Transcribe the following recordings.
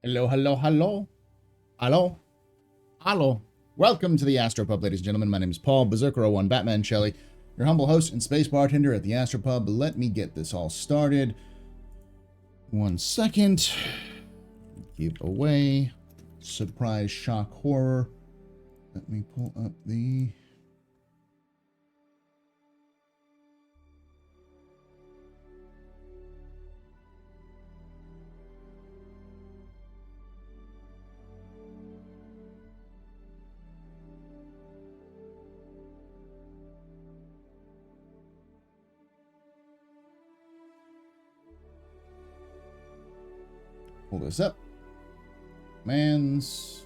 Hello, hello, hello. Hello. Hello. Welcome to the AstroPub, ladies and gentlemen. My name is Paul, Berserker01, Batman Shelley, your humble host and space bartender at the AstroPub. Let me get this all started. 1 second. Give away. Surprise, shock, horror. Let me pull up the... Pull this up. Mans.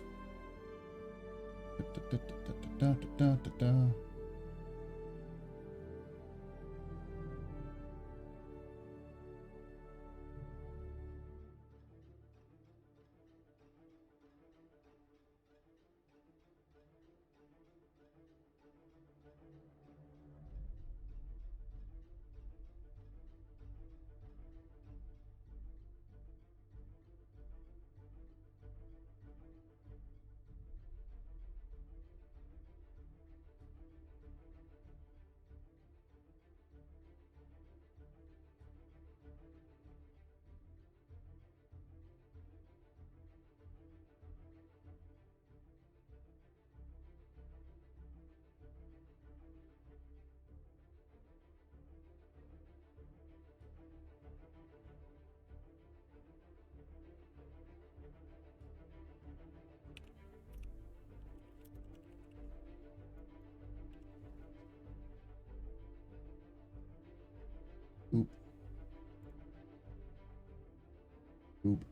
Oop. Oop.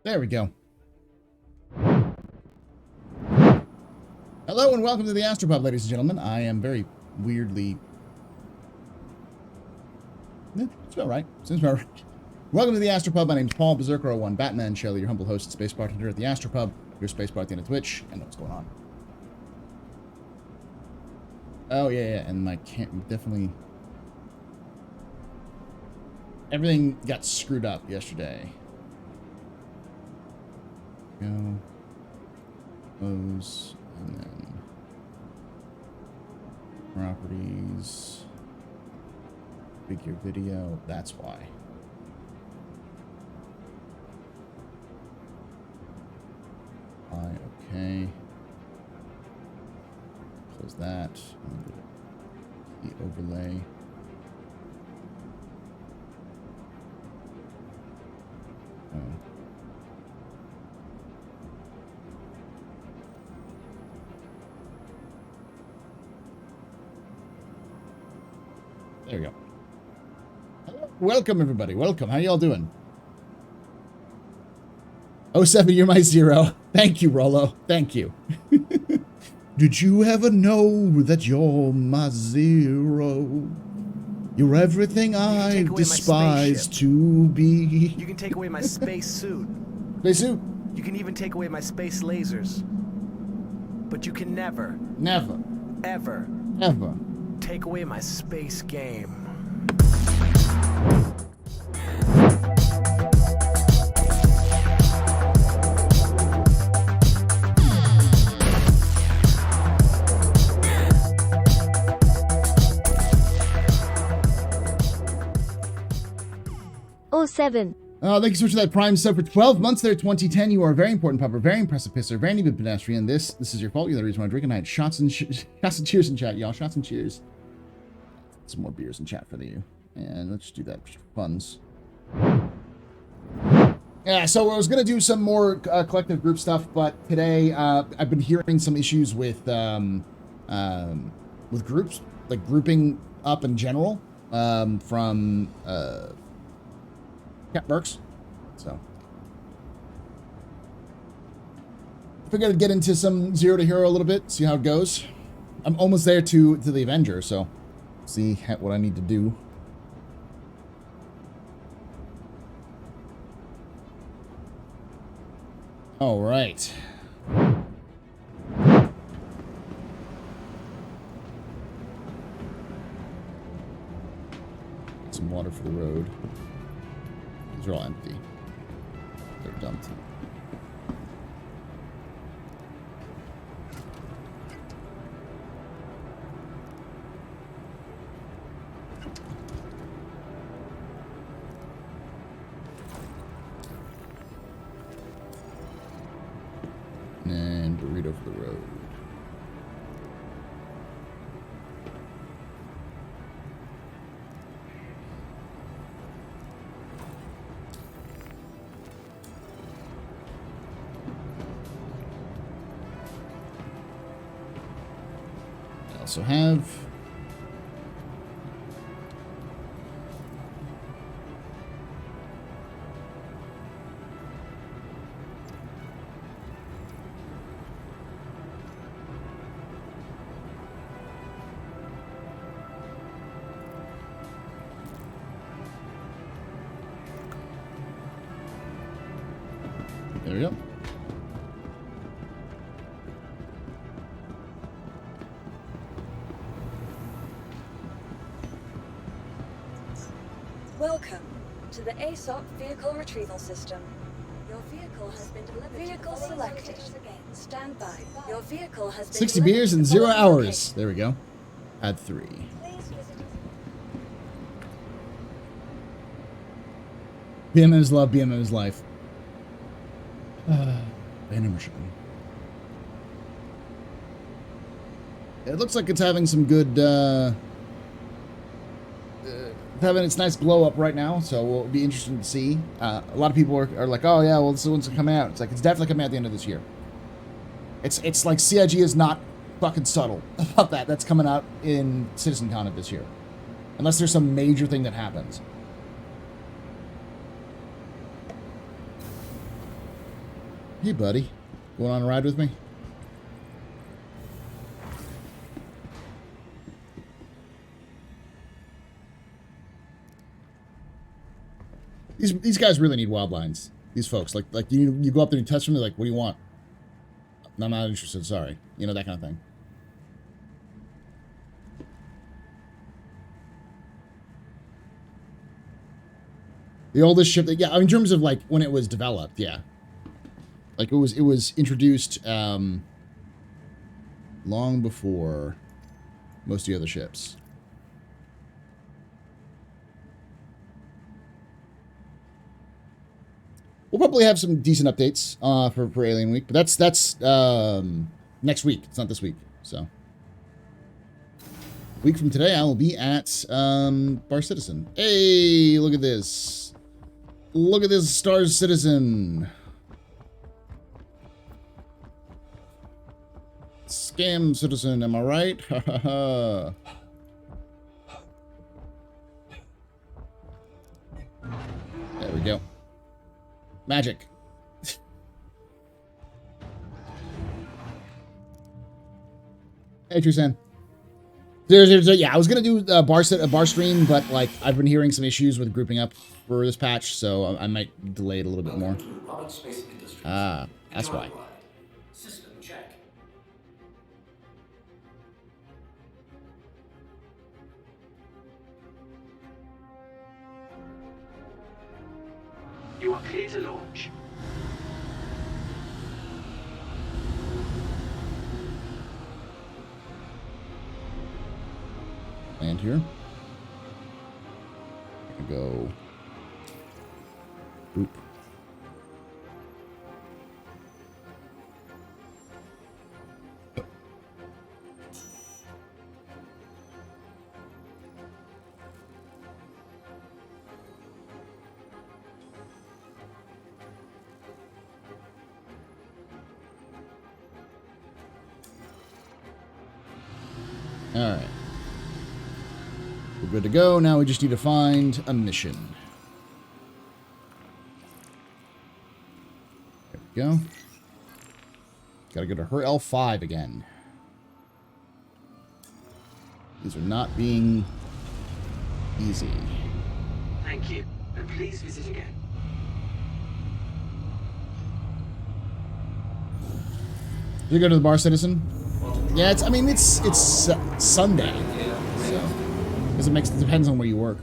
There we go. Hello and welcome to the AstroPub, ladies and gentlemen. I am very weirdly... it's about right. Seems about right. Welcome to the AstroPub. My name's Paul, Berserker01, Batman Shelley, your humble host and space bartender at the AstroPub, your space bartender on Twitch, and what's going on. Oh, yeah, and my camp definitely... everything got screwed up yesterday. Go. Close. And then... properties. Figure video. That's why. Okay. Close that. The overlay. Oh. There we go. Hello. Welcome, everybody. Welcome. How y'all doing? 07, you're my zero. Thank you, Rollo. Thank you. Did you ever know that you're my zero? You're everything I despise to be. You can take away my space suit. Space suit? You can even take away my space lasers. But you can never, ever take away my space game. Seven. Thank you so much for that Prime sub for 12 months there, 2010. You are a very important pupper, very impressive pisser, very good pedestrian. This is your fault. You're the reason why I'm drinking. I had shots and cheers in chat, y'all. Shots and cheers. Some more beers in chat for you. And let's do that just for funs. Yeah, so I was going to do some more collective group stuff, but today I've been hearing some issues with groups, like grouping up in general from... Cat Burks. So I figured I'd get into some Zero to Hero a little bit, see how it goes. I'm almost there to the Avenger, so see what I need to do. All right. for the road. These are all empty. They're dumped. And burrito for the road. I also have there we go. Welcome to the ASOP Vehicle Retrieval System. Your vehicle has been delivered. Vehicle selected. Stand by. Your vehicle has been 60 beers in 0 hours. There we go. Add 3. BMM's love, BMM's life. Vending machine. It looks like it's having some good, having its nice glow up right now, so we'll be interesting to see. A lot of people are like, oh yeah, well, this one's coming out. It's like, it's definitely coming out at the end of this year. It's like CIG is not fucking subtle about that. That's coming out in CitizenCon of this year. Unless there's some major thing that happens. Hey, buddy. Going on a ride with me? These guys really need wild lines. These folks. Like you go up there and you touch them, they're like, what do you want? I'm not interested, sorry. You know, that kind of thing. The oldest ship that, yeah, in terms of like when it was developed, yeah. Like it was introduced long before most of the other ships. We'll probably have some decent updates for Alien Week, but that's next week. It's not this week, so. A week from today, I will be at Bar Citizen. Hey, look at this! Look at this Star Citizen. Scam Citizen, am I right? Ha ha ha. There we go. Magic. Hey, Trusan. Yeah, I was gonna do a bar stream, but like I've been hearing some issues with grouping up for this patch, so I might delay it a little bit more. Ah, that's why. System check. You are clear to launch. Land here. Go. Boop. All right. We're good to go. Now we just need to find a mission. There we go. Gotta go to her L5 again. These are not being easy. Thank you. And please visit again. Did you go to the Bar Citizen? Yeah, it's Sunday. So, because it depends on where you work.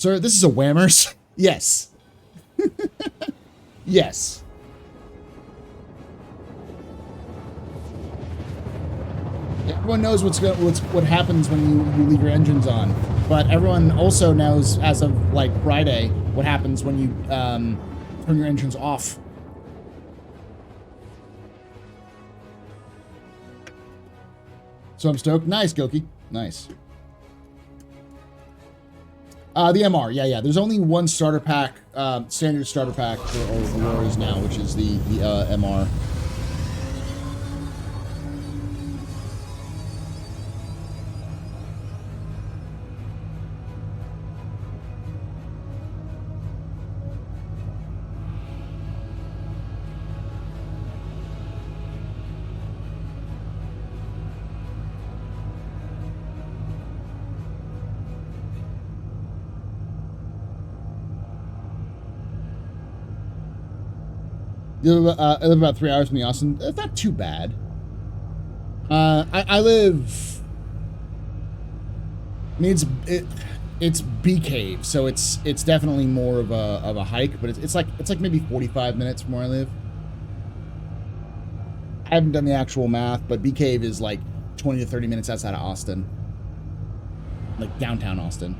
Sir, this is a Whammers. Yes. Yes. Everyone knows what happens when you leave your engines on, but everyone also knows, as of like Friday, what happens when you turn your engines off. So I'm stoked. Nice, Goki. Nice. The MR, yeah. There's only one starter pack, standard starter pack for Auroras now, which is the MR. I live about 3 hours from the Austin. It's not too bad. I live. I mean, it's Bee Cave, so it's definitely more of a hike, but it's like maybe 45 minutes from where I live. I haven't done the actual math, but Bee Cave is like 20 to 30 minutes outside of Austin, like downtown Austin.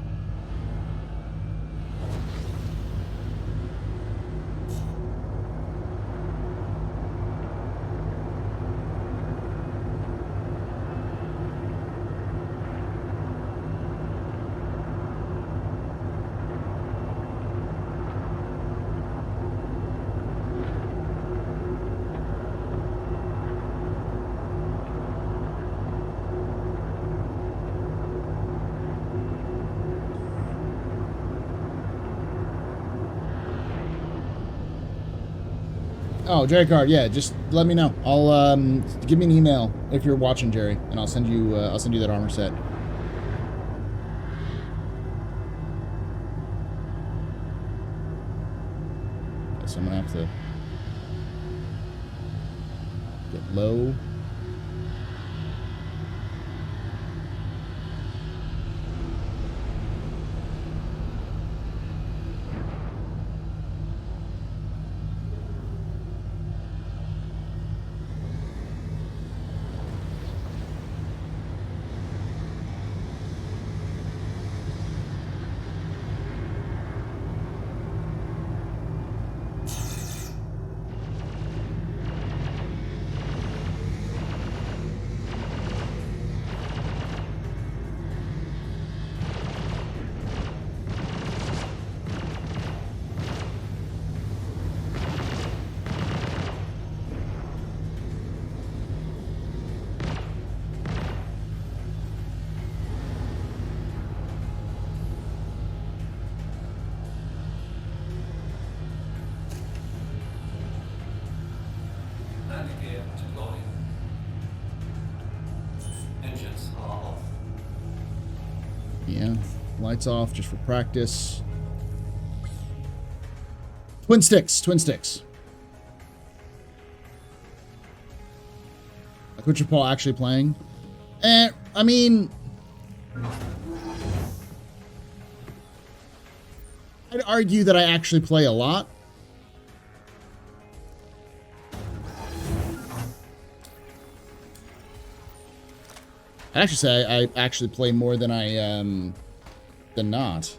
Oh, Jerry Card, yeah, just let me know. I'll give me an email if you're watching, Jerry, and I'll send you that armor set. Okay, so I'm gonna have to get low. Yeah, lights off just for practice. Twin sticks. Like, what your Paul actually playing? I mean, I'd argue that I actually play a lot. I'd actually say I actually play more than I, than not.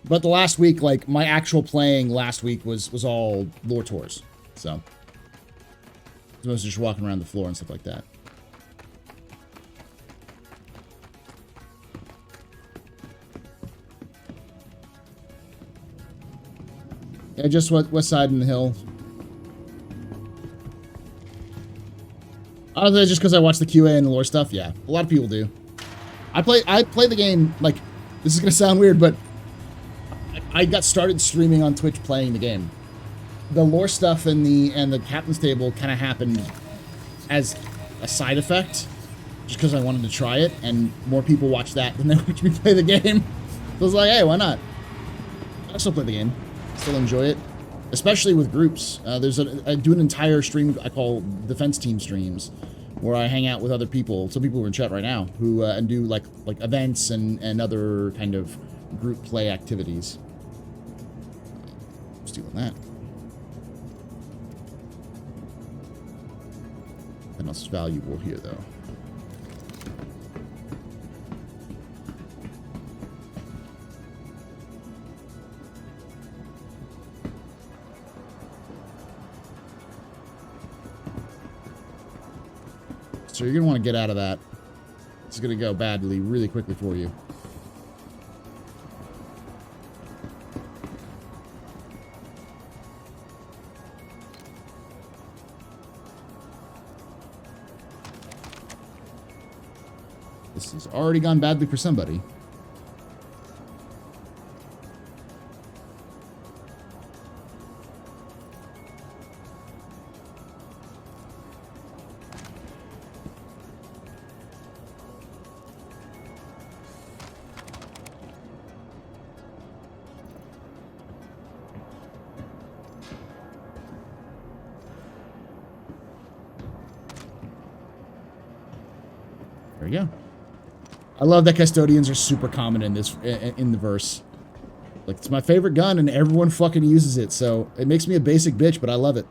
But the last week, like, my actual playing last week was all lore tours. So, I was just walking around the floor and stuff like that. Yeah, just west side in the hill. Honestly, just because I watch the QA and the lore stuff, yeah. A lot of people do. I play the game, like, this is going to sound weird, but I got started streaming on Twitch playing the game. The lore stuff and the captain's table kind of happened as a side effect, just because I wanted to try it, and more people watch that than they watch me play the game. So I was like, hey, why not? I still play the game. Still enjoy it. Especially with groups. I do an entire stream I call defense team streams, where I hang out with other people, some people who are in chat right now, who and do like events and other kind of group play activities. I'm stealing that. Nothing else is valuable here, though. So you're going to want to get out of that. It's going to go badly really quickly for you. This has already gone badly for somebody. There we go. I love that custodians are super common in this in the verse. Like, it's my favorite gun and everyone fucking uses it, so it makes me a basic bitch, but I love it.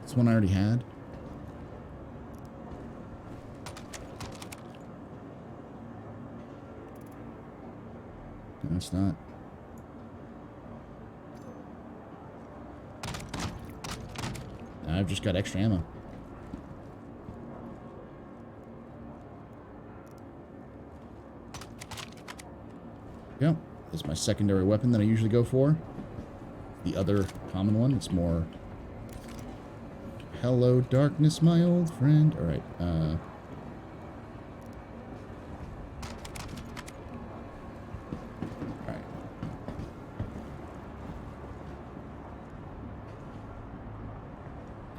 This one I already had. No, it's not. I've just got extra ammo. Yep, that's my secondary weapon that I usually go for. The other common one, it's more... Hello, darkness, my old friend. Alright, Alright.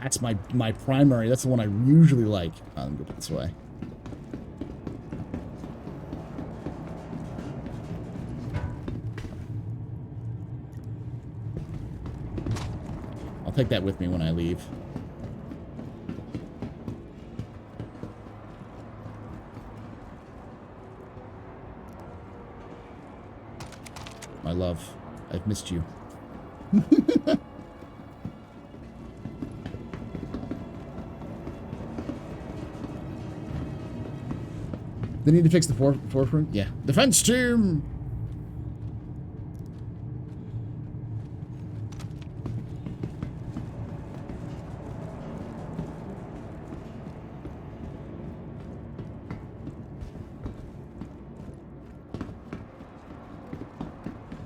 That's my primary. That's the one I usually like. Let me go this way. I'll take that with me when I leave. My love, I've missed you. They need to fix the forefront? Yeah. Defense team!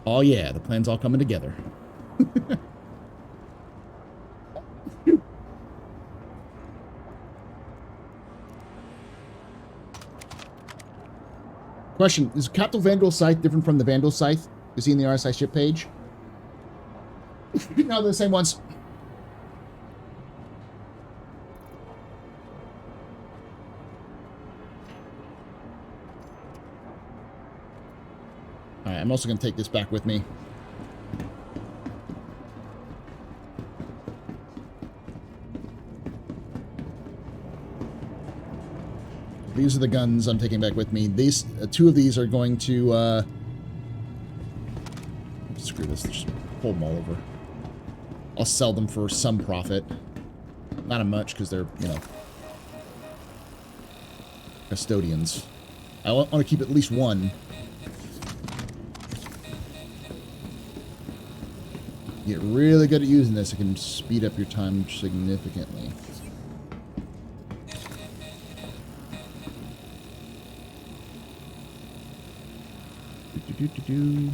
Oh yeah, the plan's all coming together. Question, is Capital Vandal Scythe different from the Vandal Scythe you see in the RSI ship page? No, they're the same ones. Alright, I'm also going to take this back with me. These are the guns I'm taking back with me. These two of these are going to screw this, just pull them all over. I'll sell them for some profit. Not a much because they're, you know, custodians. I want to keep at least one. Get really good at using this, it can speed up your time significantly. Do.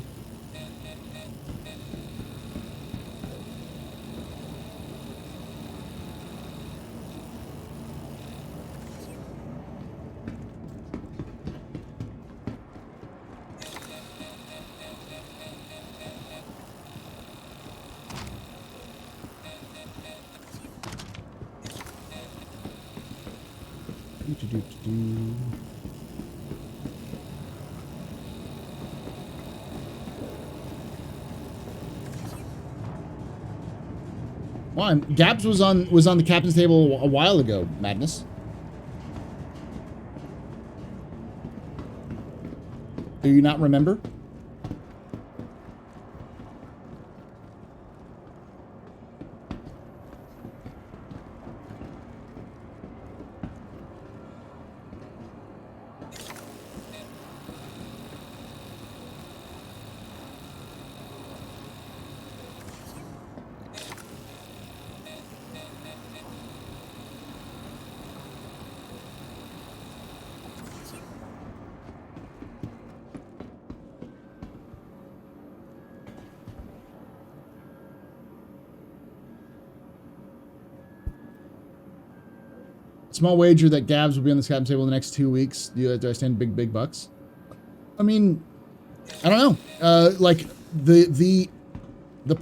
Why? Gabs was on the captain's table a while ago, Madness. Do you not remember? Small wager that Gabs will be on this captain's table in the next 2 weeks. Do I stand big bucks? I mean, I don't know. Like the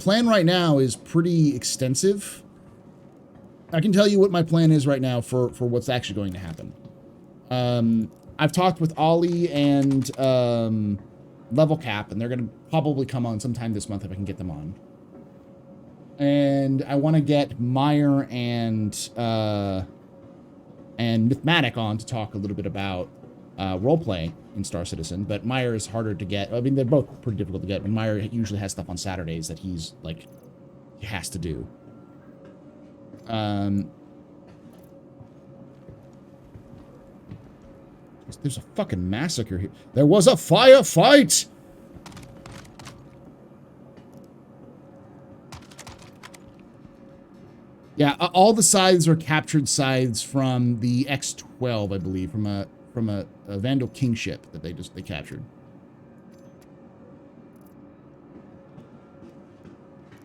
plan right now is pretty extensive. I can tell you what my plan is right now for what's actually going to happen. I've talked with Ollie and Level Cap, and they're going to probably come on sometime this month if I can get them on. And I want to get Meyer and Mythmatic on to talk a little bit about roleplay in Star Citizen, but Meyer is harder to get. I mean, they're both pretty difficult to get, but Meyer usually has stuff on Saturdays that he has to do. There's a fucking massacre here. There was a firefight! Yeah, all the scythes are captured scythes from the X-12, I believe, from a Vandal Kingship that they captured.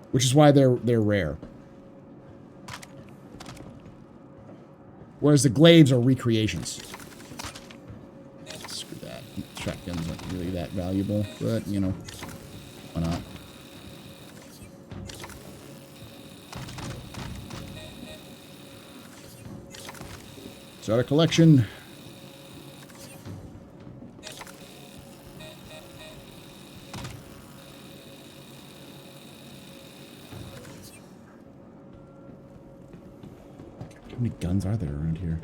Which is why they're rare. Whereas the glaives are recreations. Screw that. Shotguns aren't really that valuable, but you know, why not? Start a collection. How many guns are there around here?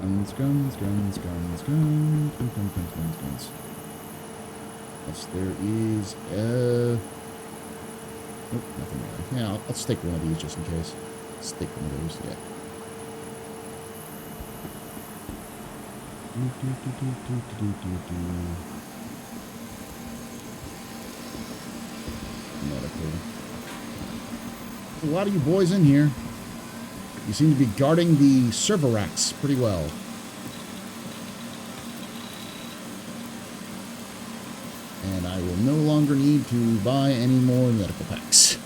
Guns. Yes, there is nope, nothing there. Yeah, I'll stick one of these just in case. Stick one of those, yeah. There's a lot of you boys in here. You seem to be guarding the server racks pretty well. And I will no longer need to buy any more medical packs.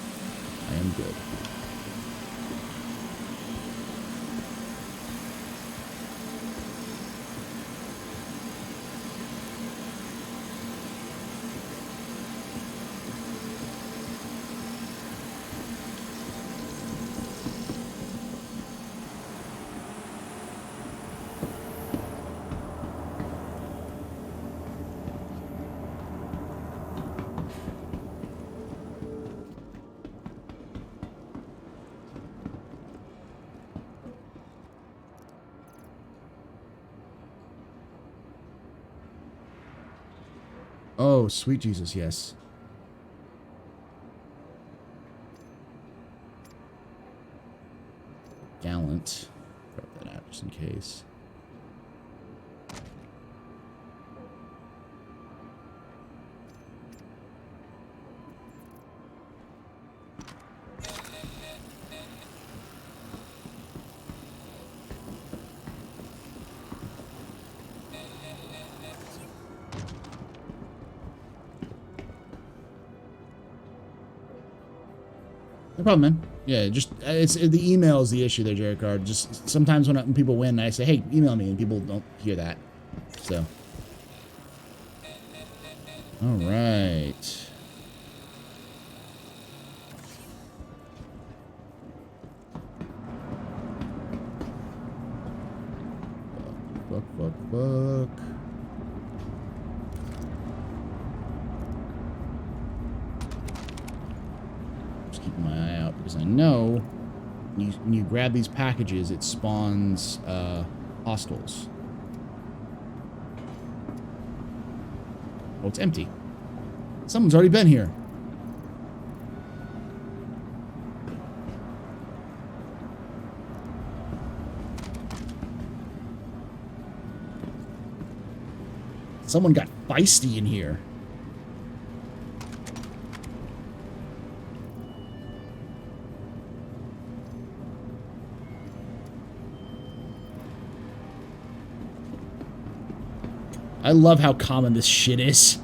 I am good. Oh, sweet Jesus, yes. Gallant. Drop that out just in case. No problem, man. Yeah, just it's the email is the issue there, Jared Card. Just sometimes when people win, I say, "Hey, email me," and people don't hear that. So, all right. Fuck. my eye out because I know when you grab these packages, it spawns hostiles. Oh, it's empty. Someone's already been here. Someone got feisty in here. I love how common this shit is.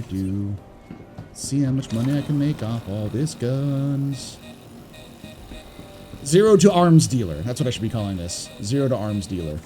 Do. See how much money I can make off all this guns. Zero to arms dealer. That's what I should be calling this. Zero to arms dealer.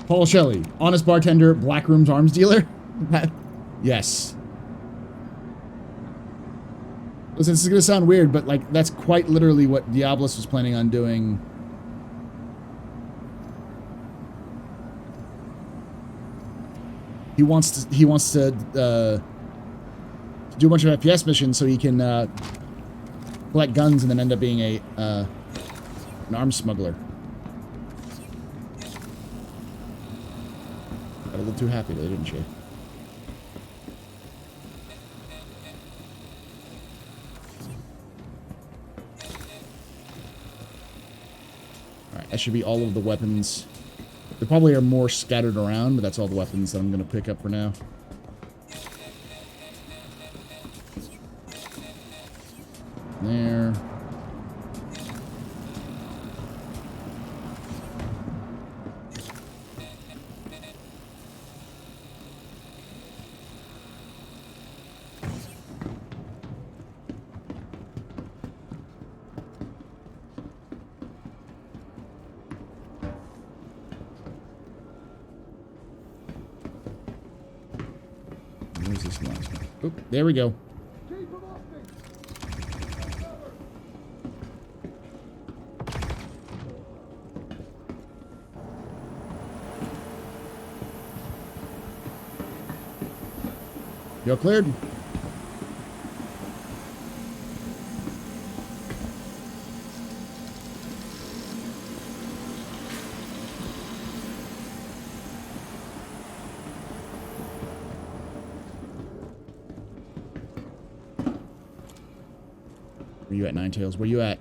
Paul Shelley, honest bartender, Black Room's arms dealer? Yes. Listen, this is going to sound weird, but like that's quite literally what Diablos was planning on doing. He wants to do a bunch of FPS missions so he can collect guns and then end up being an arms smuggler. Got a little too happy there, didn't you? Alright, that should be all of the weapons. There probably are more scattered around, but that's all the weapons that I'm going to pick up for now. There. Where's this last one? Oop, there we go. You're cleared. Where you at, Ninetails? Where you at?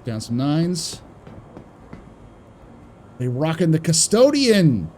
Down some nines. They rocking the custodian.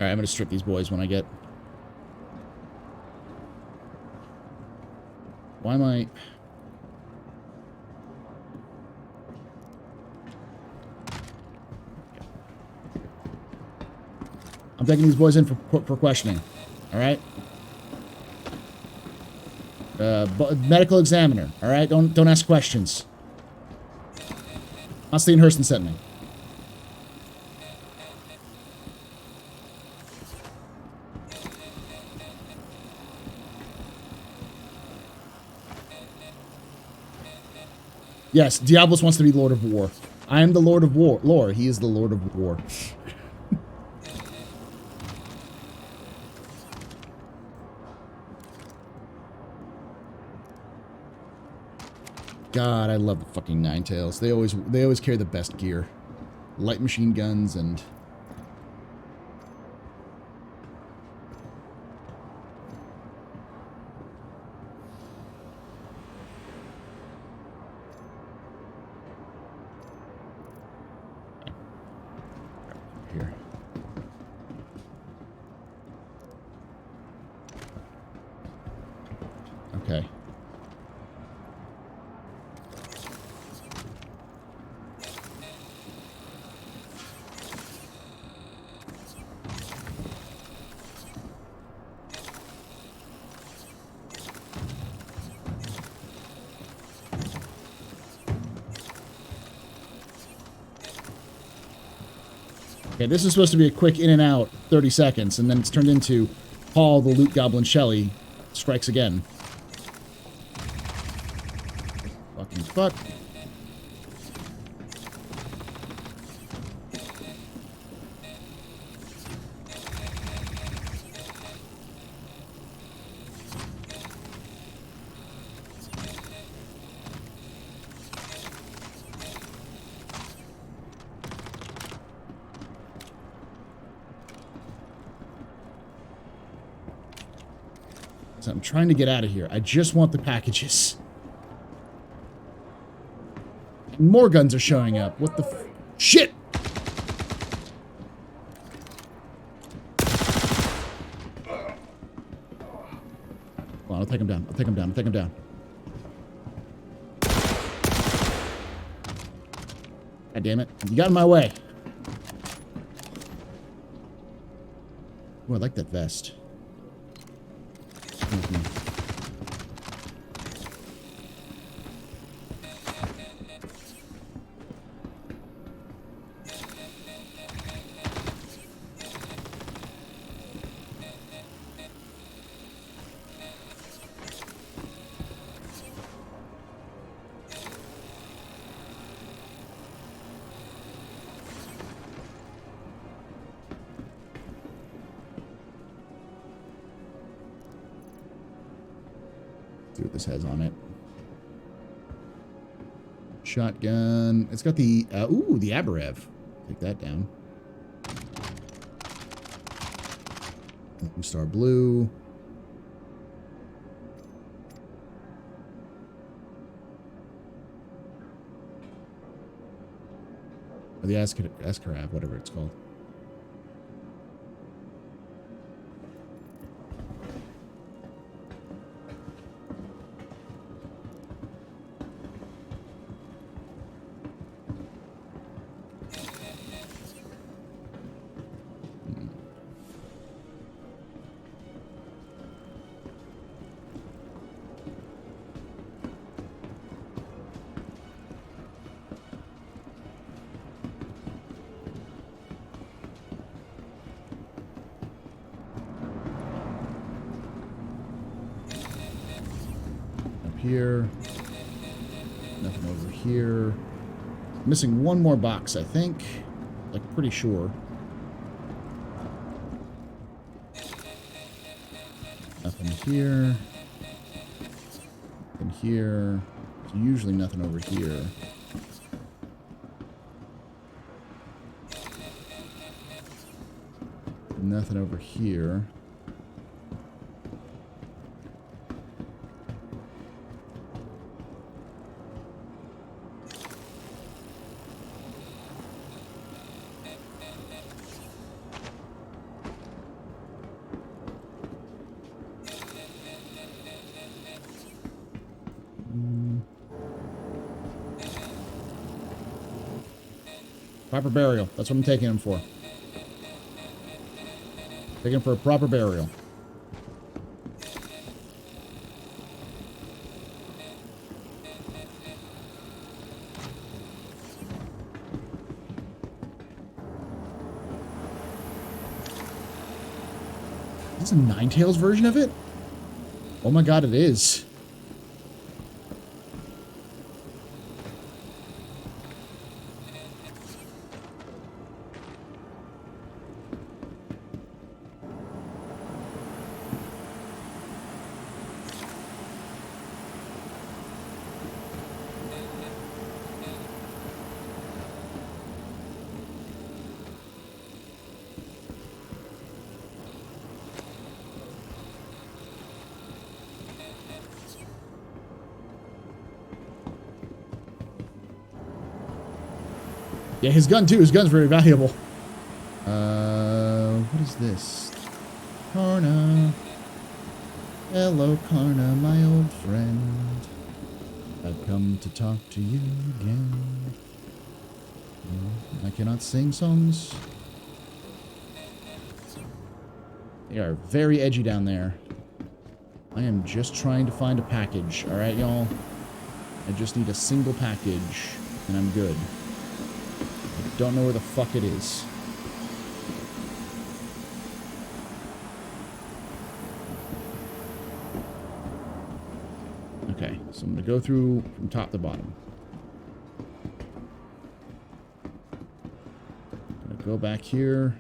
Alright, I'm gonna strip these boys when I get... Why am I... I'm taking these boys in for questioning. All right. Medical examiner. All right. Don't ask questions. Austin Hurston sent me. Yes, Diablos wants to be Lord of War. I am the Lord of War. Lore. He is the Lord of War. God, I love the fucking Ninetales. They always carry the best gear. Light machine guns and... Here. Okay. Okay, this is supposed to be a quick in and out, 30 seconds, and then it's turned into Paul the Loot Goblin Shelley strikes again. Fucking fuck. So I'm trying to get out of here. I just want the packages. More guns are showing up. What the shit? Hold on, I'll take him down. I'll take him down. I'll take him down. God damn it. You got in my way. Oh, I like that vest. See what this has on it. Shotgun. It's got the, ooh, the Aberev. Take that down. Star Blue. Or the Askarav, whatever it's called. Here. Nothing over here. Missing one more box, I think. Like, pretty sure. Nothing here. Nothing here. There's usually nothing over here. Nothing over here. Proper burial. That's what I'm taking him for. Taking for a proper burial. Is this a Ninetales version of it? Oh my god, it is. Yeah, his gun too. His gun's very valuable. What is this? Karna. Hello, Karna, my old friend. I've come to talk to you again. No, I cannot sing songs. They are very edgy down there. I am just trying to find a package. Alright, y'all? I just need a single package, and I'm good. I don't know where the fuck it is. Okay, so I'm gonna go through from top to bottom. Gonna go back here.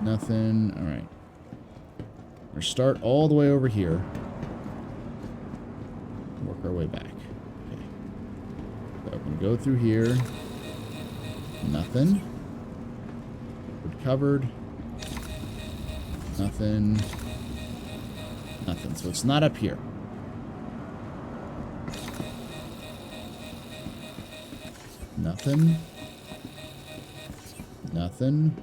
Nothing. Alright. We're gonna start all the way over here. Work our way back. Okay. So I'm gonna go through here. Nothing. We're covered. Nothing. Nothing. So it's not up here. Nothing. Nothing.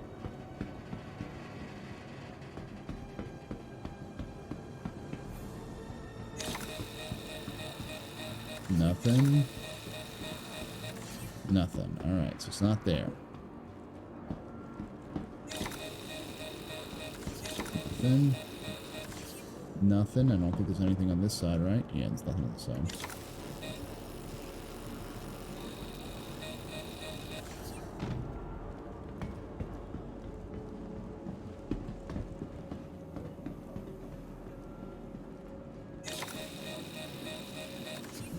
Nothing. Nothing. Alright, so it's not there. Nothing. Nothing. I don't think there's anything on this side, right? Yeah, there's nothing on this side.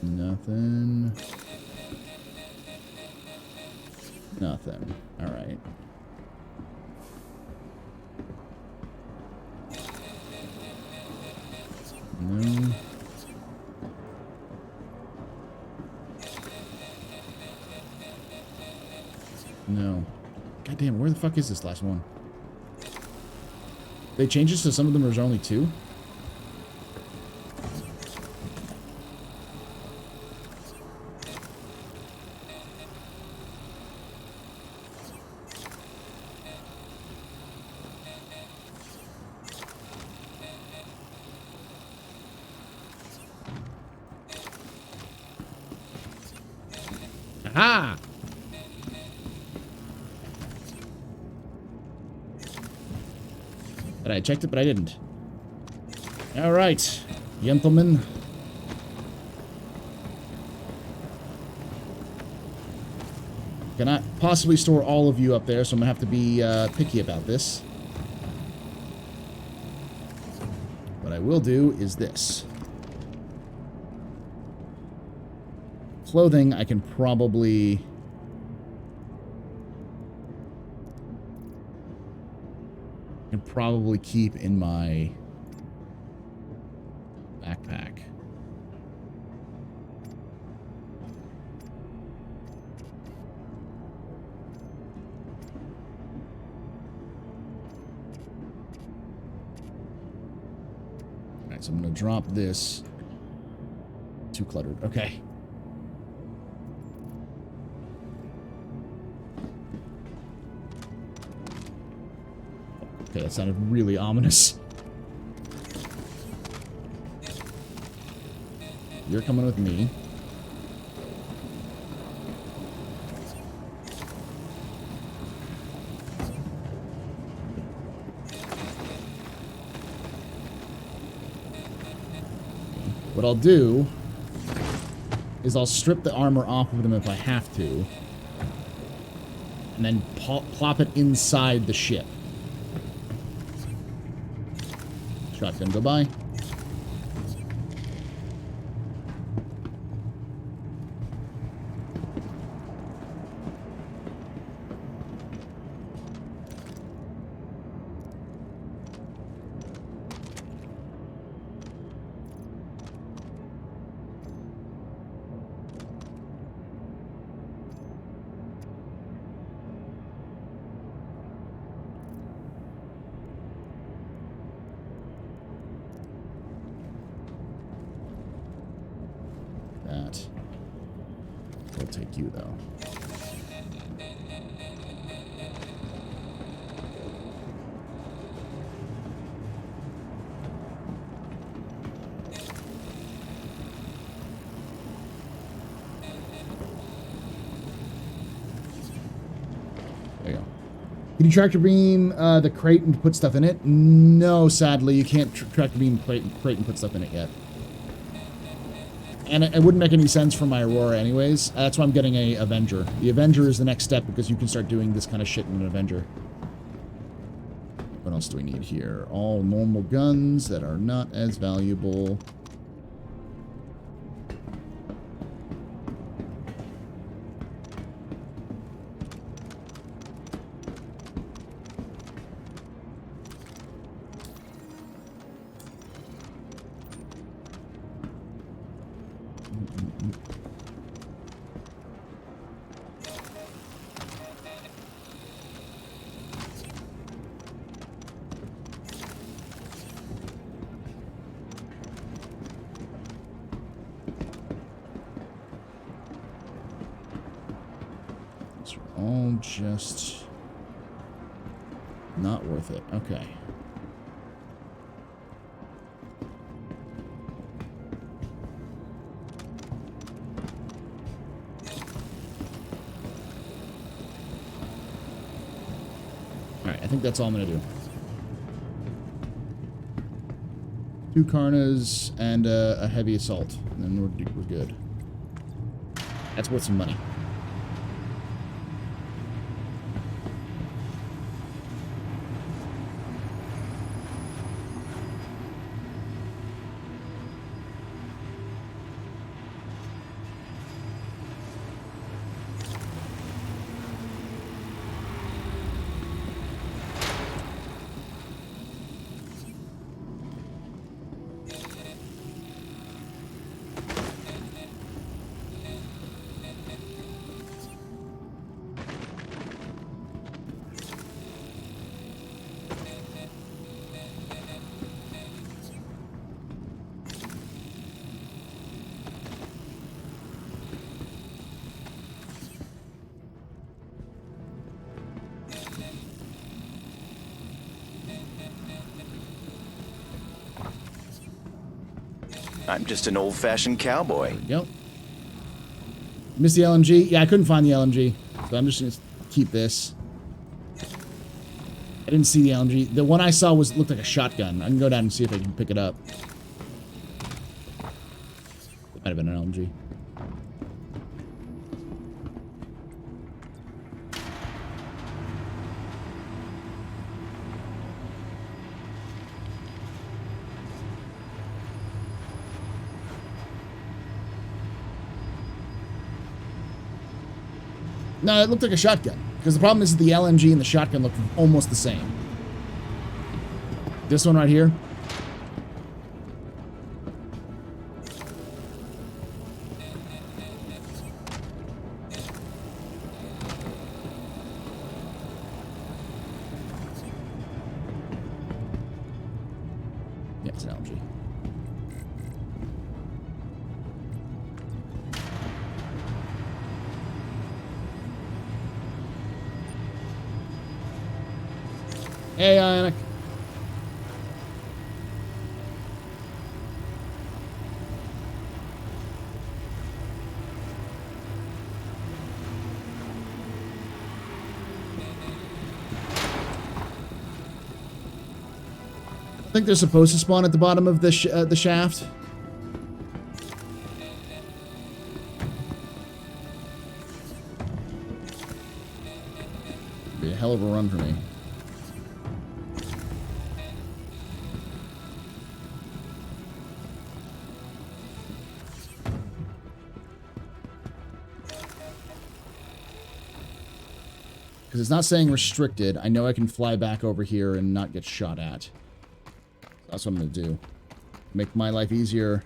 Nothing. Nothing. Alright. No. No. God damn, where the fuck is this last one? They changed it so some of them there's only two? Aha! But I checked it, but I didn't. Alright, gentlemen. Cannot possibly store all of you up there, so I'm going to have to be picky about this. What I will do is this. Clothing, I can probably... keep in my backpack. Alright, so I'm going to drop this. Too cluttered. Okay. Okay, that sounded really ominous. You're coming with me. What I'll do is I'll strip the armor off of them if I have to, and then plop it inside the ship. Shotgun, go by. That will take you, though. There you go. Can you tractor beam the crate and put stuff in it? No, sadly, you can't tractor beam crate and put stuff in it yet. And it wouldn't make any sense for my Aurora anyways. That's why I'm getting a Avenger. The Avenger is the next step because you can start doing this kind of shit in an Avenger. What else do we need here? All normal guns that are not as valuable. All just not worth it. Okay. Alright, I think that's all I'm going to do. 2 Karnas and a heavy assault. And then we're good. That's worth some money. I'm just an old-fashioned cowboy. Yep. Missed the LMG? Yeah, I couldn't find the LMG, so I'm just going to keep this. I didn't see the LMG. The one I saw looked like a shotgun. I can go down and see if I can pick it up. It might have been an LMG. No, it looked like a shotgun. Because the problem is that the LMG and the shotgun look almost the same. This one right here. Yeah, it's an LMG. Hey, Ionic. I think they're supposed to spawn at the bottom of the shaft. hell of a run for me. Because it's not saying restricted. I know I can fly back over here and not get shot at. That's what I'm going to do. Make my life easier.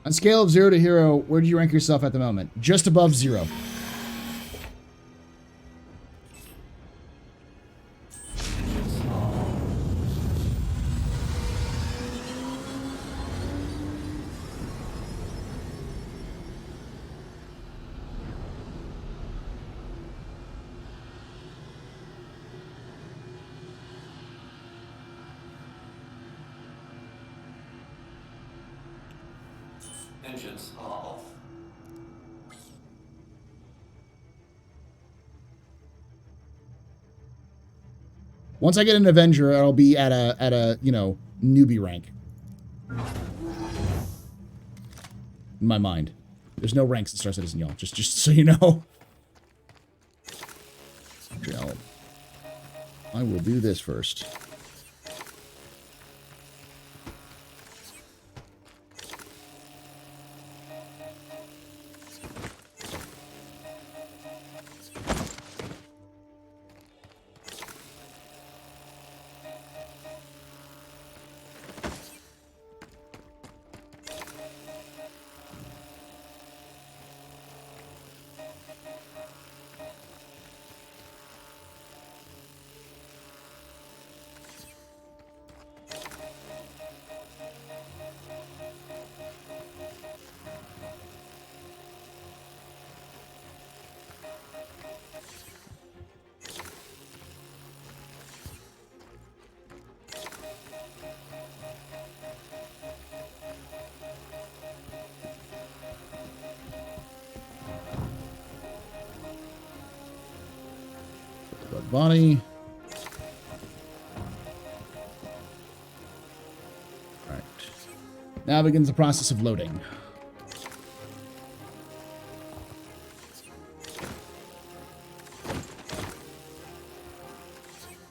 On a scale of 0 to hero, where do you rank yourself at the moment? Just above 0. Engines are off. Once I get an Avenger, I'll be at a you know, newbie rank. In my mind. There's no ranks in Star Citizen, y'all. Just so you know. Okay, I will do this first. Body. All right. Now begins the process of loading.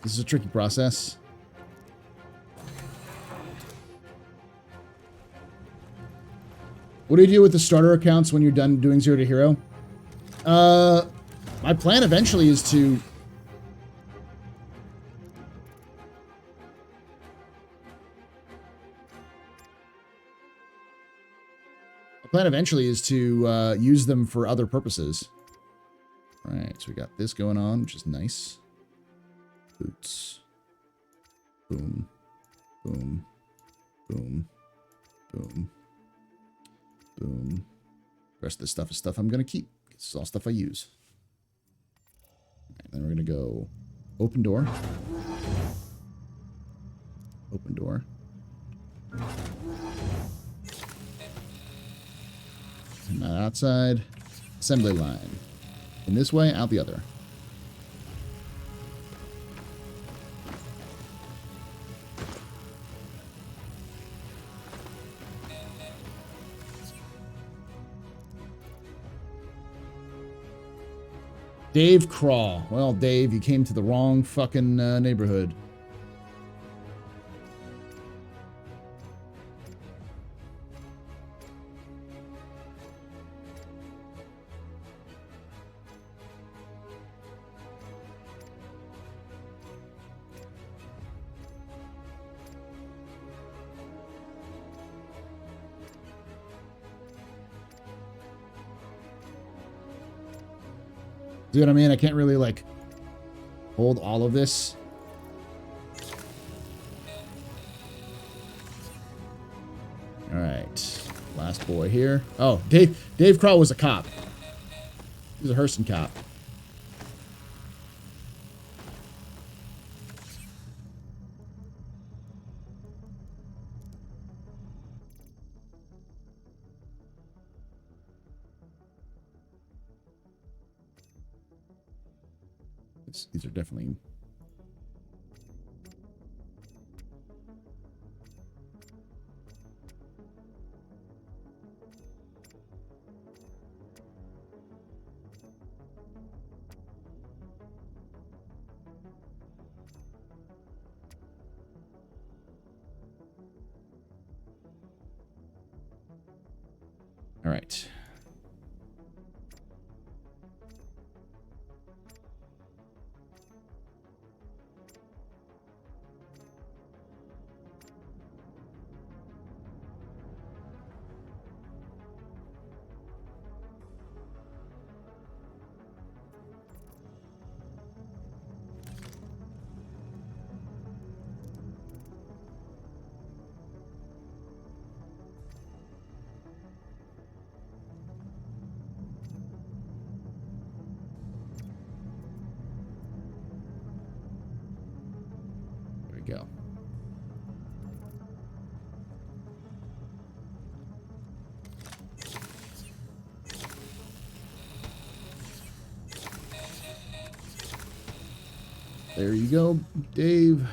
This is a tricky process. What do you do with the starter accounts when you're done doing 0 to hero? My plan eventually is to use them for other purposes. All right, so we got this going on, which is nice. Boots. Boom. Boom. Boom. Boom. Boom. The rest of this stuff is stuff I'm going to keep. This is all stuff I use. All right, then we're going to go open door. Open door. And that outside. Assembly line. In this way, out the other. Dave Crawl. Well, Dave, you came to the wrong fucking neighborhood. See what I mean? I can't really, like, hold all of this. All right. Last boy here. Oh, Dave Crow was a cop. He was a Hurston cop. These are definitely... All right. There we go. There you go, Dave.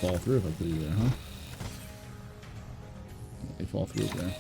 Fall through if I put you there, huh? They fall through there.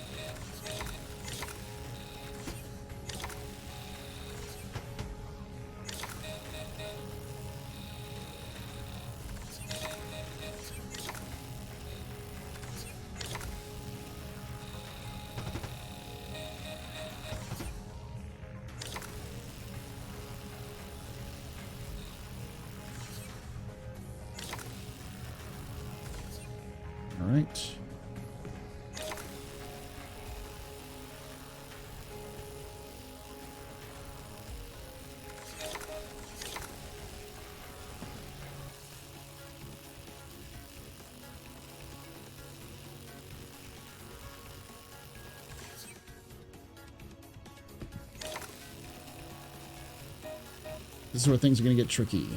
All right. This is where things are going to get tricky.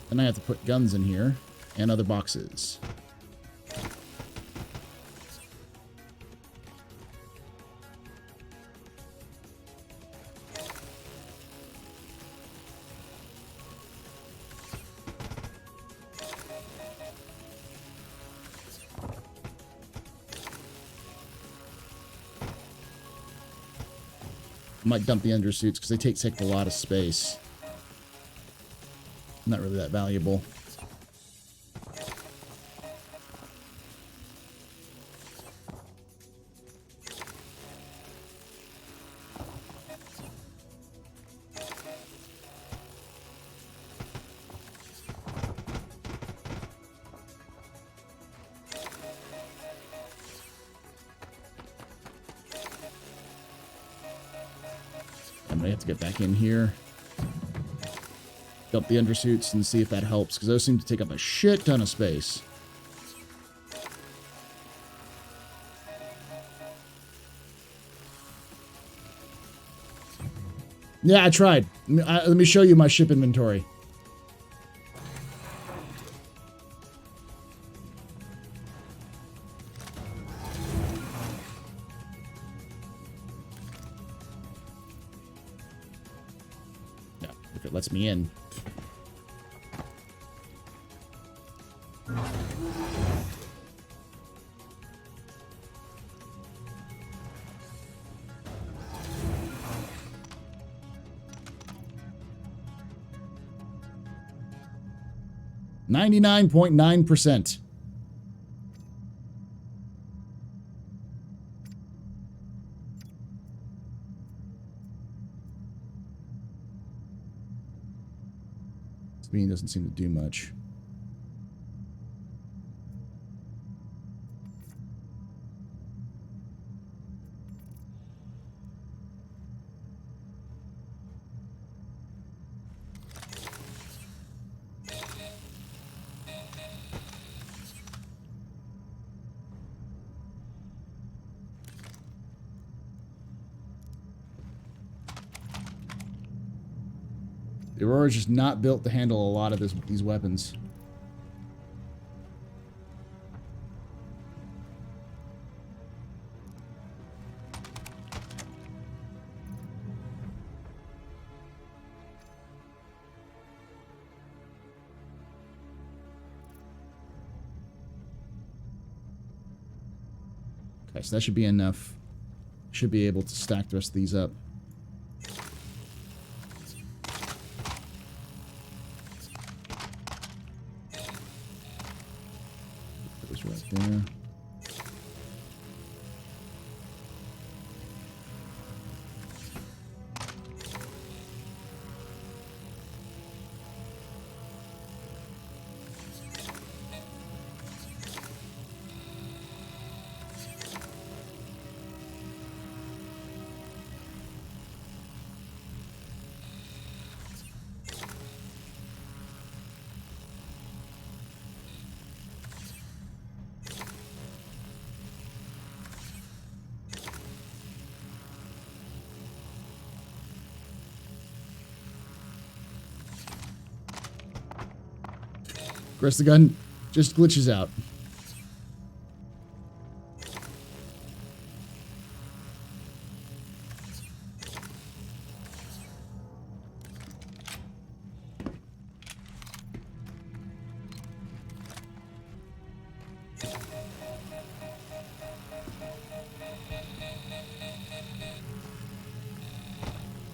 Then I have to put guns in here and other boxes. I might dump the undersuits because they take a lot of space. Not really that valuable. I might have to get back in here. Dump the undersuits and see if that helps, because those seem to take up a shit ton of space. Yeah, I tried. Let me show you my ship inventory. No, if it lets me in. .9%. beam doesn't seem to do much. The Aurora's just not built to handle a lot of these weapons. Okay, so that should be enough. Should be able to stack the rest of these up. Those right there. The rest of the gun just glitches out.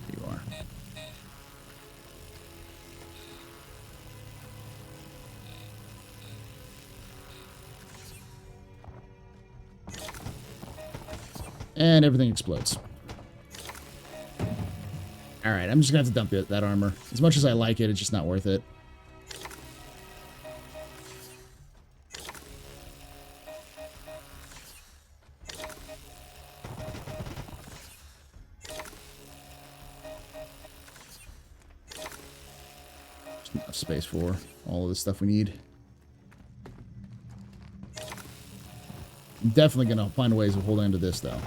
There you are. And everything explodes. Alright, I'm just gonna have to dump that armor. As much as I like it, it's just not worth it. Just enough space for all of the stuff we need. I'm definitely gonna find ways of holding on to this, though.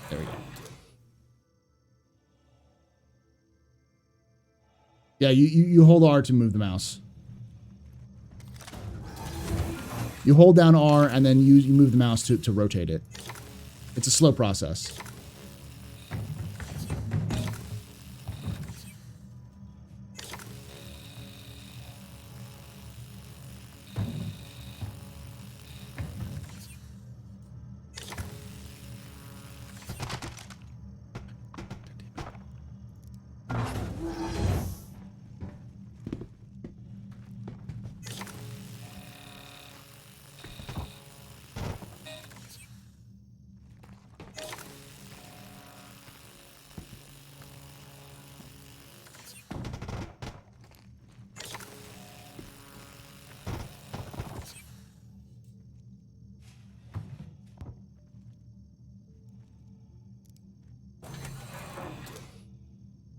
There we go. Yeah, you hold R to move the mouse. You hold down R and then you move the mouse to rotate it. It's a slow process.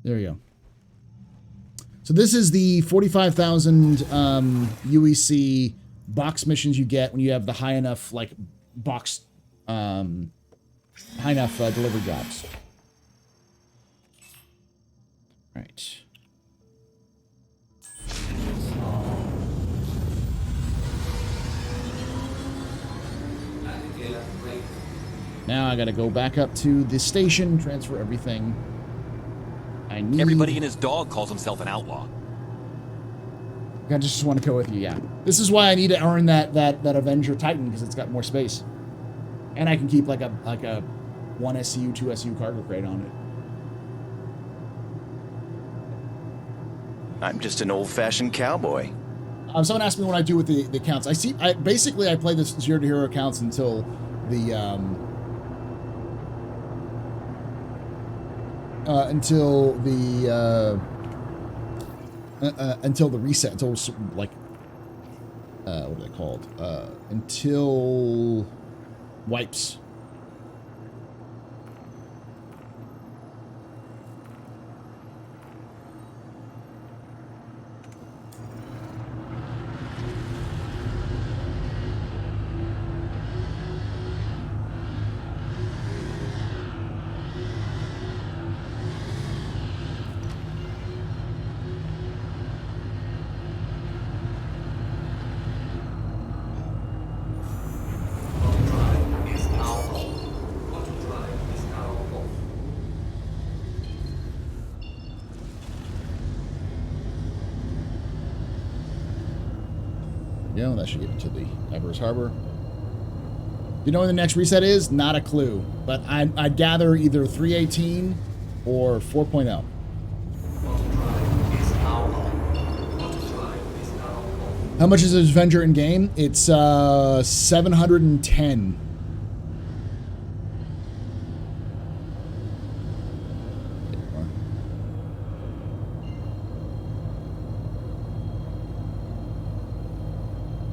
There we go. So this is the 45,000 UEC box missions you get when you have the high enough, like, box, high enough delivery jobs. Right. Now I gotta go back up to the station, transfer everything I need. Everybody and his dog calls himself an outlaw. I just want to go with you, yeah. This is why I need to earn that Avenger Titan, because it's got more space. And I can keep like a 1 SCU, 2 SCU cargo crate on it. I'm just an old-fashioned cowboy. Someone asked me what I do with the accounts. Basically I play this Zero to Hero accounts until the reset, until like what are they called? Until wipes. Yeah, that should get it to the Everest Harbor. You know when the next reset is? Not a clue. But I'd gather either 318 or 4.0. How much is this Avenger in game? It's 710.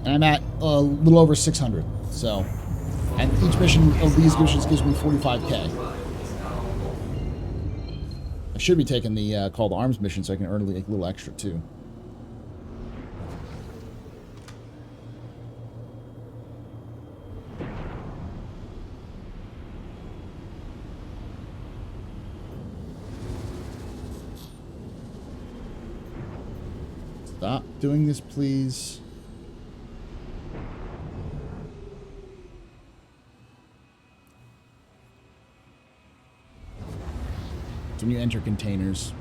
I'm at a little over 600, so, and each mission of these missions gives me 45k. I should be taking the Call to Arms mission so I can earn a little extra too. Stop doing this, please. When you enter containers,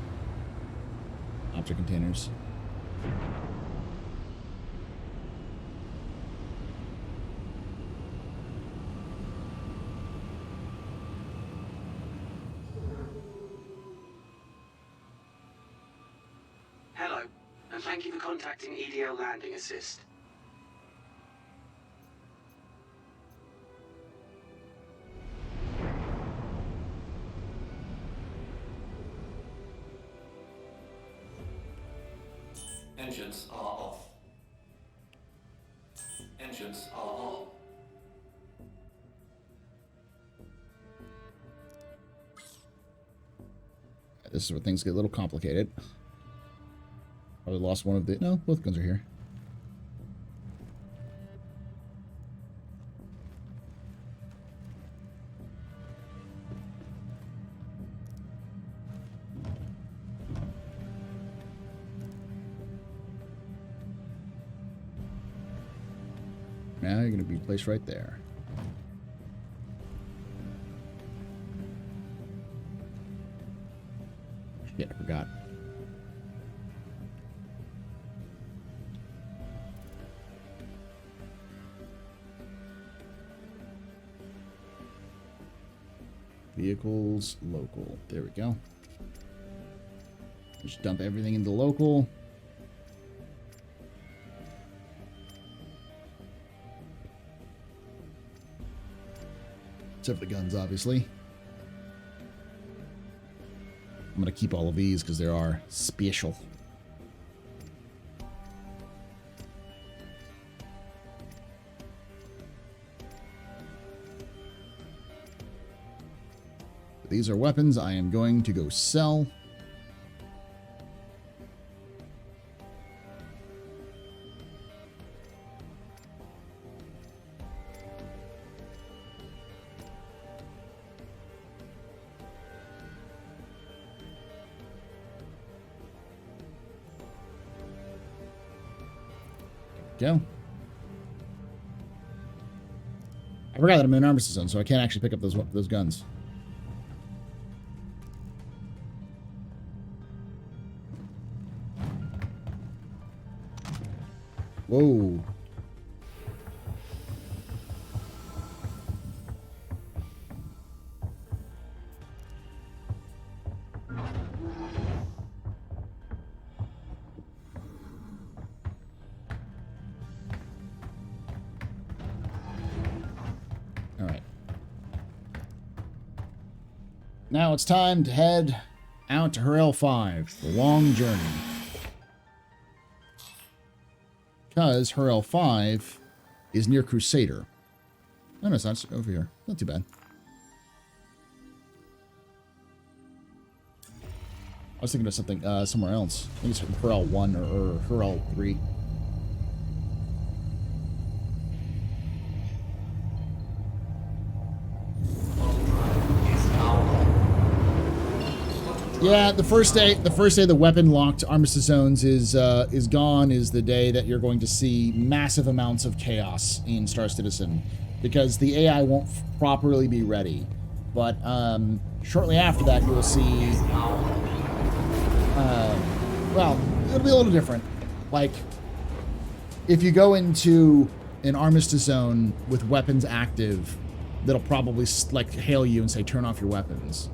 object containers. Hello, and thank you for contacting EDL Landing Assist. Engines are off. Engines are on. This is where things get a little complicated. Probably lost one of the... No, both guns are here. Now you're going to be placed right there. Shit, I forgot. Vehicles, local. There we go. Just dump everything into local. Except for the guns, obviously. I'm going to keep all of these because they are special. These are weapons I am going to go sell. Go. I forgot that I'm in an armistice zone, so I can't actually pick up those guns. Whoa. All right. Now it's time to head out to Harel 5, the long journey. Because Harel 5 is near Crusader. Oh, no, it's not over here. Not too bad. I was thinking of something somewhere else. I think it's Harel 1 or Harel 3. Yeah, the first day the weapon locked armistice zones is gone is the day that you're going to see massive amounts of chaos in Star Citizen, because the AI won't properly be ready. But shortly after that, you'll see. Well, it'll be a little different. Like, if you go into an armistice zone with weapons active, that'll probably like hail you and say, "Turn off your weapons."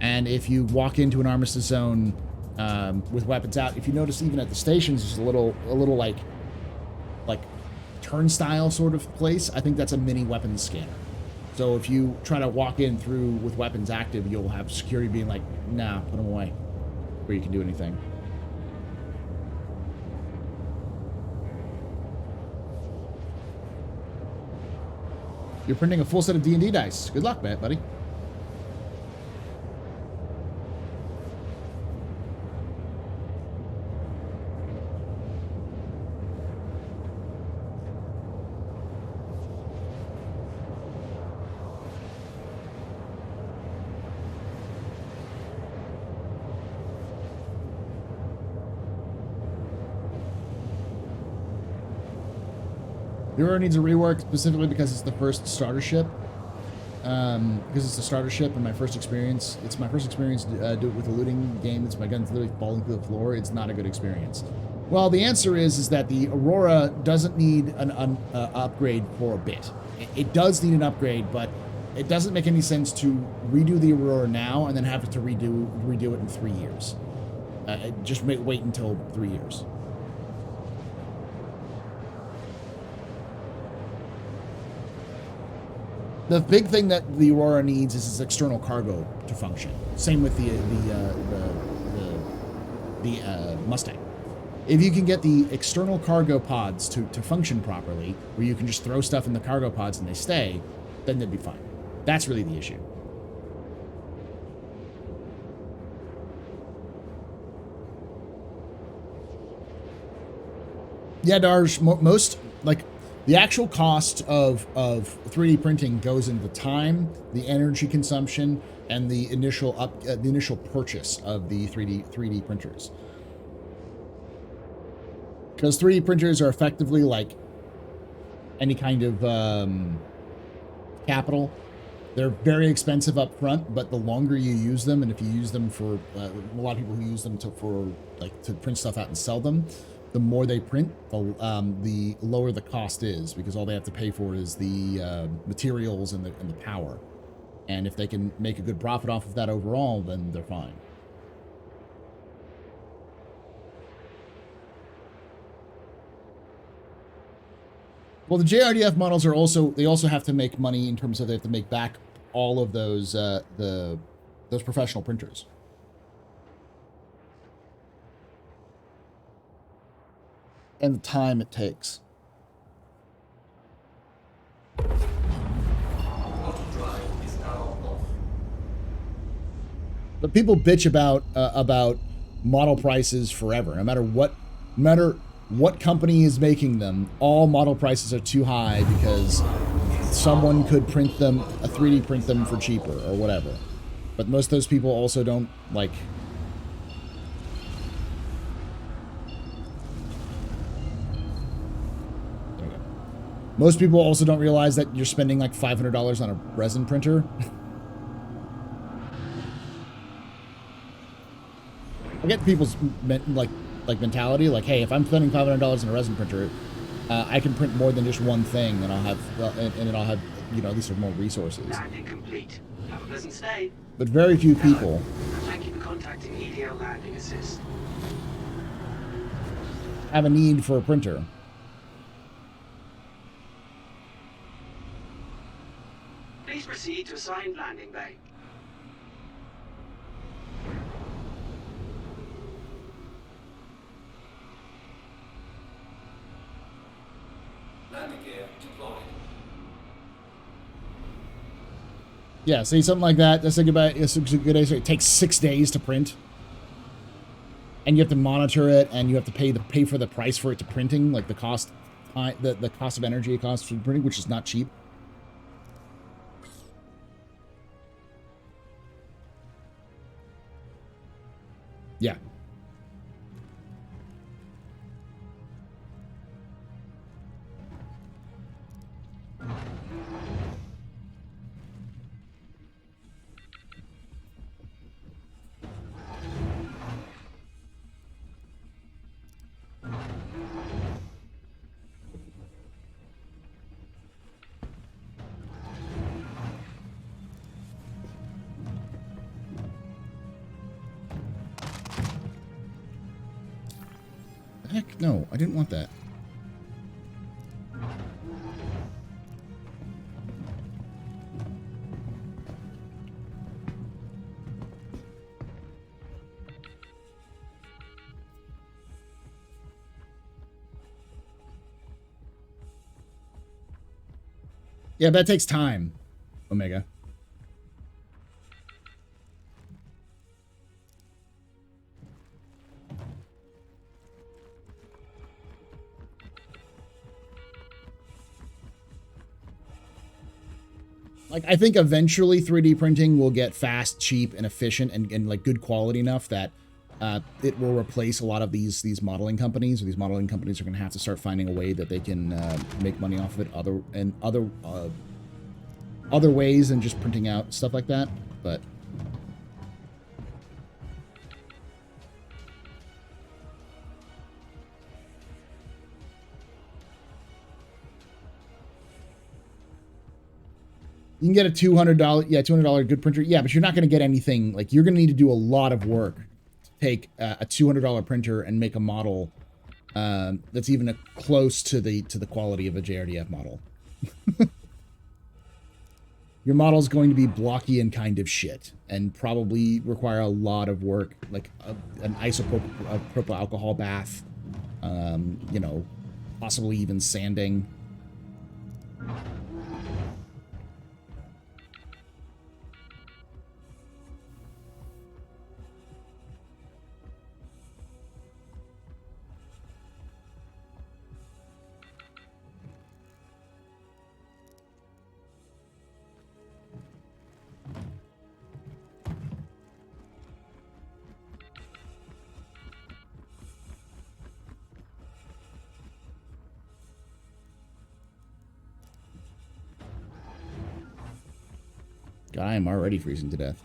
And if you walk into an armistice zone with weapons out, if you notice even at the stations, there's a little like turnstile sort of place. I think that's a mini weapons scanner. So if you try to walk in through with weapons active, you'll have security being like, "Nah, put them away," before you can do anything. You're printing a full set of D&D dice. Good luck, buddy. The Aurora needs a rework specifically because it's the first starter ship. Because it's a starter ship and my first experience. It's my first experience do it with a looting game. It's my guns literally falling through the floor. It's not a good experience. Well, the answer is that the Aurora doesn't need an upgrade for a bit. It does need an upgrade, but it doesn't make any sense to redo the Aurora now and then have to redo it in 3 years. Just wait until 3 years. The big thing that the Aurora needs is its external cargo to function. Same with the Mustang. If you can get the external cargo pods to function properly, where you can just throw stuff in the cargo pods and they stay, then they'd be fine. That's really the issue. Yeah, Darj, most, like, the actual cost of 3D printing goes into the time, the energy consumption, and the initial purchase of the 3D printers. Because 3D printers are effectively like any kind of capital. They're very expensive up front, but the longer you use them, and if you use them for a lot of people who use them to print stuff out and sell them, the more they print, the lower the cost is, because all they have to pay for is the materials and the power. And if they can make a good profit off of that overall, then they're fine. Well, the JRDF models are also have to make money in terms of they have to make back all of those those professional printers. And the time it takes. But people bitch about model prices forever. No matter what company is making them, all model prices are too high because someone could print them, 3D print them for cheaper or whatever. But most of those people also don't like. Most people also don't realize that you're spending like $500 on a resin printer. I get people's mentality, like, hey, if I'm spending $500 on a resin printer, I can print more than just one thing, and I'll have, and then I'll have, you know, at least more resources. Landing complete. Have a pleasant stay. But very few people. Thank you for contacting EDO Landing Assist. Have a need for a printer. Please proceed to assigned landing bay. Landing gear deployed. Yeah, see, something like that. That's a good answer. It takes 6 days to print. And you have to monitor it, and you have to pay for the price for it to printing, like the cost of energy it costs for printing, which is not cheap. Yeah. Heck no, I didn't want that. Yeah, that takes time, Omega. Like, I think eventually 3D printing will get fast, cheap, and efficient, and like good quality enough that it will replace a lot of these modeling companies. Or these modeling companies are going to have to start finding a way that they can make money off of it other ways than just printing out stuff like that. But you can get a $200 good printer. Yeah, but you're not going to get anything. Like, you're going to need to do a lot of work to take a $200 printer and make a model that's even close to the quality of a JRDF model. Your model is going to be blocky and kind of shit, and probably require a lot of work, like an isopropyl alcohol bath, you know, possibly even sanding. God, I am already freezing to death.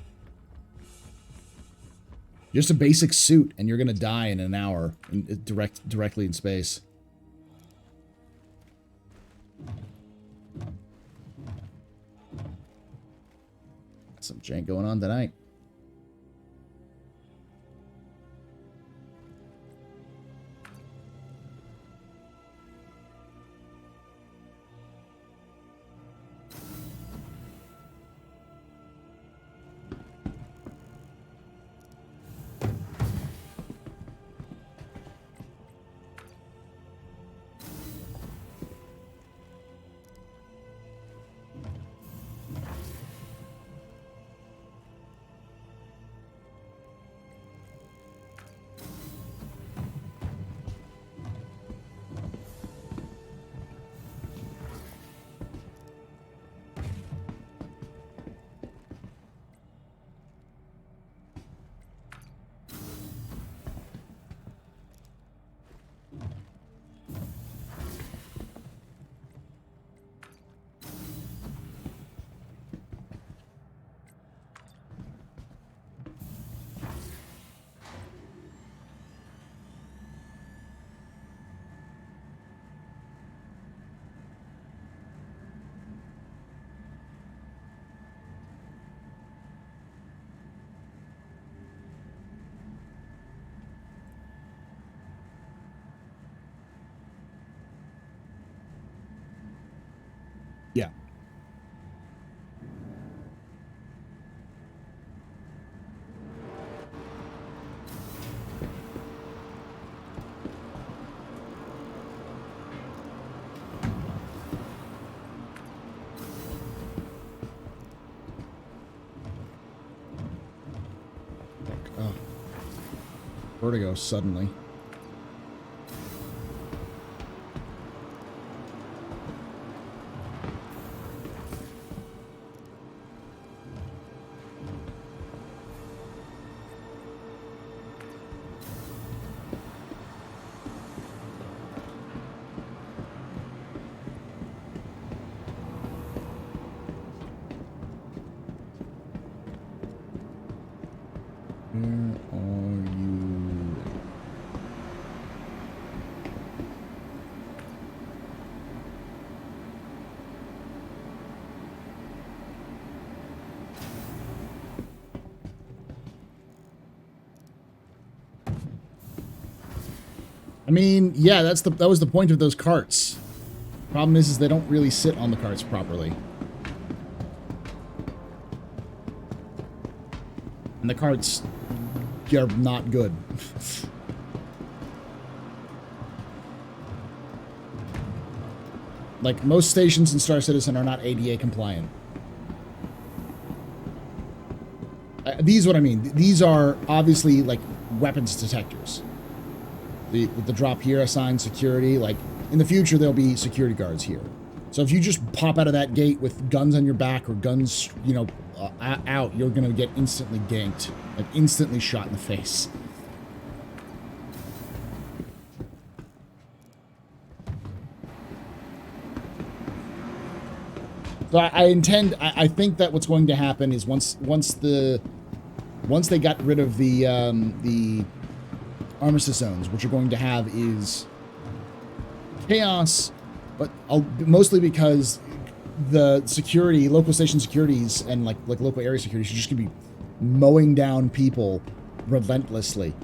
Just a basic suit, and you're gonna die in an hour, directly in space. Got some jank going on tonight. Yeah. Oh. Vertigo suddenly. Where are you? I mean, yeah, that was the point of those carts. Problem is they don't really sit on the carts properly. And the carts are not good. Like, most stations in Star Citizen are not ADA compliant. These are what I mean. These are obviously, like, weapons detectors. With the drop here assigned security, like, in the future there'll be security guards here. So if you just pop out of that gate with guns on your back or guns, you know, out, you're gonna get instantly ganked. Like, instantly shot in the face. So I think that what's going to happen is once they got rid of the armistice zones, what you're going to have is chaos, but mostly because the security, local station securities and like local area securities are just gonna be mowing down people relentlessly.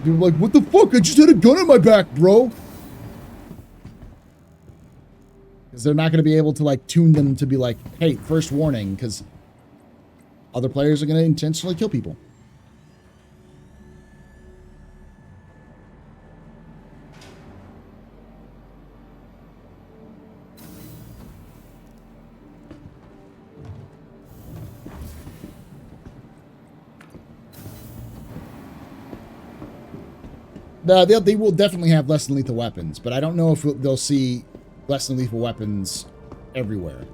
They're like, what the fuck? I just had a gun in my back, bro. Because they're not going to be able to like tune them to be like, hey, first warning, because other players are going to intentionally kill people. They will definitely have less than lethal weapons, but I don't know if they'll see less than lethal weapons everywhere.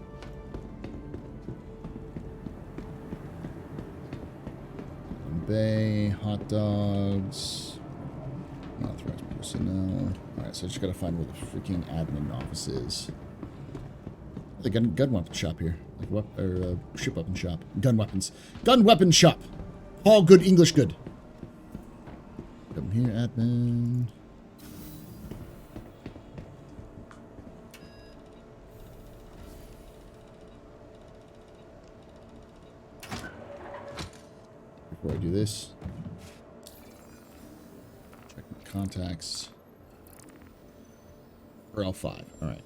Bay, hot dogs, unauthorized personnel. Alright, so I just gotta find where the freaking admin office is. The gun weapon shop here. Like ship weapon shop. Gun weapons. Gun weapon shop! All good English good. Come here, admin. Before I do this, check my contacts. For L5. All right.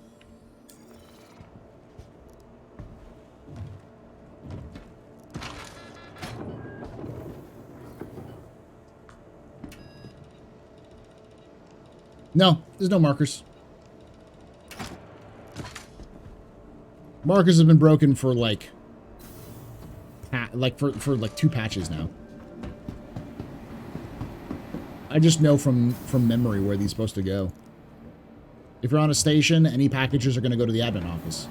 No, there's no markers. Markers have been broken for like for like 2 patches now. I just know from memory where these are supposed to go. If you're on a station, any packages are going to go to the admin office.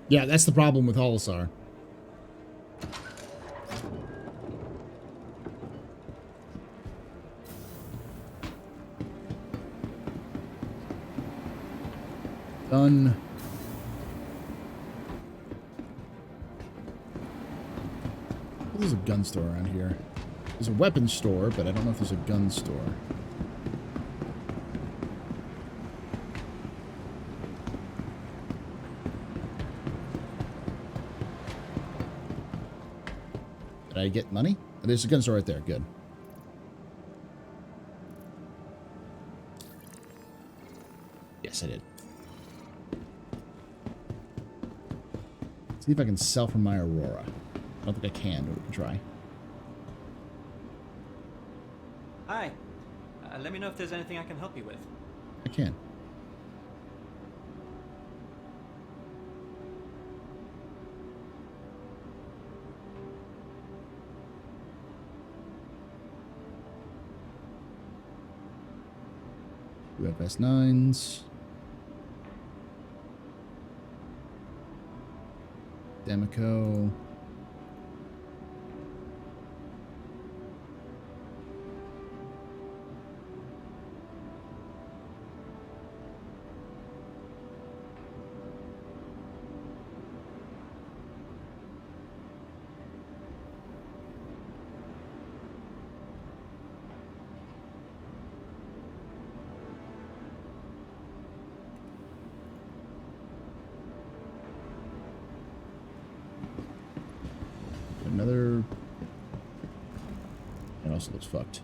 Yeah, that's the problem with Holisar. Done. There's a gun store around here. There's a weapons store, but I don't know if there's a gun store. Did I get money? There's a gun store right there. Good. Yes, I did. See if I can sell from my Aurora. I don't think I can, but we can try. Hi. Let me know if there's anything I can help you with. I can. Two FS9s. Demico. Another. It also looks fucked.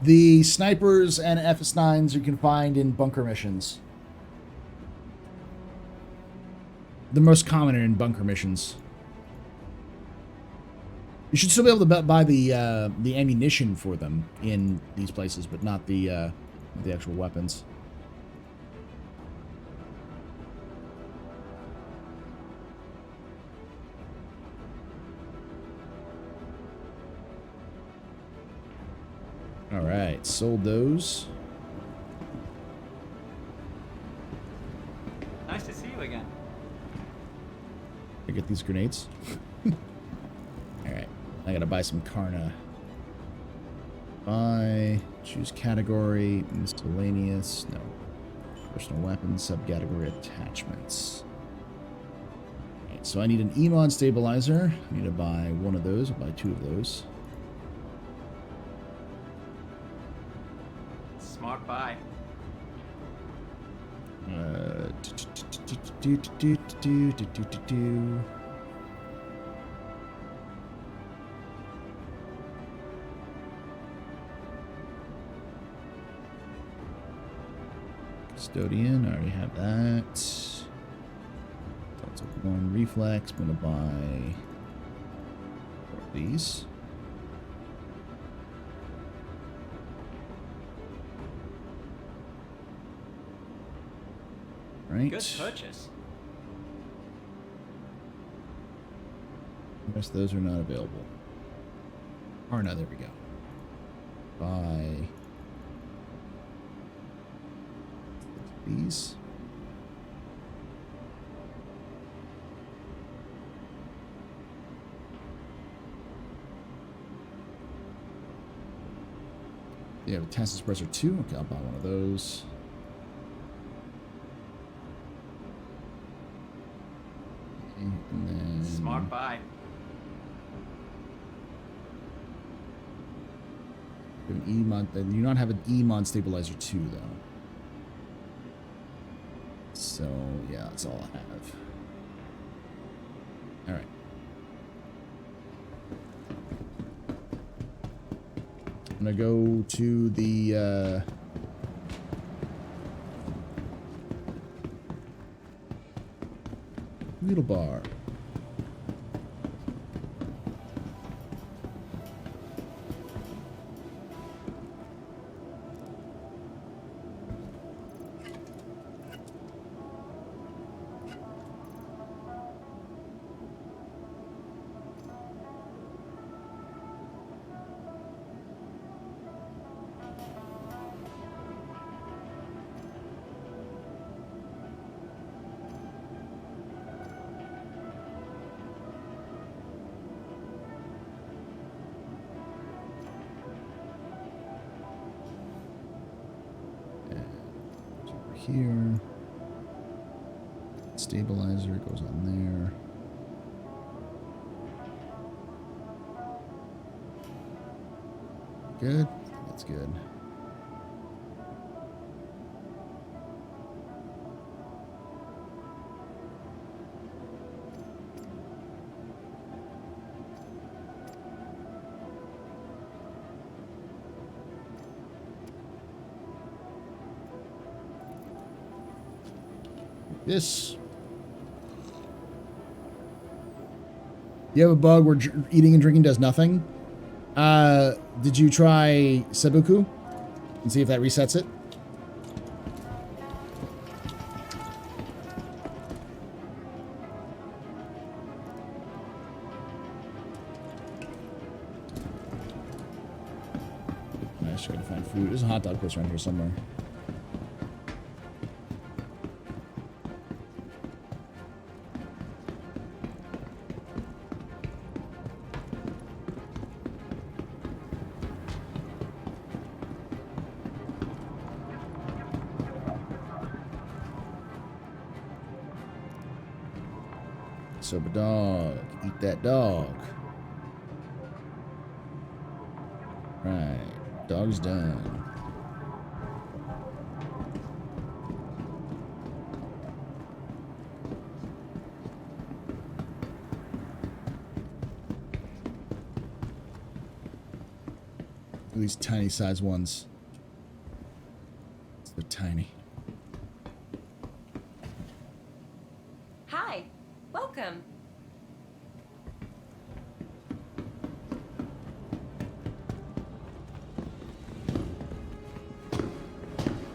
The snipers and FS9s you can find in bunker missions. The most common are in bunker missions. You should still be able to buy the ammunition for them in these places, but not the actual weapons. All right, sold those. Nice to see you again. I get these grenades. Alright, I gotta buy some Karna. Buy, choose category, miscellaneous, no. Personal weapons, subcategory attachments. Alright, so I need an E-mod stabilizer. I need to buy one of those, I'll buy two of those. Smart buy. Custodian, I already have that. That's a one reflex. I'm gonna buy four of these. Right. Good purchase. The rest of those are not available. Or no, there we go. Buy these. You have a Tacit Suppressor 2. Okay, I'll buy one of those. And then Smart buy. an E-mod. You do not have an E-mod stabilizer 2 though. So yeah, that's all I have. All right. I'm gonna go to the noodle bar. here. Stabilizer goes on there. Good. That's good. This. You have a bug where eating and drinking does nothing? Did you try Sebuku? And see if that resets it? Nice, try to find food. There's a hot dog place around here somewhere. Sober dog. Eat that dog. Right. Dog's done. Look at these tiny size ones. They're tiny. Hi. Welcome.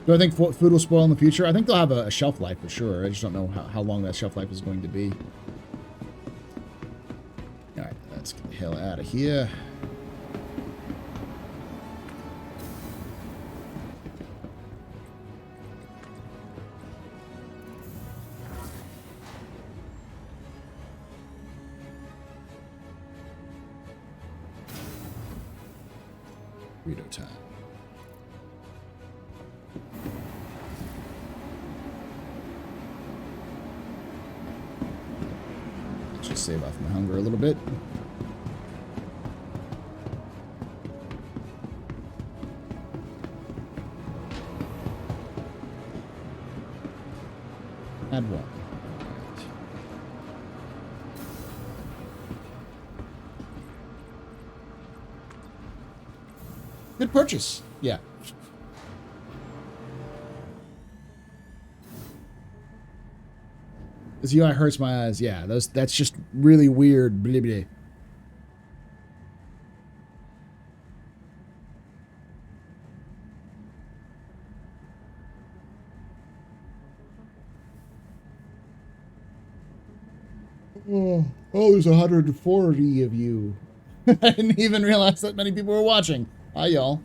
Do I think food will spoil in the future? I think they'll have a shelf life for sure. I just don't know how long that shelf life is going to be. Alright, let's get the hell out of here. Burrito time. Let's just save off my hunger a little bit. Add one. Good purchase. Yeah. This UI hurts my eyes. Yeah, that's just really weird. Blah, blah. Oh, there's 140 of you. I didn't even realize that many people were watching. Hi, y'all.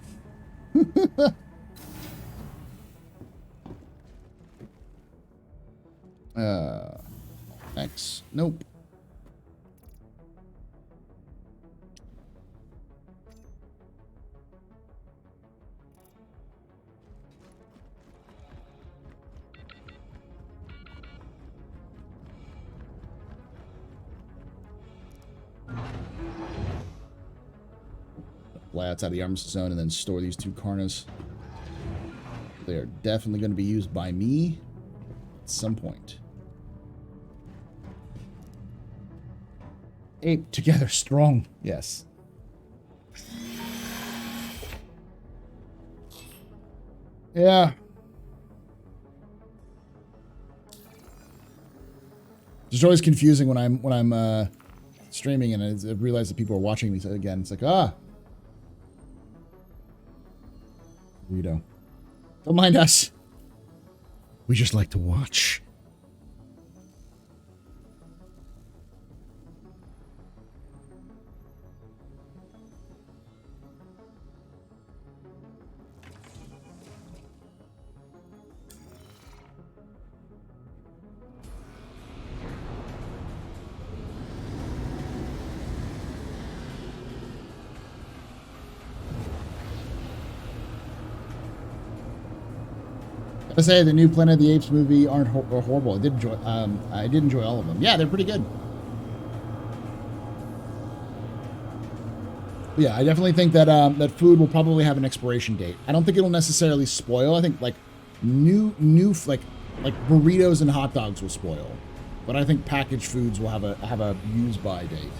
X. Nope. Fly outside the arms zone and then store these two Karnas. They are definitely going to be used by me at some point. Ape together strong. Yes. Yeah. It's always confusing when I'm streaming and I realize that people are watching me again. It's like, Guido. Don't mind us. We just like to watch. I say the new Planet of the Apes movie aren't horrible. I did enjoy all of them. Yeah, they're pretty good. Yeah, I definitely think that that food will probably have an expiration date. I don't think it'll necessarily spoil. I think like new like burritos and hot dogs will spoil, but I think packaged foods will have a use by date.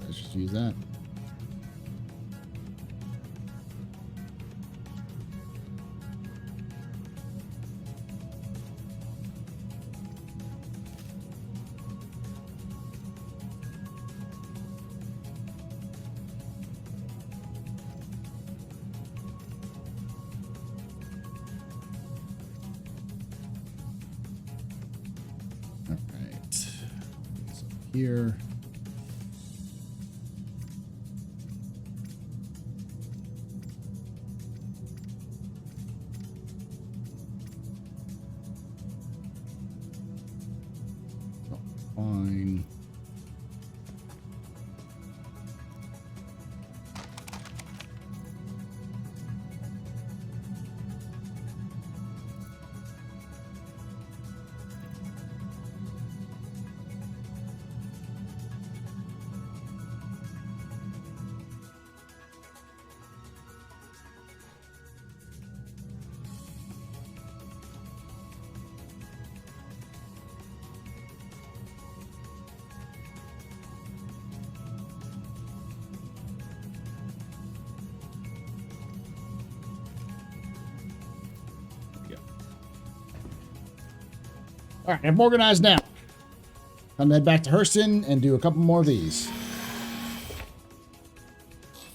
Let's just use that. All right. So here. Fine. All right, I'm organized now. Time to head back to Hurston and do a couple more of these.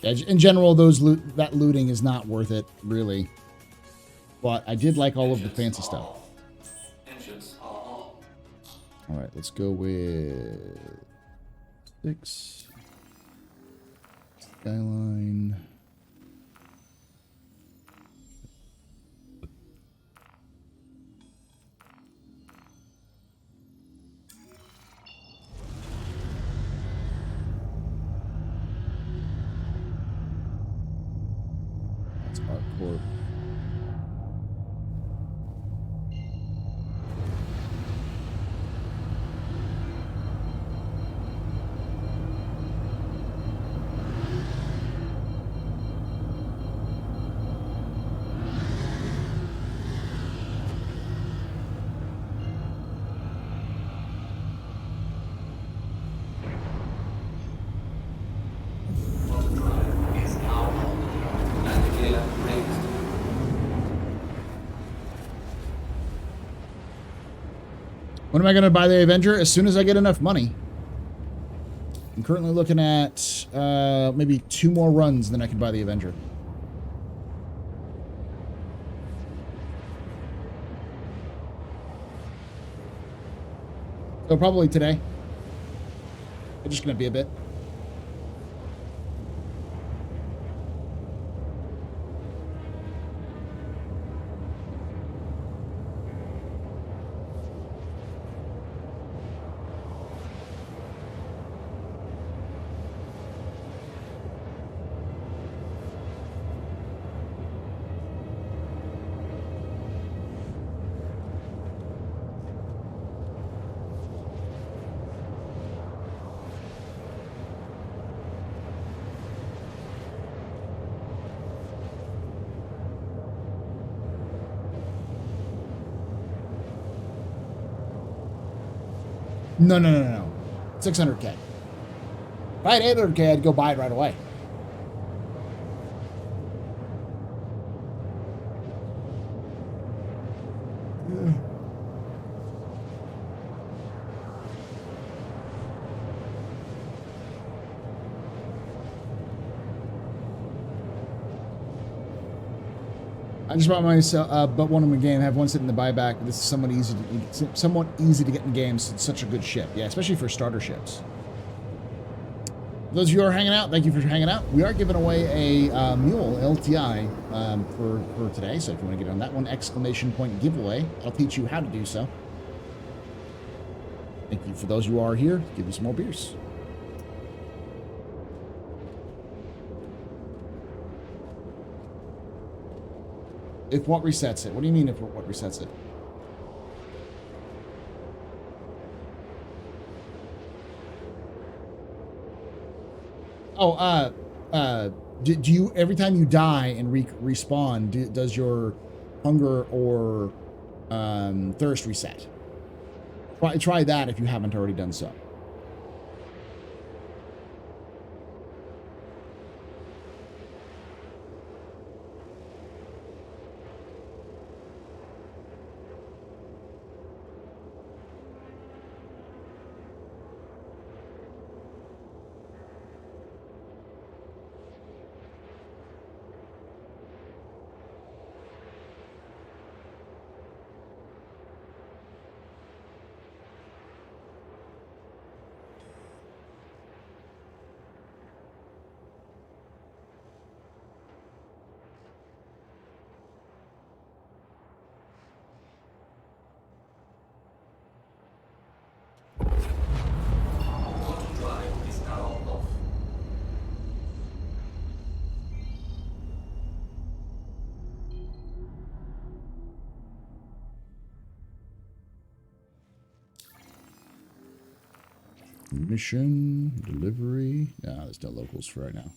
Yeah, in general, that looting is not worth it, really. But I did like all of the fancy stuff. Engines are on. All right, let's go with 6. Skyline. That's hardcore. When am I going to buy the Avenger? As soon as I get enough money. I'm currently looking at maybe 2 more runs, then I can buy the Avenger. So probably today. It's just going to be a bit. No. 600K. If I had 800K, I'd go buy it right away. I just bought myself, but one in the game. Have one sitting in the buyback. This is somewhat easy to get in games. It's such a good ship, yeah, especially for starter ships. For those of you who are hanging out, thank you for hanging out. We are giving away a Mule LTI for today, so if you want to get on that one, exclamation point giveaway. I'll teach you how to do so. Thank you for those who are here. Give you some more beers. If what resets it? What do you mean if what resets it? Oh, do you, every time you die and respawn, does your hunger or thirst reset? Try that if you haven't already done so. Mission, delivery. No, there's no locals for right now.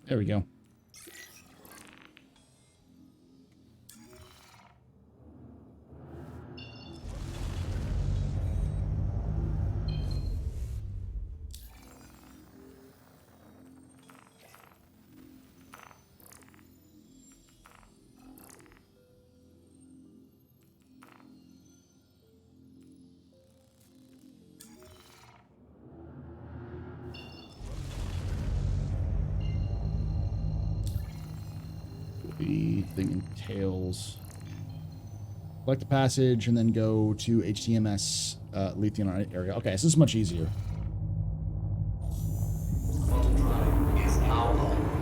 There we go. The thing entails collect the passage and then go to HTMS lithium area. Okay, so this is much easier.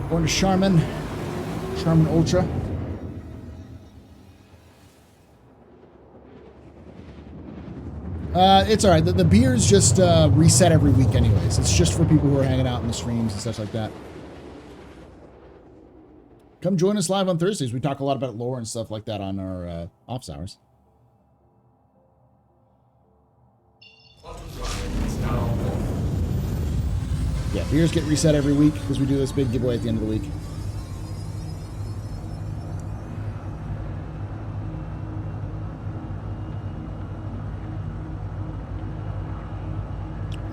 Going to Charmin Ultra. It's all right. The beers just reset every week anyways. It's just for people who are hanging out in the streams and stuff like that. Come join us live on Thursdays. We talk a lot about lore and stuff like that on our office hours. Yeah, beers get reset every week because we do this big giveaway at the end of the week.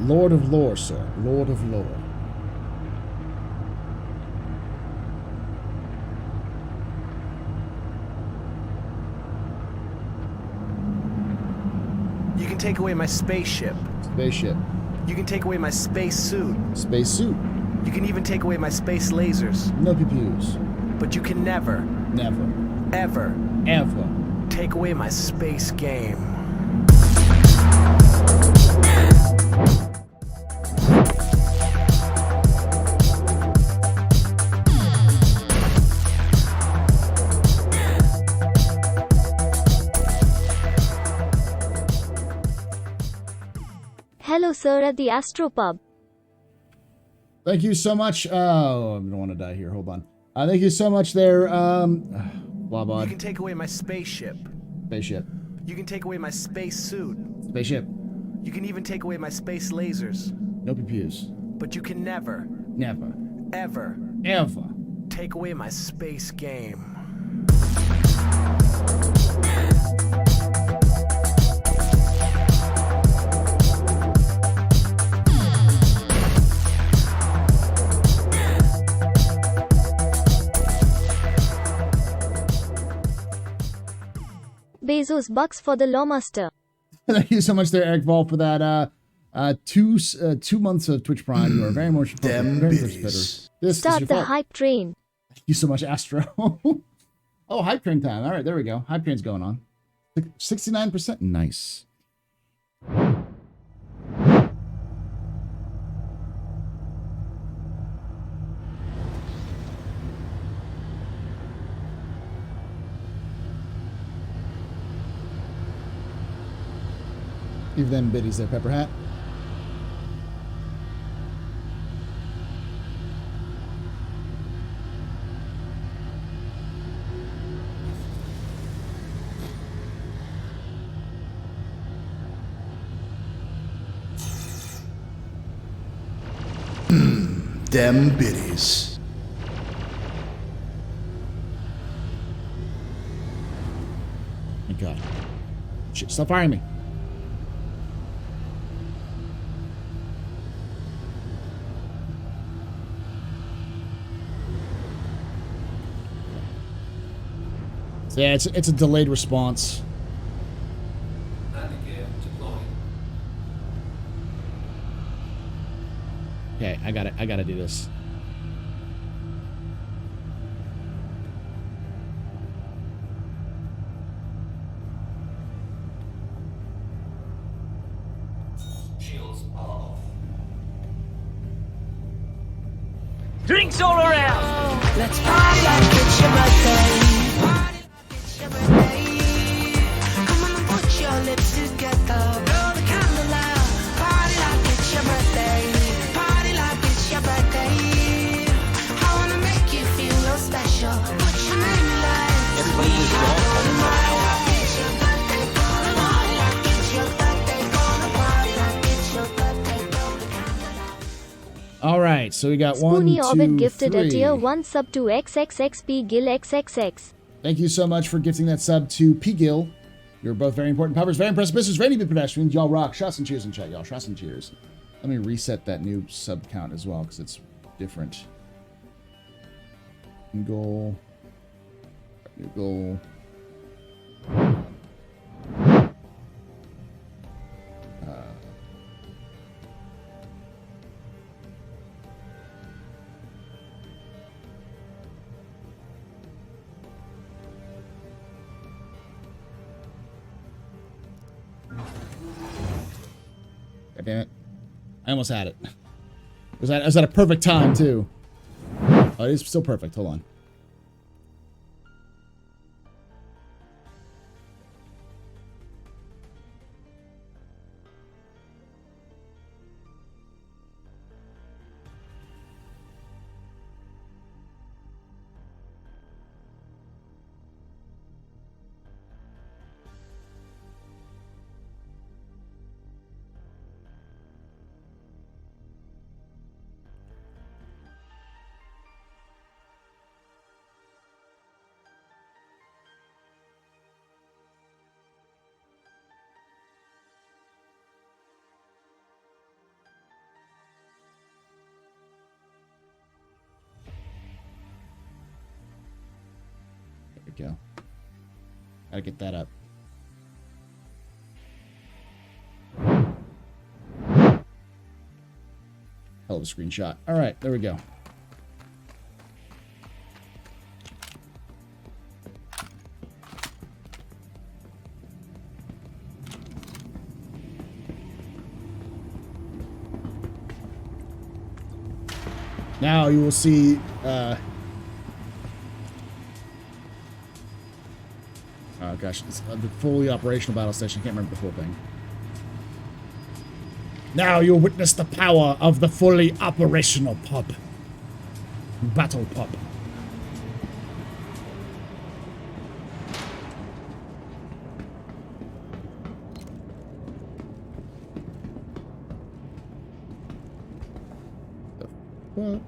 Lord of Lore, sir. Lord of Lore. You can take away my spaceship. Spaceship. You can take away my space suit. Space suit. You can even take away my space lasers. No pew-pews. But you can never, ever take away my space game. Hello, sir, at the AstroPub. Thank you so much. Oh, I don't want to die here. Hold on. Thank you so much there. Blah, blah. You can take away my spaceship. Spaceship. You can take away my space suit. Spaceship. You can even take away my space lasers. No pew-pews. But you can never, ever take away my space game. Bezos bucks for the Lawmaster. Thank you so much there, Eric Vol, for that 2 months of Twitch Prime. You are very much Start the hype train. Thank you so much, Astro. Oh, hype train time. All right, there we go. Hype train's going on. 69%. Nice. Give them biddies there, Pepper Hat. Them biddies. Thank God. Shit, stop firing me. So yeah, it's a delayed response. Okay, I gotta do this. Shields are off. Drinks all around! Let's party like it's your birthday. Party like it's your birthday. Come on and put your lips together. Blow the candle out. Party like it's your birthday. Party like it's your birthday. I wanna make you feel real special. Put your name in lights. Everybody was wrong. Party like it's your birthday. Gonna party like it's your birthday. Gonna party like it's your birthday. Blow the candle out. All right, so we got one, Spoonie two, Orbit gifted three. a tier 1 sub to XXXP Gil XXX. Thank you so much for gifting that sub to P. Gill. You're both very important puppers, very impressive business, very good pedestrians. Y'all rock. Shots and cheers in chat, y'all. Shots and cheers. Let me reset that new sub count as well, because it's different. New goal. New goal. God damn it. I almost had it. It was at a perfect time, too. Oh, it is still perfect. Hold on. There we go. Gotta get that up. Hell of a screenshot. All right, there we go. Now you will see oh gosh, it's the fully operational battle station. I can't remember the full thing. Now you'll witness the power of the fully operational pub. Battle pub. Boys,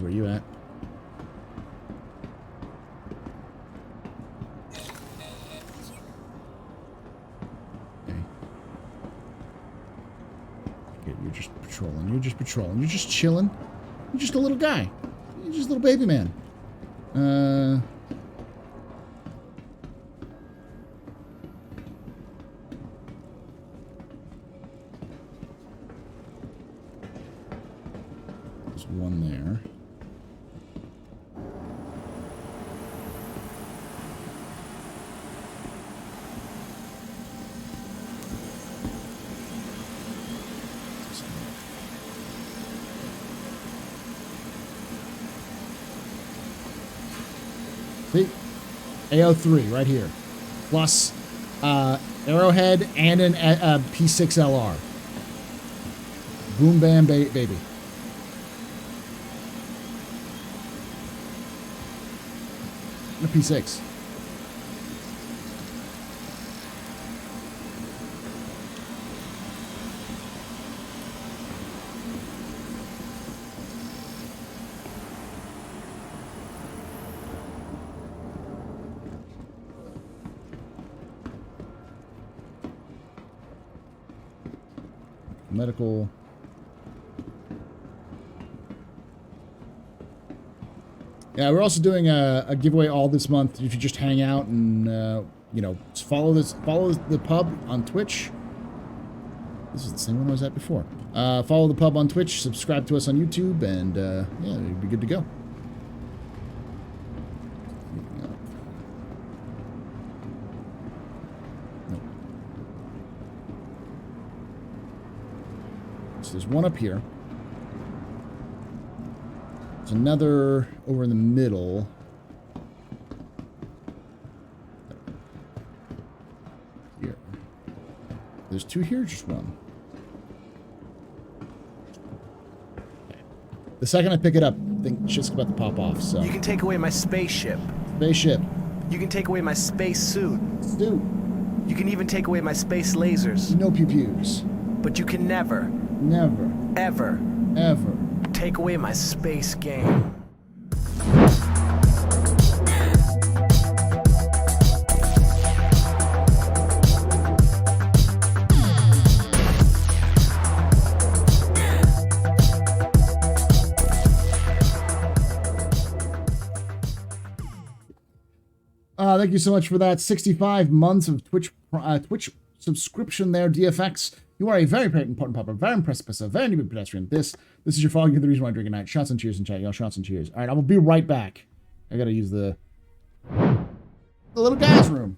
where you at? You're just patrolling. You're just patrolling. You're just chilling. You're just a little guy. You're just a little baby man. There's one there. See? AO3 right here. Plus Arrowhead and an P6LR. Boom bam baby. And a P6. Medical. Yeah, we're also doing a giveaway all this month. If you just hang out and you know, follow the pub on Twitch. This is the same one I was at before. Follow the pub on Twitch, subscribe to us on YouTube, and yeah, you'd be good to go. So there's one up here. There's another over in the middle. Here. There's two here, just one. The second I pick it up, I think shit's about to pop off, so. You can take away my spaceship. Spaceship. You can take away my space suit. Suit. You can even take away my space lasers. No pew-pews. But you can never, ever, take away my space game. Thank you so much for that. 65 months of Twitch subscription there, DFX. You are a very important pupper, very impressive person, very new pedestrian. This is your fault. You're the reason why I drink at night. Shots and cheers in chat, y'all. Shots and cheers. All right, I will be right back. I gotta use the little guy's room.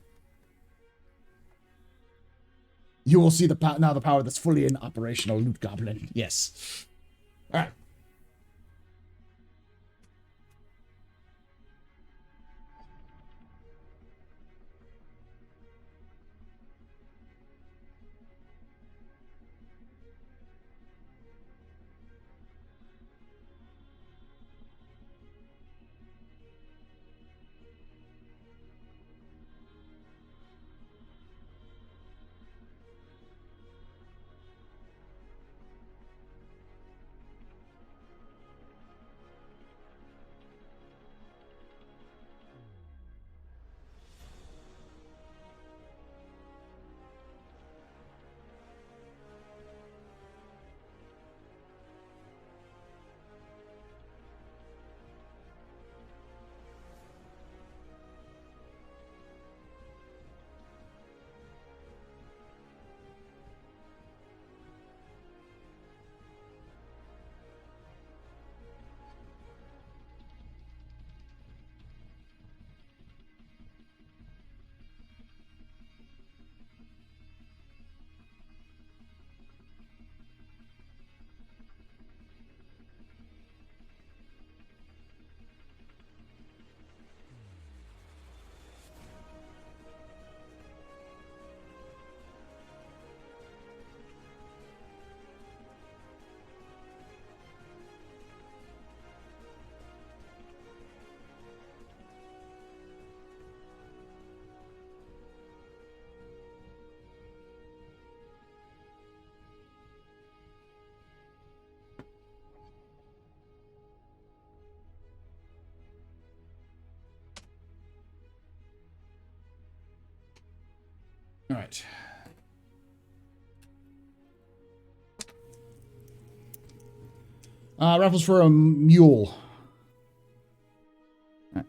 You will see the power that's fully in operational, Loot Goblin. Yes. All right. All right. Raffles for a mule. All right.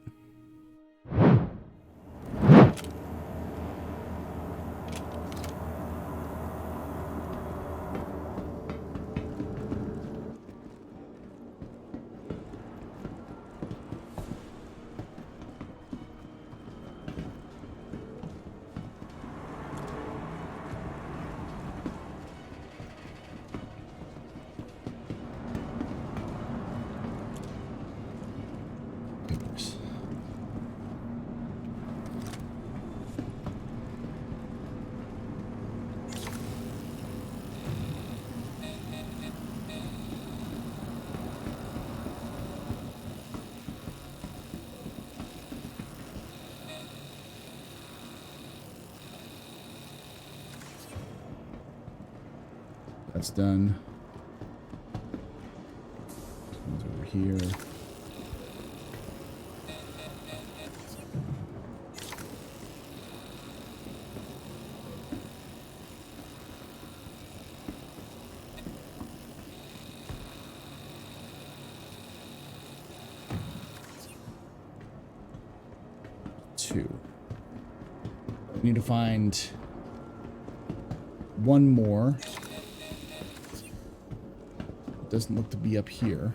That's done. One's over here. Two. We need to find one more. Doesn't look to be up here.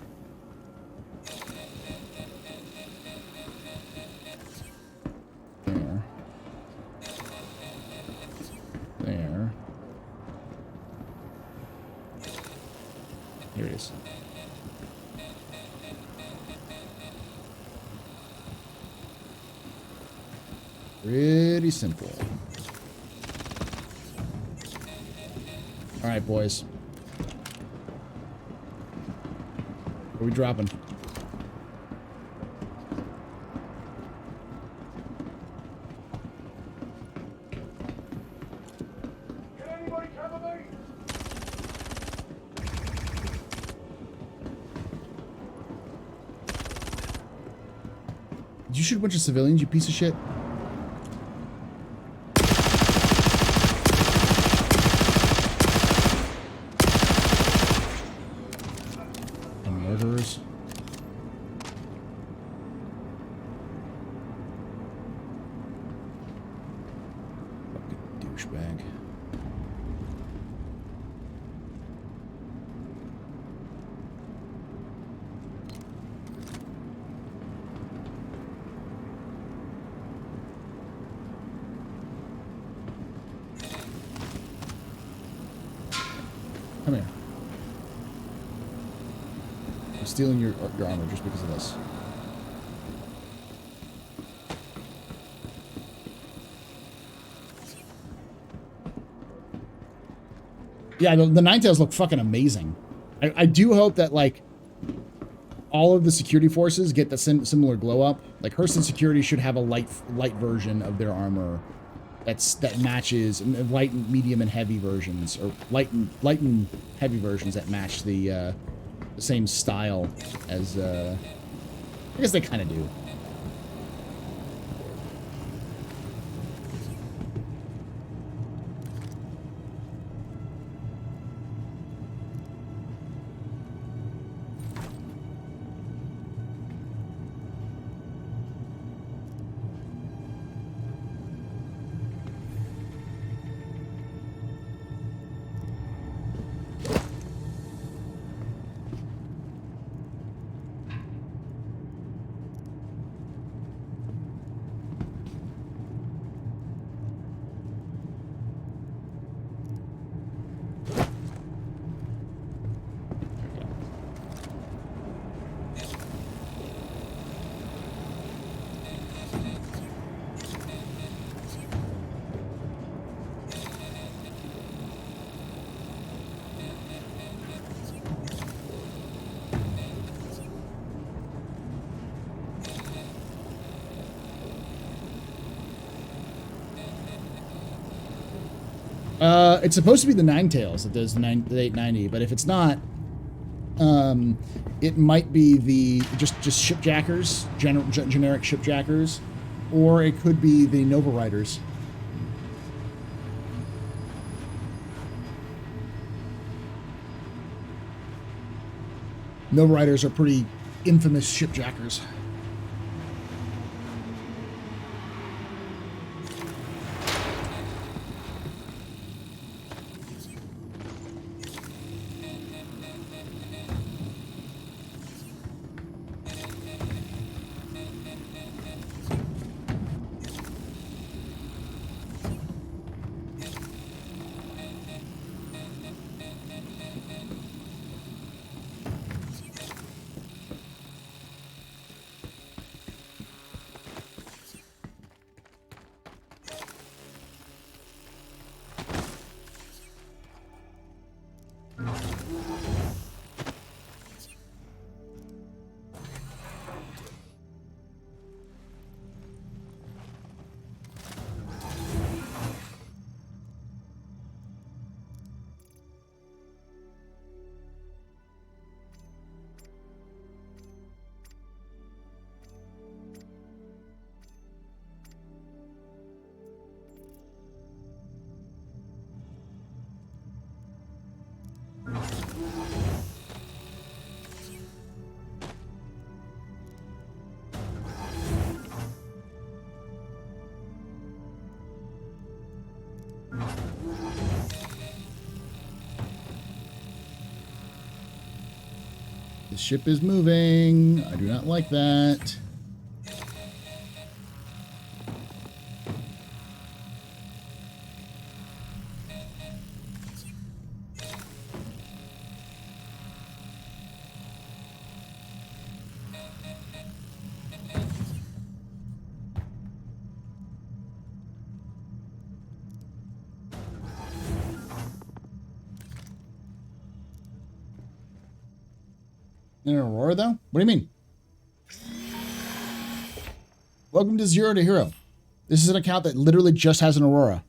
There. There. Here it is. Pretty simple. All right, boys. Where are we dropping? Can anybody cover me? Did you shoot a bunch of civilians, you piece of shit? Murderers. Fucking douchebag. Come here. Stealing your armor just because of this. Yeah, the Ninetales look fucking amazing. I do hope that, like, all of the security forces get the similar glow up. Like, Hurston Security should have a light version of their armor that matches light, medium, and heavy versions, or light and heavy versions that match the same style as, I guess they kind of do. It's supposed to be the Ninetales that does the 890, but if it's not, it might be the just shipjackers, generic shipjackers, or it could be the Nova Riders. No riders are pretty infamous shipjackers. The ship is moving. I do not like that. An Aurora, though? What do you mean? Welcome to Zero to Hero. This is an account that literally just has an Aurora.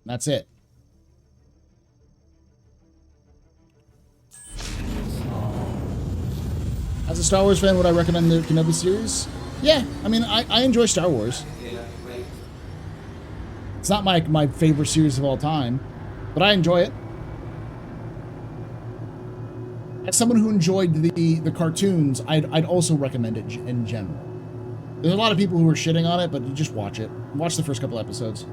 That's it. As a Star Wars fan, would I recommend the Kenobi series? Yeah, I mean, I enjoy Star Wars. It's not my favorite series of all time, but I enjoy it. As someone who enjoyed the cartoons, I'd also recommend it in general. There's a lot of people who are shitting on it, but you just watch it. Watch the first couple episodes.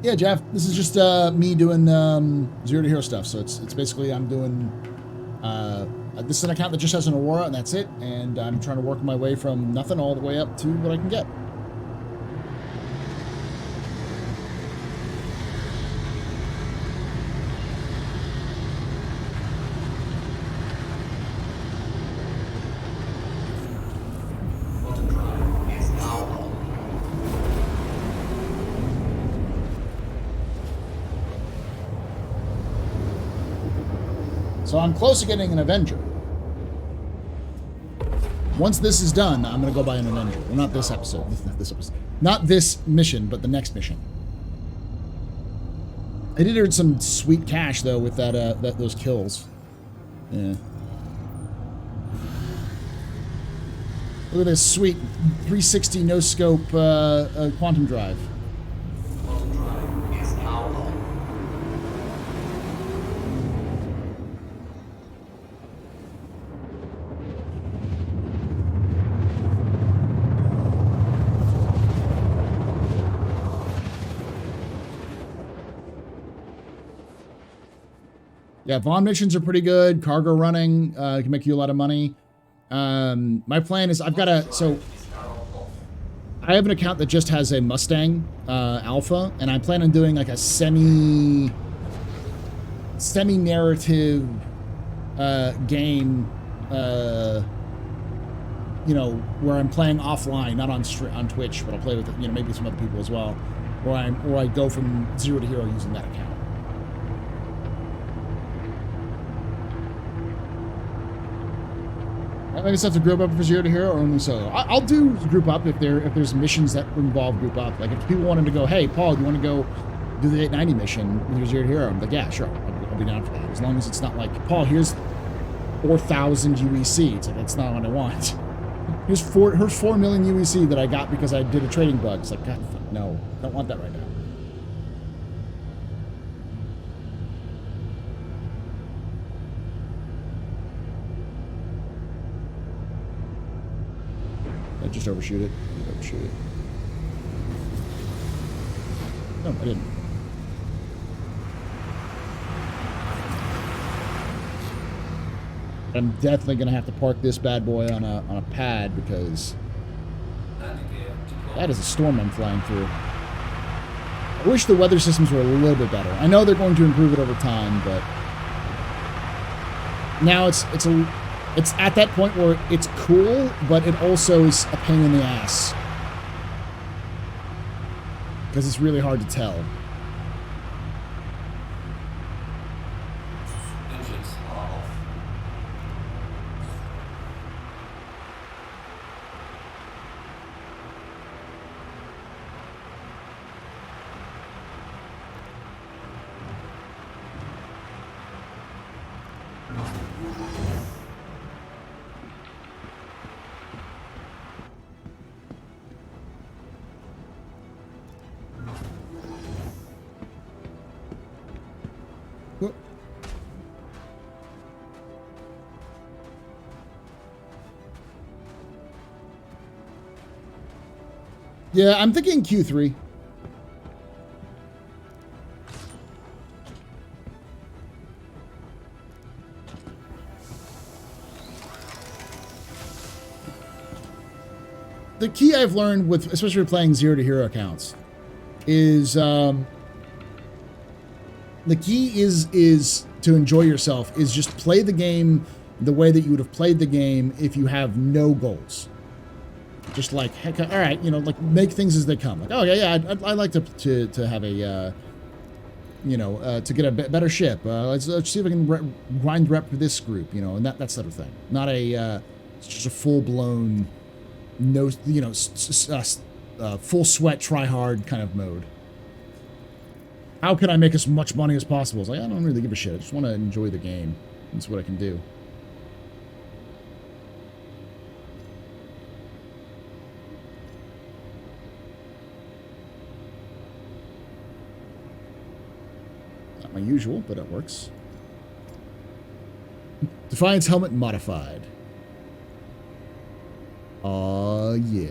Yeah, Jeff, this is just me doing Zero to Hero stuff. So it's basically I'm doing... this is an account that just has an Aurora, and that's it. And I'm trying to work my way from nothing all the way up to what I can get. So I'm close to getting an Avenger. Once this is done, I'm going to go buy an Avenger. Well, not this episode. Not this mission, but the next mission. I did earn some sweet cash, though, with those kills. Yeah. Look at this sweet 360 no-scope quantum drive. Yeah, Vaughn missions are pretty good. Cargo running can make you a lot of money. My plan is I have an account that just has a Mustang Alpha, and I plan on doing like a semi-narrative game, you know, where I'm playing offline, not on Twitch, but I'll play with, you know, maybe some other people as well, where I go from Zero to Hero using that account. I just have to group up for Zero to Hero or only solo. I'll do group up if there's missions that involve group up. Like if people wanted to go, hey Paul, do you want to go do the 890 mission with your Zero to Hero? I'm like, yeah, sure, I'll be down for that. As long as it's not like, Paul, here's 4,000 UEC. It's like, that's not what I want. Here's 4 million UEC that I got because I did a trading bug. It's like, God, no, don't want that right now. just overshoot it? Overshoot it. No, I didn't. I'm definitely gonna have to park this bad boy on a pad because that is a storm I'm flying through. I wish the weather systems were a little bit better. I know they're going to improve it over time, but now it's at that point where it's cool, but it also is a pain in the ass because it's really hard to tell. Engines are off. Yeah, I'm thinking Q3. The key I've learned with, especially playing Zero to Hero accounts, is the key is to enjoy yourself. Is just play the game the way that you would have played the game if you have no goals. Just like, heck, all right, you know, like make things as they come. Like, oh yeah, I'd like to have a, you know, to get a better ship. Let's see if I can grind rep for this group, you know, and that sort of thing. Not a just a full blown, no, you know, full sweat, try hard kind of mode. How can I make as much money as possible? It's like, I don't really give a shit. I just want to enjoy the game. That's what I can do. Not my usual, but it works. Defiance helmet modified. Yeah.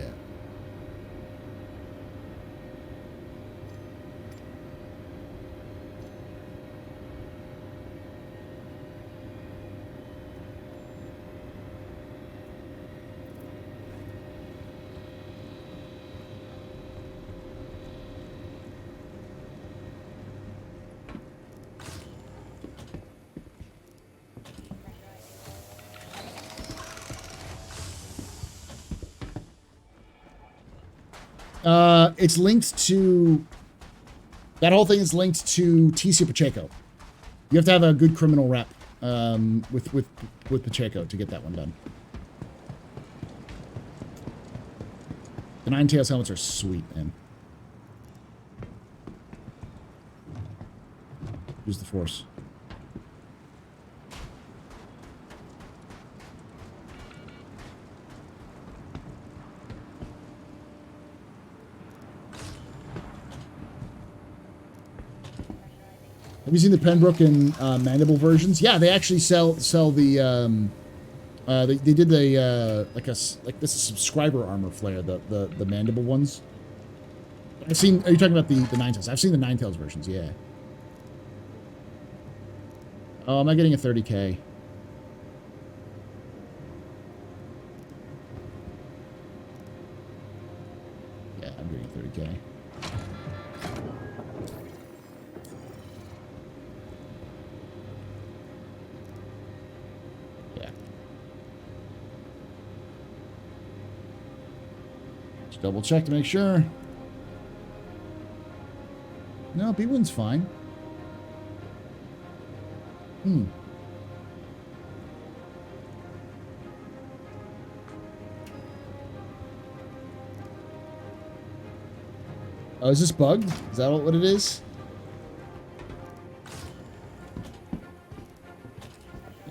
It's linked to... That whole thing is linked to TC Pacheco. You have to have a good criminal rep with Pacheco to get that one done. The Nine Tails helmets are sweet, man. Use the Force. Have you seen the Pembroke and Mandible versions? Yeah, they actually sell the they did the like this subscriber armor flare, the Mandible ones. I've seen. Are you talking about the Ninetales? I've seen the Ninetales versions. Yeah. Oh, am I getting a 30K? Yeah, I'm getting a 30K. Double check to make sure. No, B1's fine. Oh, is this bugged? Is that what it is?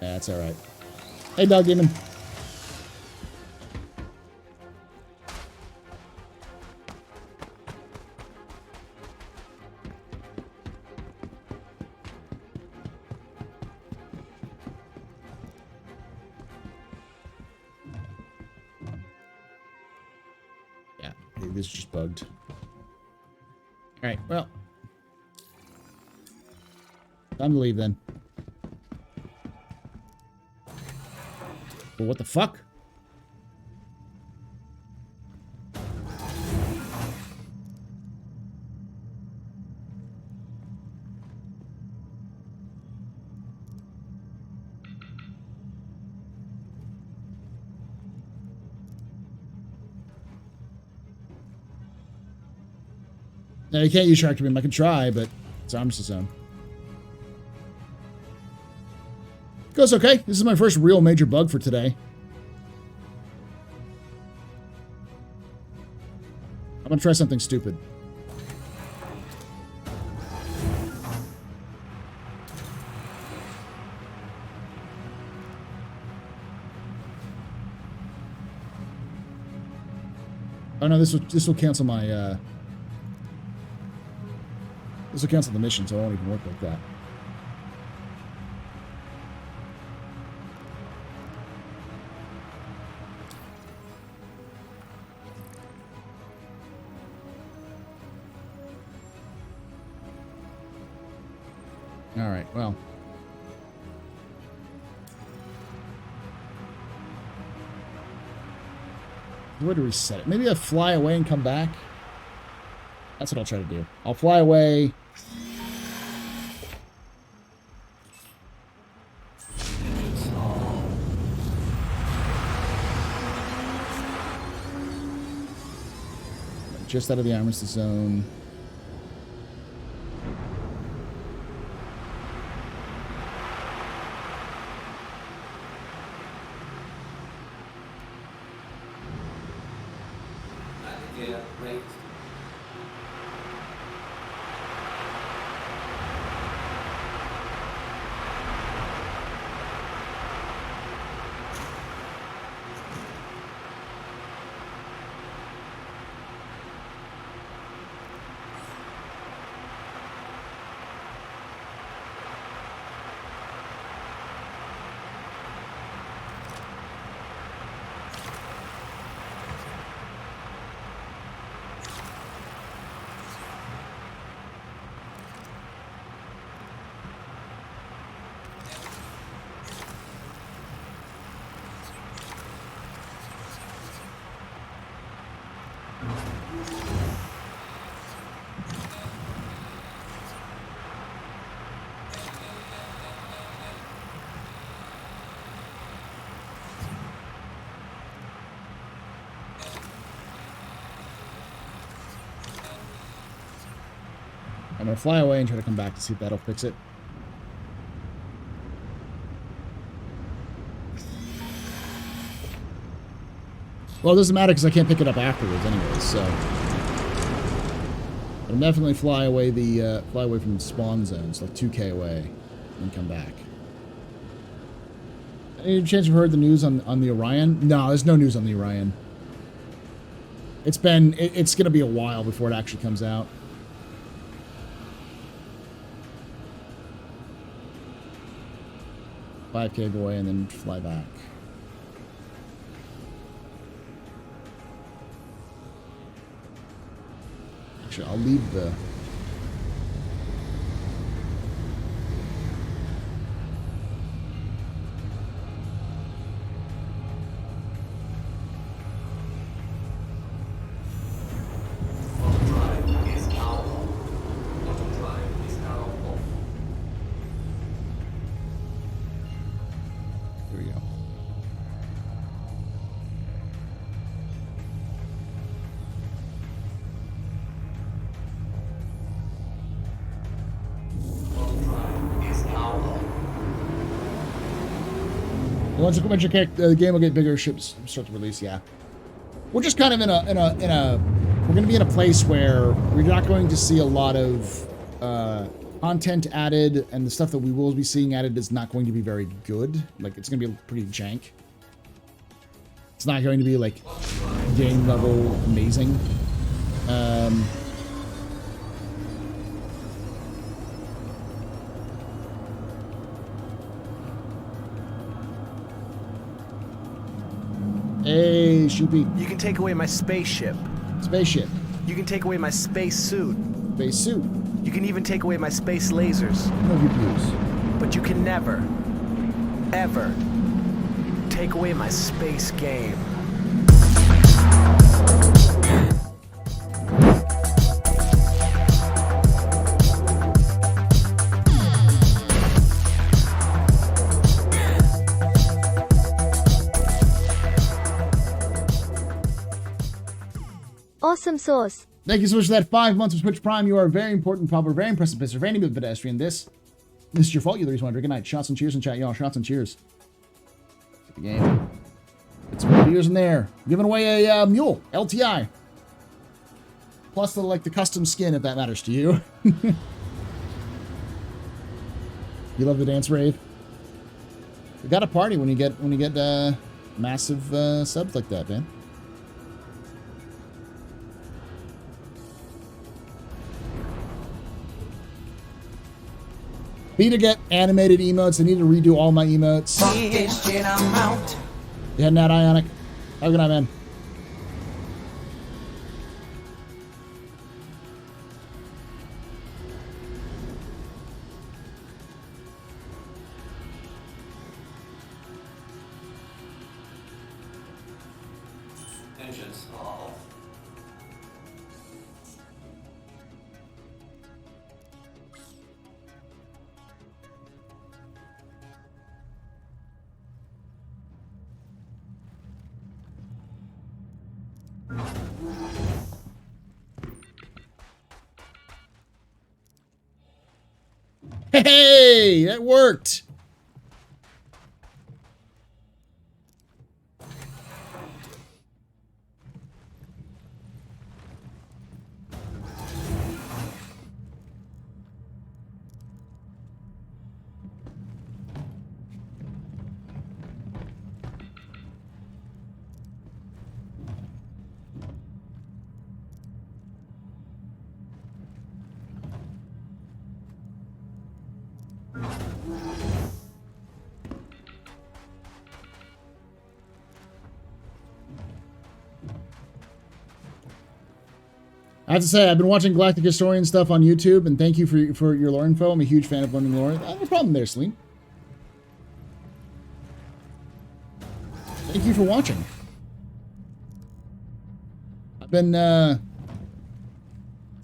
Yeah, that's alright. Hey, Dog Demon. this is just bugged. Alright, well. Time to leave then. But what the fuck? Now, you can't use Shark Beam. I can try, but it's Armistice Zone. Goes okay. This is my first real major bug for today. I'm gonna try something stupid. Oh no, this will cancel my this will cancel the mission, so it won't even work like that. Alright, well. Where to reset it? Maybe I'll fly away and come back. That's what I'll try to do. I'll fly away. Just out of the Armistice Zone. I'm going to fly away and try to come back to see if that'll fix it. Well, it doesn't matter because I can't pick it up afterwards anyways, so. But I'm definitely fly away from the spawn zones, like 2K away, and come back. Any chance you've heard the news on the Orion? No, there's no news on the Orion. It's going to be a while before it actually comes out. $5K away and then fly back. Actually, I'll leave the... Once the game will get bigger, ships start to release. Yeah, we're just kind of we're going to be in a place where we're not going to see a lot of content added, and the stuff that we will be seeing added is not going to be very good. Like, it's going to be pretty jank. It's not going to be like game level amazing. Hey, Shoopy. You can take away my spaceship, Spaceship. You can take away my space suit. Space suit. You can even take away my space lasers. No views. But you can never, ever take away my space game. Awesome sauce. Thank you so much for that 5 months of Twitch Prime. You are a very important, proper, very impressive pisser for any pedestrian. This is your fault. You're the reason why. Good night. Shots and cheers in chat, y'all. Shots and cheers. Get the game. Get some videos in there. Giving away a mule LTI. Plus the custom skin, if that matters to you. You love the dance rave. We got a party when you get massive subs like that, man. Need to get animated emotes. I need to redo all my emotes. You heading out, Ionic? Have a good night, man. Engines off. Hey, that worked. I have to say, I've been watching Galactic Historian stuff on YouTube, and thank you for your lore info. I'm a huge fan of learning lore. No problem there, Celine. Thank you for watching. I've been trying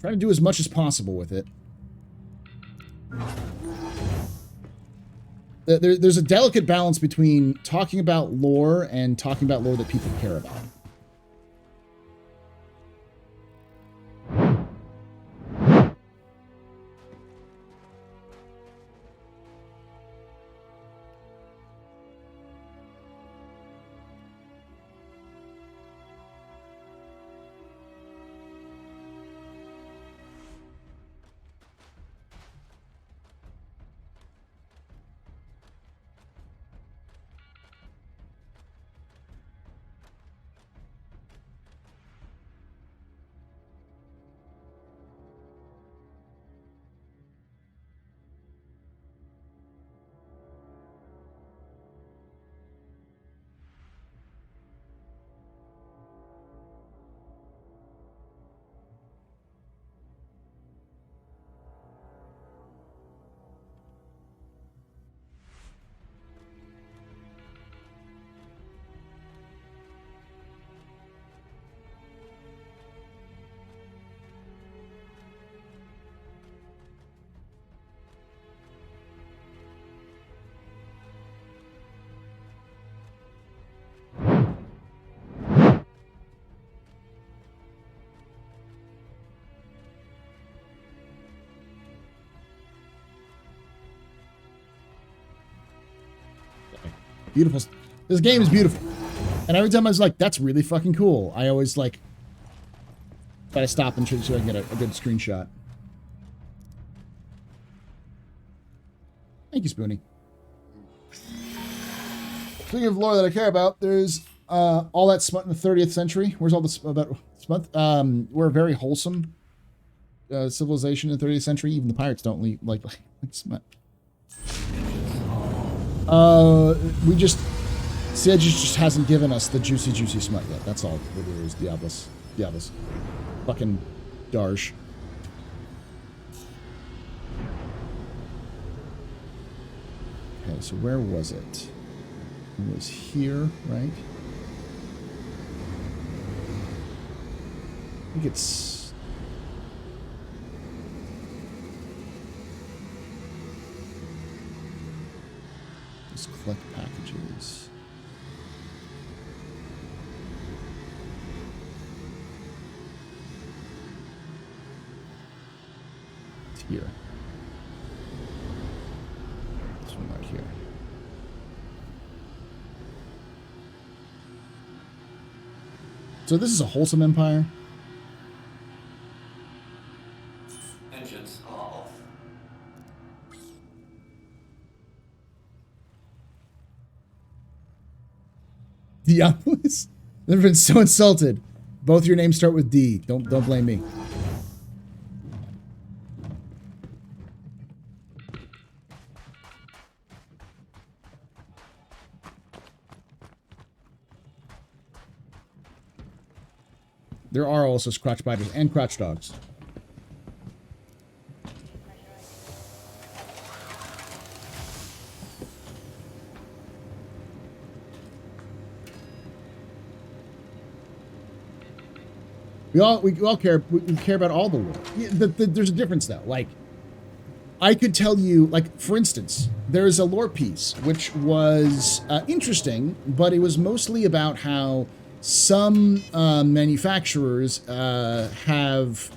to do as much as possible with it. There's a delicate balance between talking about lore and talking about lore that people care about. Beautiful. This game is beautiful. And every time I was like, that's really fucking cool, I always like try to stop and so I can get a good screenshot. Thank you, Spoonie. Speaking of lore that I care about, there's all that smut in the 30th century. Where's all this about smut? We're a very wholesome civilization in the 30th century. Even the pirates don't like smut. We just... Siege just hasn't given us the juicy smut yet. That's all it is, Diablos. Yeah, this fucking Darsh. Okay, so where was it? It was here, right? I think it's... Let's collect packages. It's here. This one right here. So this is a wholesome empire? Engines are off. Diablos? Never been so insulted. Both your names start with D. Don't blame me. There are also scratch biters and crouch dogs. We all care. We care about all the lore. Yeah, there's a difference though. Like, I could tell you, like, for instance, there's a lore piece which was interesting, but it was mostly about how some manufacturers have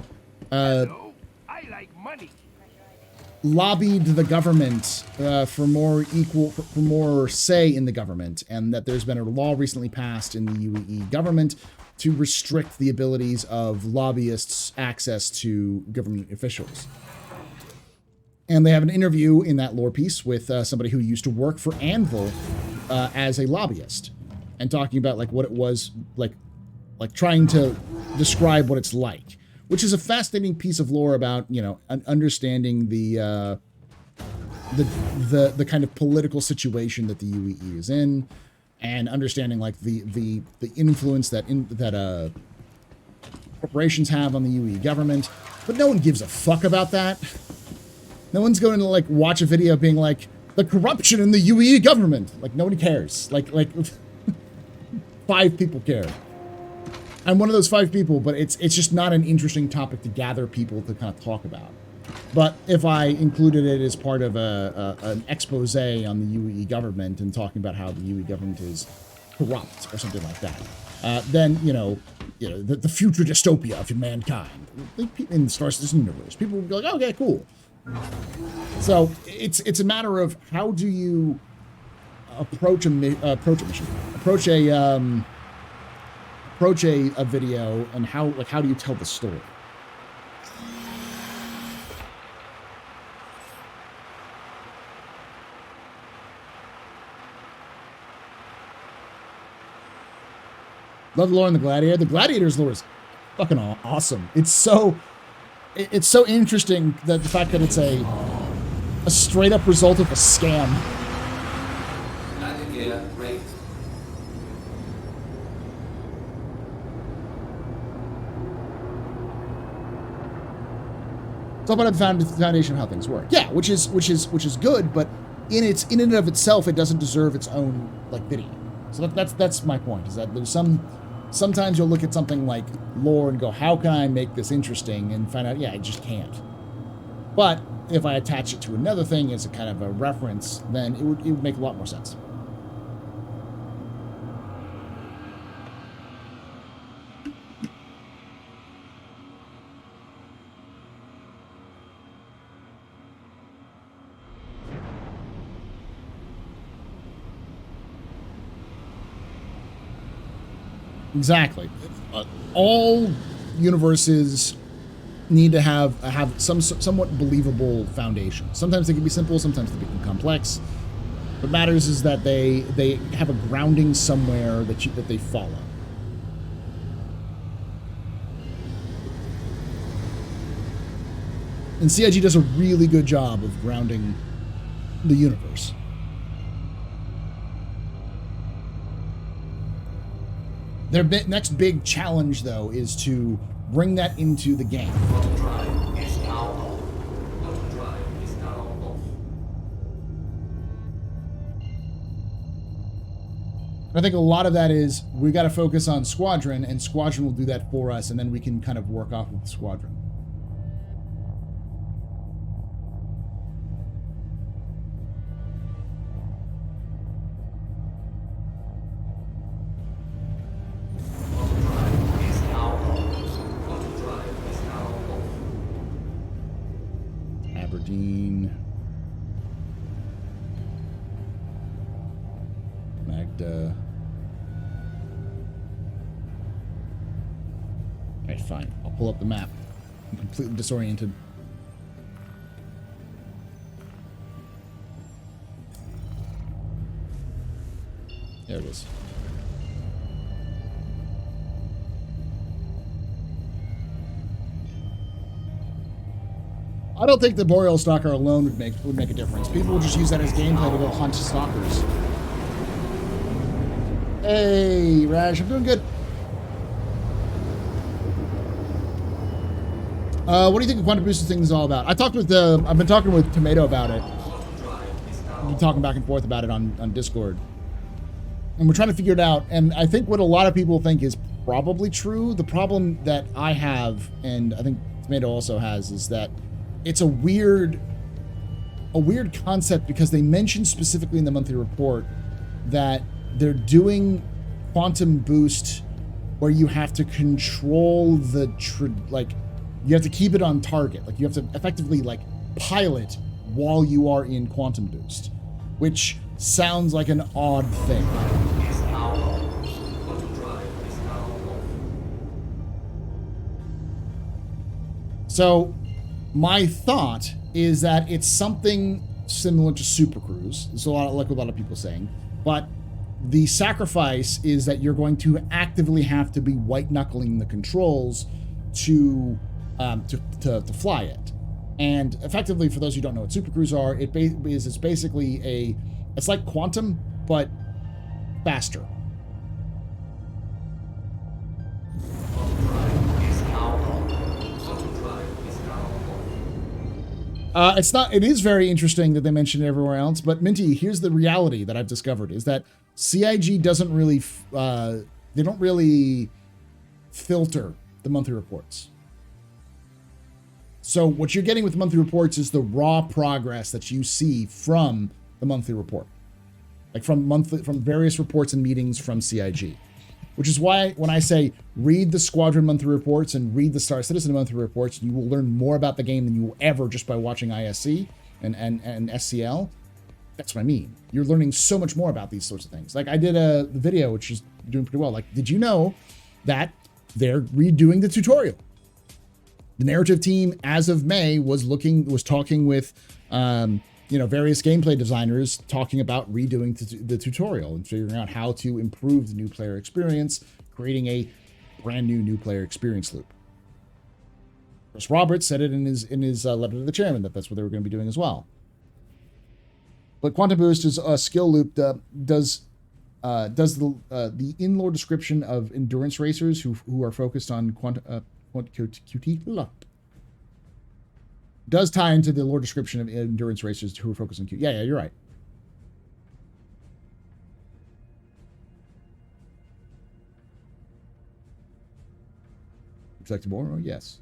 lobbied the government for more say in the government, and that there's been a law recently passed in the UAE government to restrict the abilities of lobbyists' access to government officials. And they have an interview in that lore piece with somebody who used to work for Anvil as a lobbyist, and talking about like what it was like trying to describe what it's like, which is a fascinating piece of lore about, you know, understanding the kind of political situation that the UAE is in, and understanding like the influence that corporations have on the UAE government. But no one gives a fuck about that. No one's going to like watch a video being like, the corruption in the UAE government. Like, nobody cares. Like 5 people care. I'm one of those 5 people, but it's just not an interesting topic to gather people to kind of talk about. But if I included it as part of an expose on the UAE government and talking about how the UAE government is corrupt or something like that, then you know the future dystopia of mankind in the Star Citizen universe, people would be like, okay, cool. So it's a matter of how do you approach a video, and how do you tell the story? Love the lore in the Gladiator. The Gladiator's lore is fucking awesome. It's so interesting that the fact that it's a straight up result of a scam. Yeah, great. It's all about the foundation of how things work. Yeah, which is good, but in and of itself, it doesn't deserve its own like video. So that's my point. Is that there's sometimes you'll look at something like lore and go, how can I make this interesting? And find out, yeah, I just can't. But if I attach it to another thing as a kind of a reference, then it would make a lot more sense. Exactly. All universes need to have some somewhat believable foundation. Sometimes they can be simple, sometimes they become complex. What matters is that they have a grounding somewhere that they follow. And CIG does a really good job of grounding the universe. Their next big challenge, though, is to bring that into the game. I think a lot of that is we got to focus on Squadron, and Squadron will do that for us, and then we can kind of work off of Squadron. Aberdeen. Magda. Alright, fine. I'll pull up the map. I'm completely disoriented. There it is. I don't think the Boreal Stalker alone would make a difference. People will just use that as gameplay to go hunt stalkers. Hey, Raj, I'm doing good. What do you think the Quantum Booster thing is all about? I've been talking with Tomato about it. We've been talking back and forth about it on Discord. And we're trying to figure it out. And I think what a lot of people think is probably true. The problem that I have, and I think Tomato also has, is that it's a weird concept because they mentioned specifically in the monthly report that they're doing Quantum Boost where you have to control you have to keep it on target. Like you have to effectively pilot while you are in Quantum Boost, which sounds like an odd thing. So my thought is that it's something similar to Super Cruise. It's a lot like a lot of people saying, but the sacrifice is that you're going to actively have to be white knuckling the controls to fly it. And effectively, for those who don't know what Super Cruise are, it's basically it's like Quantum but faster. It is very interesting that they mentioned it everywhere else, but Minty, here's the reality that I've discovered is that CIG doesn't really, they don't really filter the monthly reports. So what you're getting with the monthly reports is the raw progress that you see from the monthly report, like from various reports and meetings from CIG. Which is why when I say read the Squadron monthly reports and read the Star Citizen monthly reports, you will learn more about the game than you will ever just by watching ISC and SCL. That's what I mean. You're learning so much more about these sorts of things. Like I did a video, which is doing pretty well. Like, did you know that they're redoing the tutorial? The narrative team, as of May, was talking with various gameplay designers talking about redoing the tutorial and figuring out how to improve the new player experience, creating a brand new player experience loop. Chris Roberts said it in his letter to the chairman that's what they were going to be doing as well. But Quantum Boost is a skill loop that does the in-lore description of endurance racers who are focused on QT does tie into the lore description of endurance racers who are focused on QT. Yeah, you're right. Would you like to more? Oh, yes.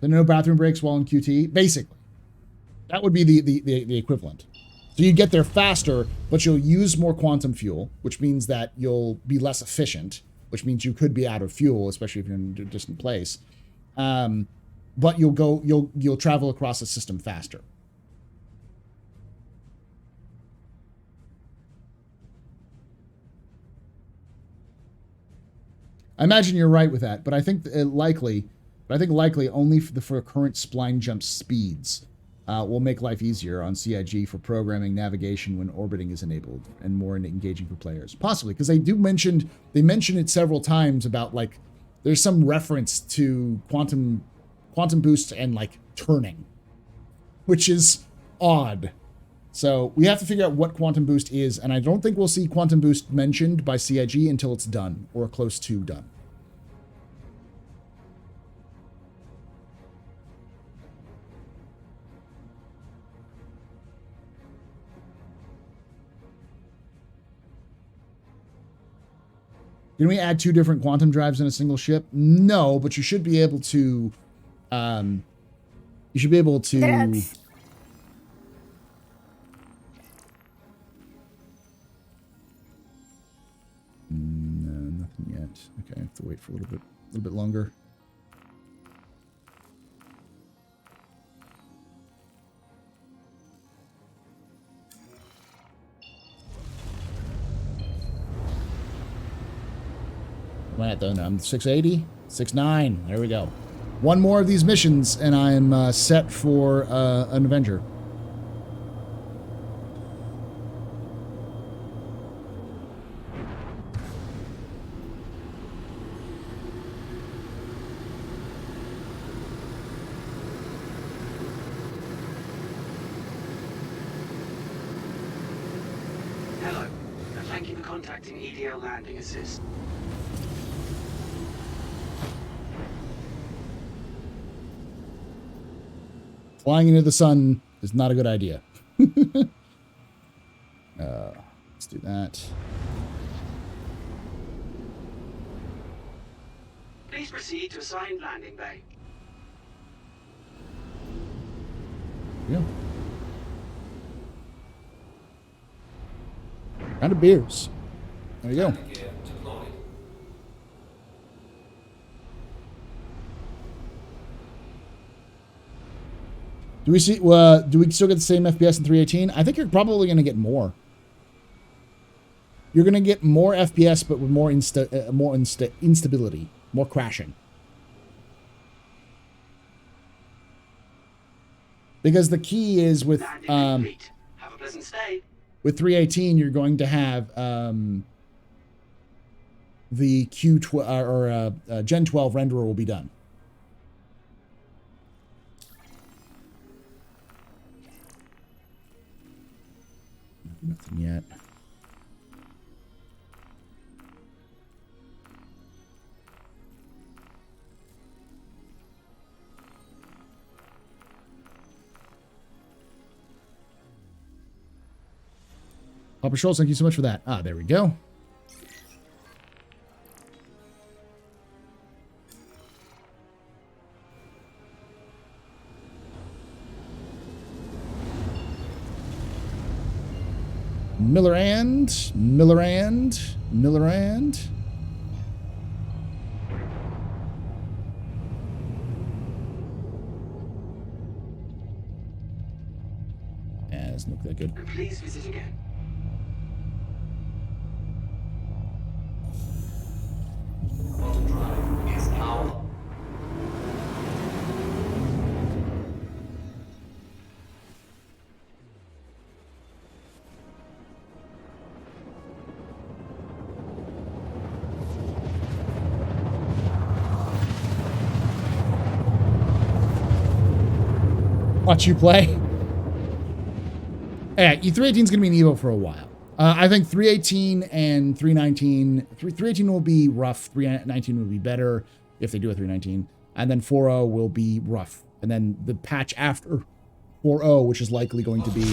So no bathroom breaks while in QT. Basically, that would be the equivalent. So you get there faster, but you'll use more quantum fuel, which means that you'll be less efficient, which means you could be out of fuel, especially if you're in a distant place. But you'll travel across the system faster. I imagine you're right with that, but I think likely only for current spline jump speeds will make life easier on CIG for programming navigation when orbiting is enabled and more engaging for players. Possibly, because they mention it several times about there's some reference to quantum boost and turning, which is odd. So we have to figure out what quantum boost is, and I don't think we'll see quantum boost mentioned by CIG until it's done, or close to done. Can we add 2 different quantum drives in a single ship? No, but you should be able to. You should be able to. No, nothing yet. Okay, I have to wait for a little bit longer. I'm at though. No, I'm 680, 69. There we go. One more of these missions, and I'm set for an Avenger. Hello. Thank you for contacting EDL Landing Assist. Flying into the sun is not a good idea. Let's do that. Please proceed to assigned landing bay. Yeah. Round of beers. There you go. Do we see? Do we still get the same FPS in 318? I think you're probably going to get more. You're going to get more FPS, but with more instability, more crashing. Because the key is with Have a pleasant stay. With 318, you're going to have the Q12 or Gen 12 renderer will be done. Nothing yet. Papa Schultz, thank you so much for that. Ah, there we go. Millerand. Yeah, doesn't look that good. Please visit again. Quantum drive is now. Watch you play. Yeah, E318 is going to be an Evo for a while. I think 318 and 319, 318 will be rough. 319 will be better if they do a 319. And then 4.0 will be rough. And then the patch after 4.0, which is likely going to be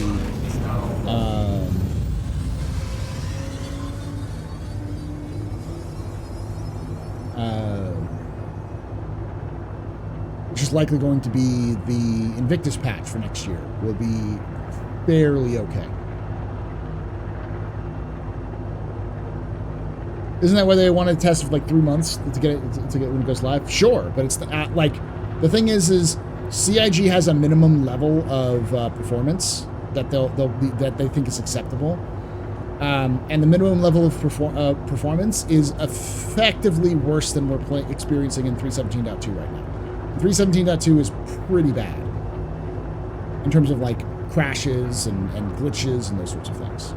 which is likely going to be the Invictus patch for next year, will be fairly okay. Isn't that why they wanted to test for like 3 months to get it when it goes live? Sure, but it's like the thing is CIG has a minimum level of performance that that they think is acceptable, and the minimum level of performance is effectively worse than we're experiencing in 3.17.2 right now. 3.17.2 is pretty bad in terms of like crashes and glitches and those sorts of things.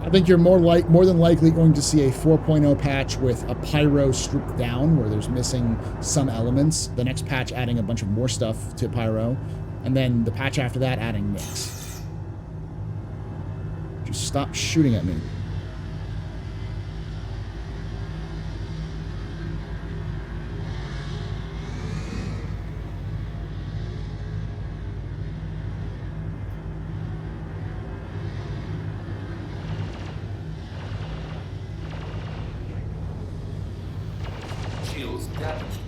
I think you're more than likely going to see a 4.0 patch with a pyro stripped down where there's missing some elements. The next patch adding a bunch of more stuff to pyro. And then the patch after that adding mix. Just stop shooting at me. Shields damaged.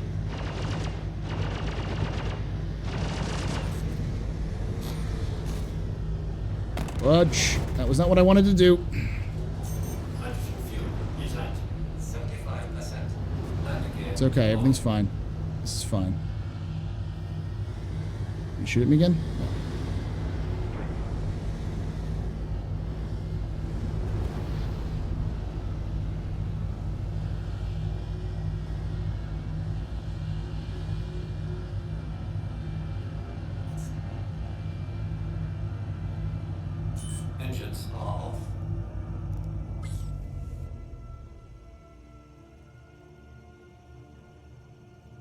Fudge. That was not what I wanted to do. Hydrogen fuel is at 75%. It's okay. Everything's fine. This is fine. You shoot at me again? No. Engines are off.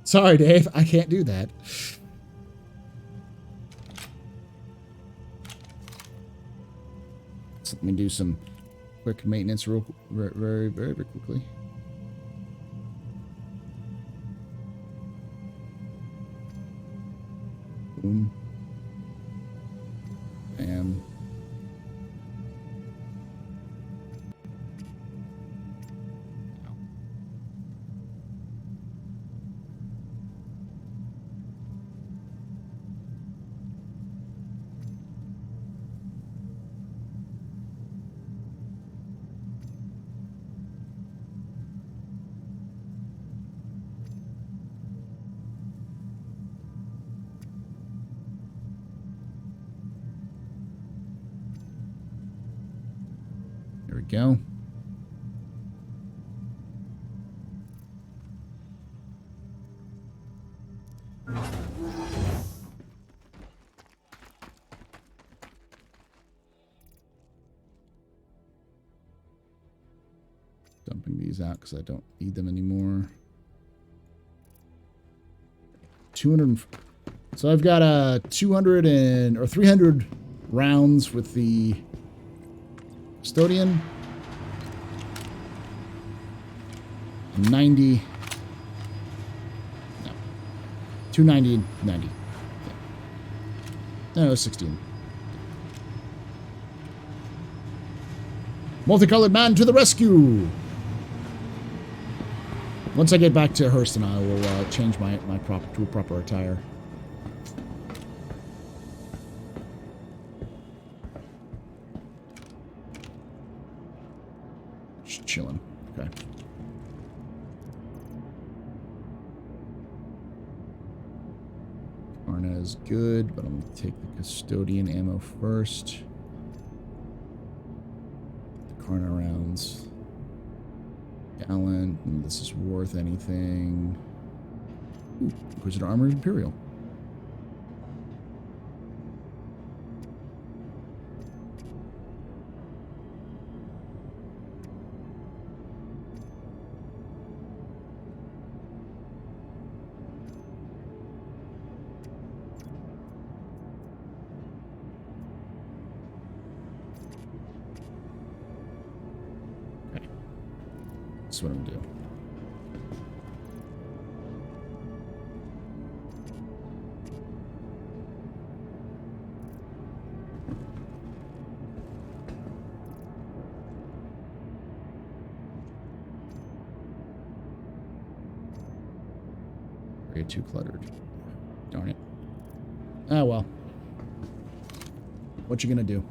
Sorry, Dave. I can't do that. So let me do some quick maintenance very quickly. Boom. Bam. There we go. Dumping these out because I don't need them anymore. 200. So I've got 200 or 300 rounds with the custodian. 90. No. 290 and 90. Yeah. No, 16. Multicolored man to the rescue! Once I get back to Hurston, I will change my to a proper attire. Just chilling. Okay. Karna is good, but I'm going to take the custodian ammo first. The Karna rounds. Gallant, and this is worth anything. Ooh, Inquisitor Armor Imperial. That's what I'm gonna do. Area 2 cluttered. Darn it. Ah, well. What you gonna do?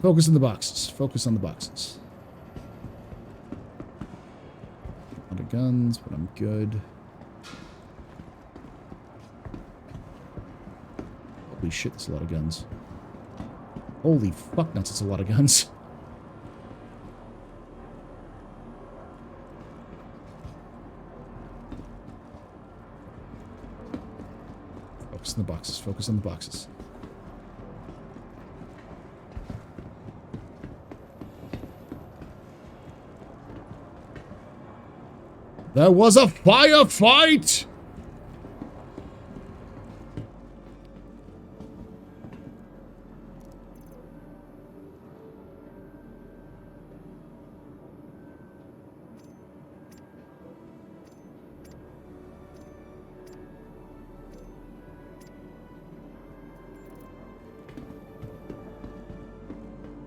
Focus on the boxes. Focus on the boxes. A lot of guns, but I'm good. Holy shit, that's a lot of guns. Holy fuck nuts, it's a lot of guns. Focus on the boxes. Focus on the boxes. There was a firefight!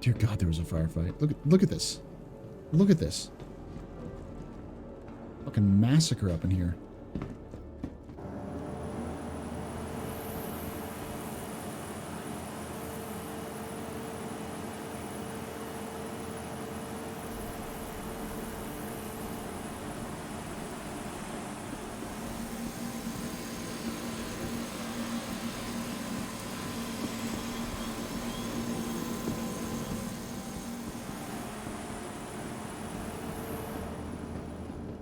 Dear God, there was a firefight. Look at this. Look at this. Fucking massacre up in here.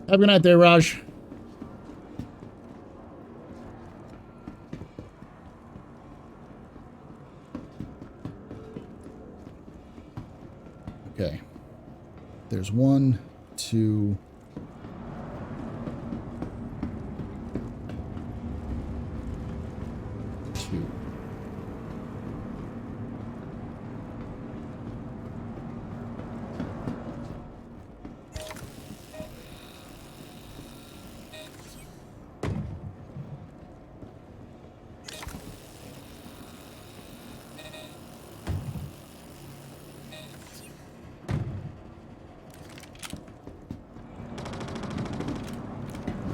Have a good night there, Raj. Okay. There's 1, 2.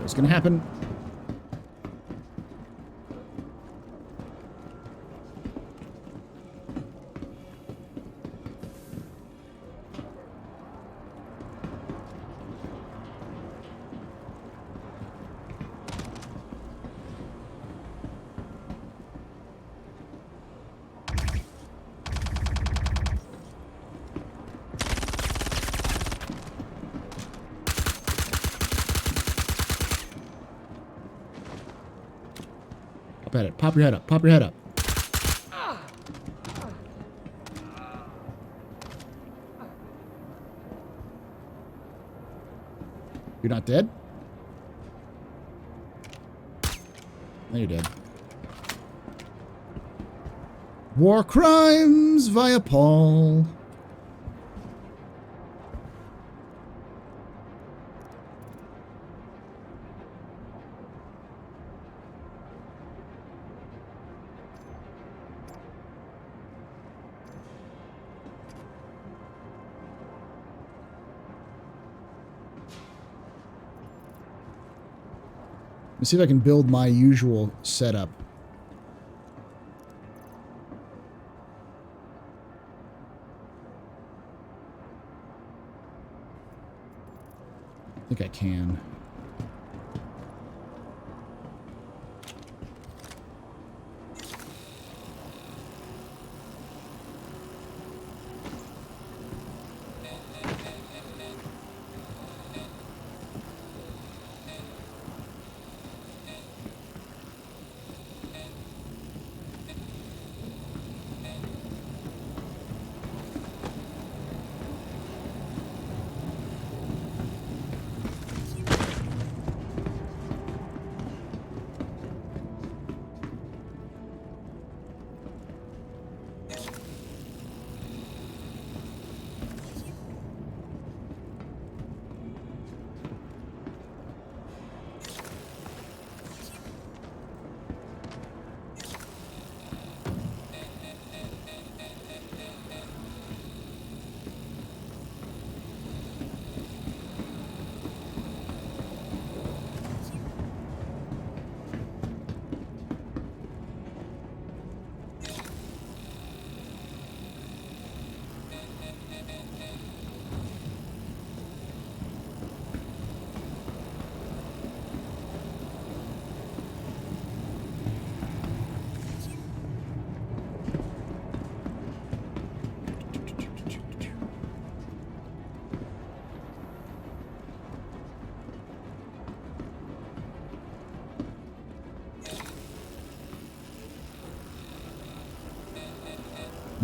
It's gonna happen. At it. Pop your head up. Pop your head up. You're not dead? No, you're dead. War crimes via Paul. Let's see if I can build my usual setup. I think I can.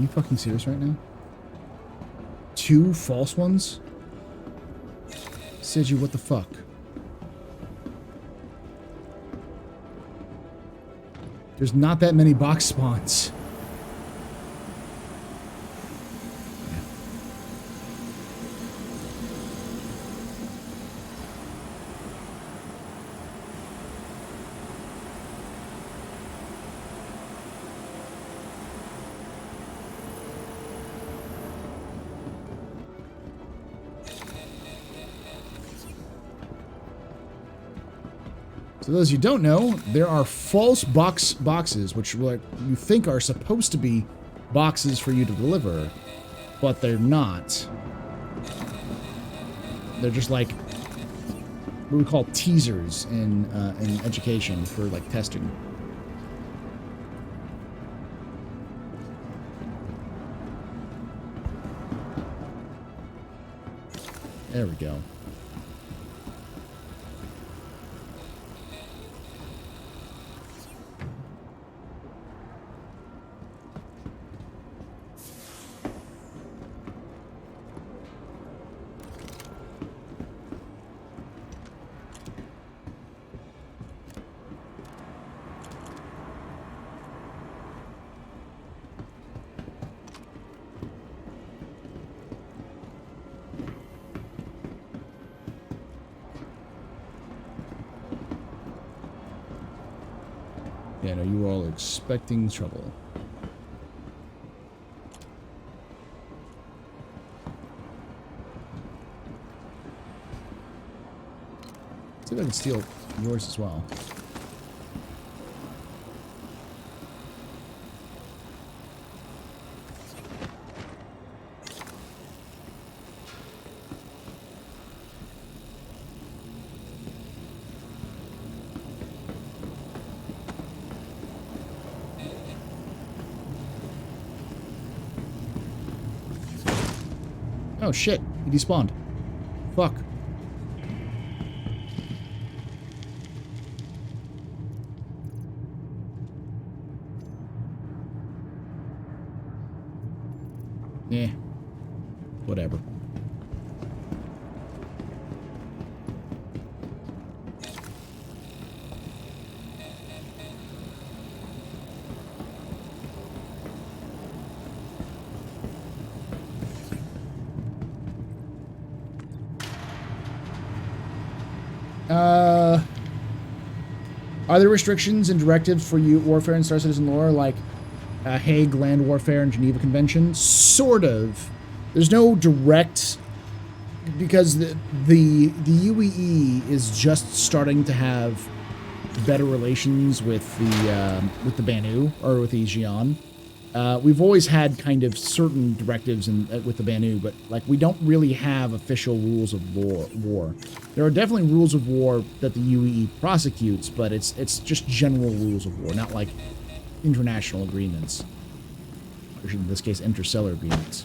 Are you fucking serious right now? 2 false ones? Seiji, what the fuck? There's not that many box spawns. For those you don't know, there are false boxes, which what you think are supposed to be boxes for you to deliver, but they're not. They're just like what we call teasers in education for like testing. There we go. Yeah, no, you were all expecting trouble. See if I can steal yours as well. Oh shit, he despawned. Fuck. Yeah. Whatever. Are there restrictions and directives for you warfare and Star Citizen lore, like Hague Land Warfare and Geneva Convention? Sort of. There's no direct, because the UEE is just starting to have better relations with the Banu, or with the Xi'an. We've always had kind of certain directives with the Banu, but like we don't really have official rules of war. There are definitely rules of war that the UEE prosecutes, but it's just general rules of war, not like international agreements, or in this case, interstellar agreements.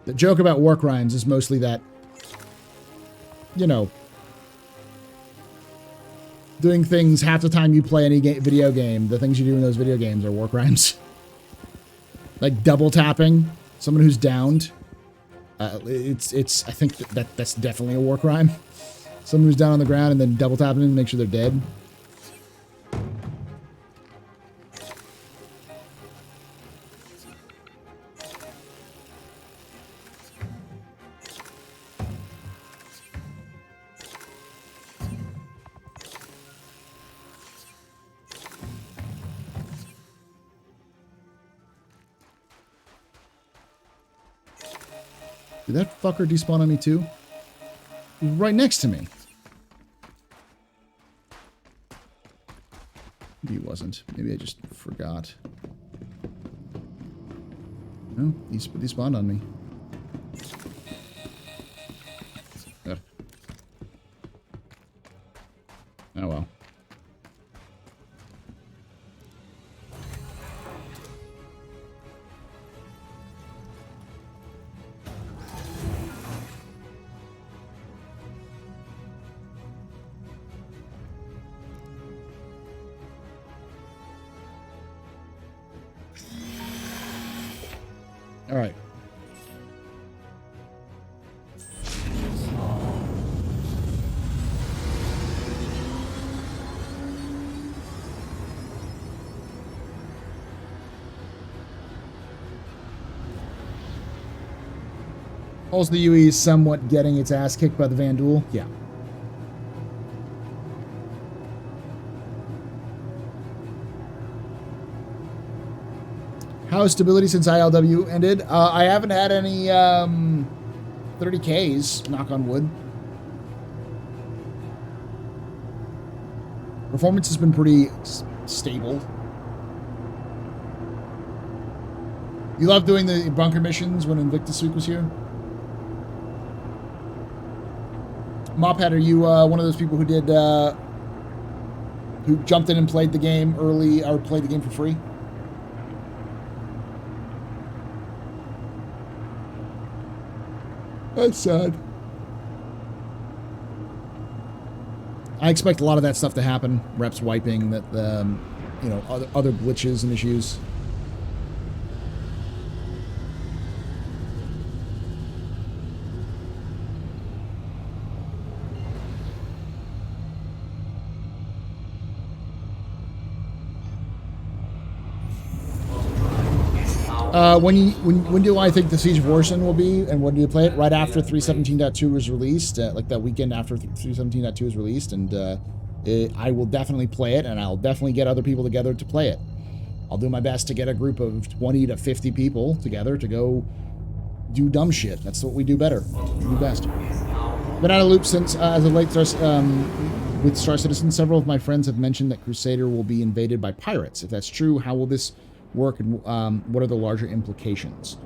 The joke about war crimes is mostly that, you know, doing things half the time you play any video game, the things you do in those video games are war crimes. Like double tapping someone who's downed. I think that's definitely a war crime. Someone who's down on the ground and then double tapping them to make sure they're dead. Did that fucker despawn on me too? He was right next to me. Maybe he wasn't. Maybe I just forgot. No, he despawned on me. Ugh. Oh well. All right. Also, the UE is somewhat getting its ass kicked by the Vandul. Yeah. How is stability since ILW ended? I haven't had any 30Ks, knock on wood. Performance has been pretty stable. You love doing the bunker missions when Invictus Week was here? Mophead, are you one of those people who did who jumped in and played the game early, or played the game for free? That's sad. I expect a lot of that stuff to happen. Reps wiping, that you know, other glitches and issues. When do I think the Siege of Orson will be, and when do you play it? Right after 3.17.2 is released, like that weekend after 3.17.2 is released, and I will definitely play it, and I'll definitely get other people together to play it. I'll do my best to get a group of 20 to 50 people together to go do dumb shit. That's what we do better. We do best. Been out of loop since as of late with Star Citizen. Several of my friends have mentioned that Crusader will be invaded by pirates. If that's true, how will this work, and what are the larger implications?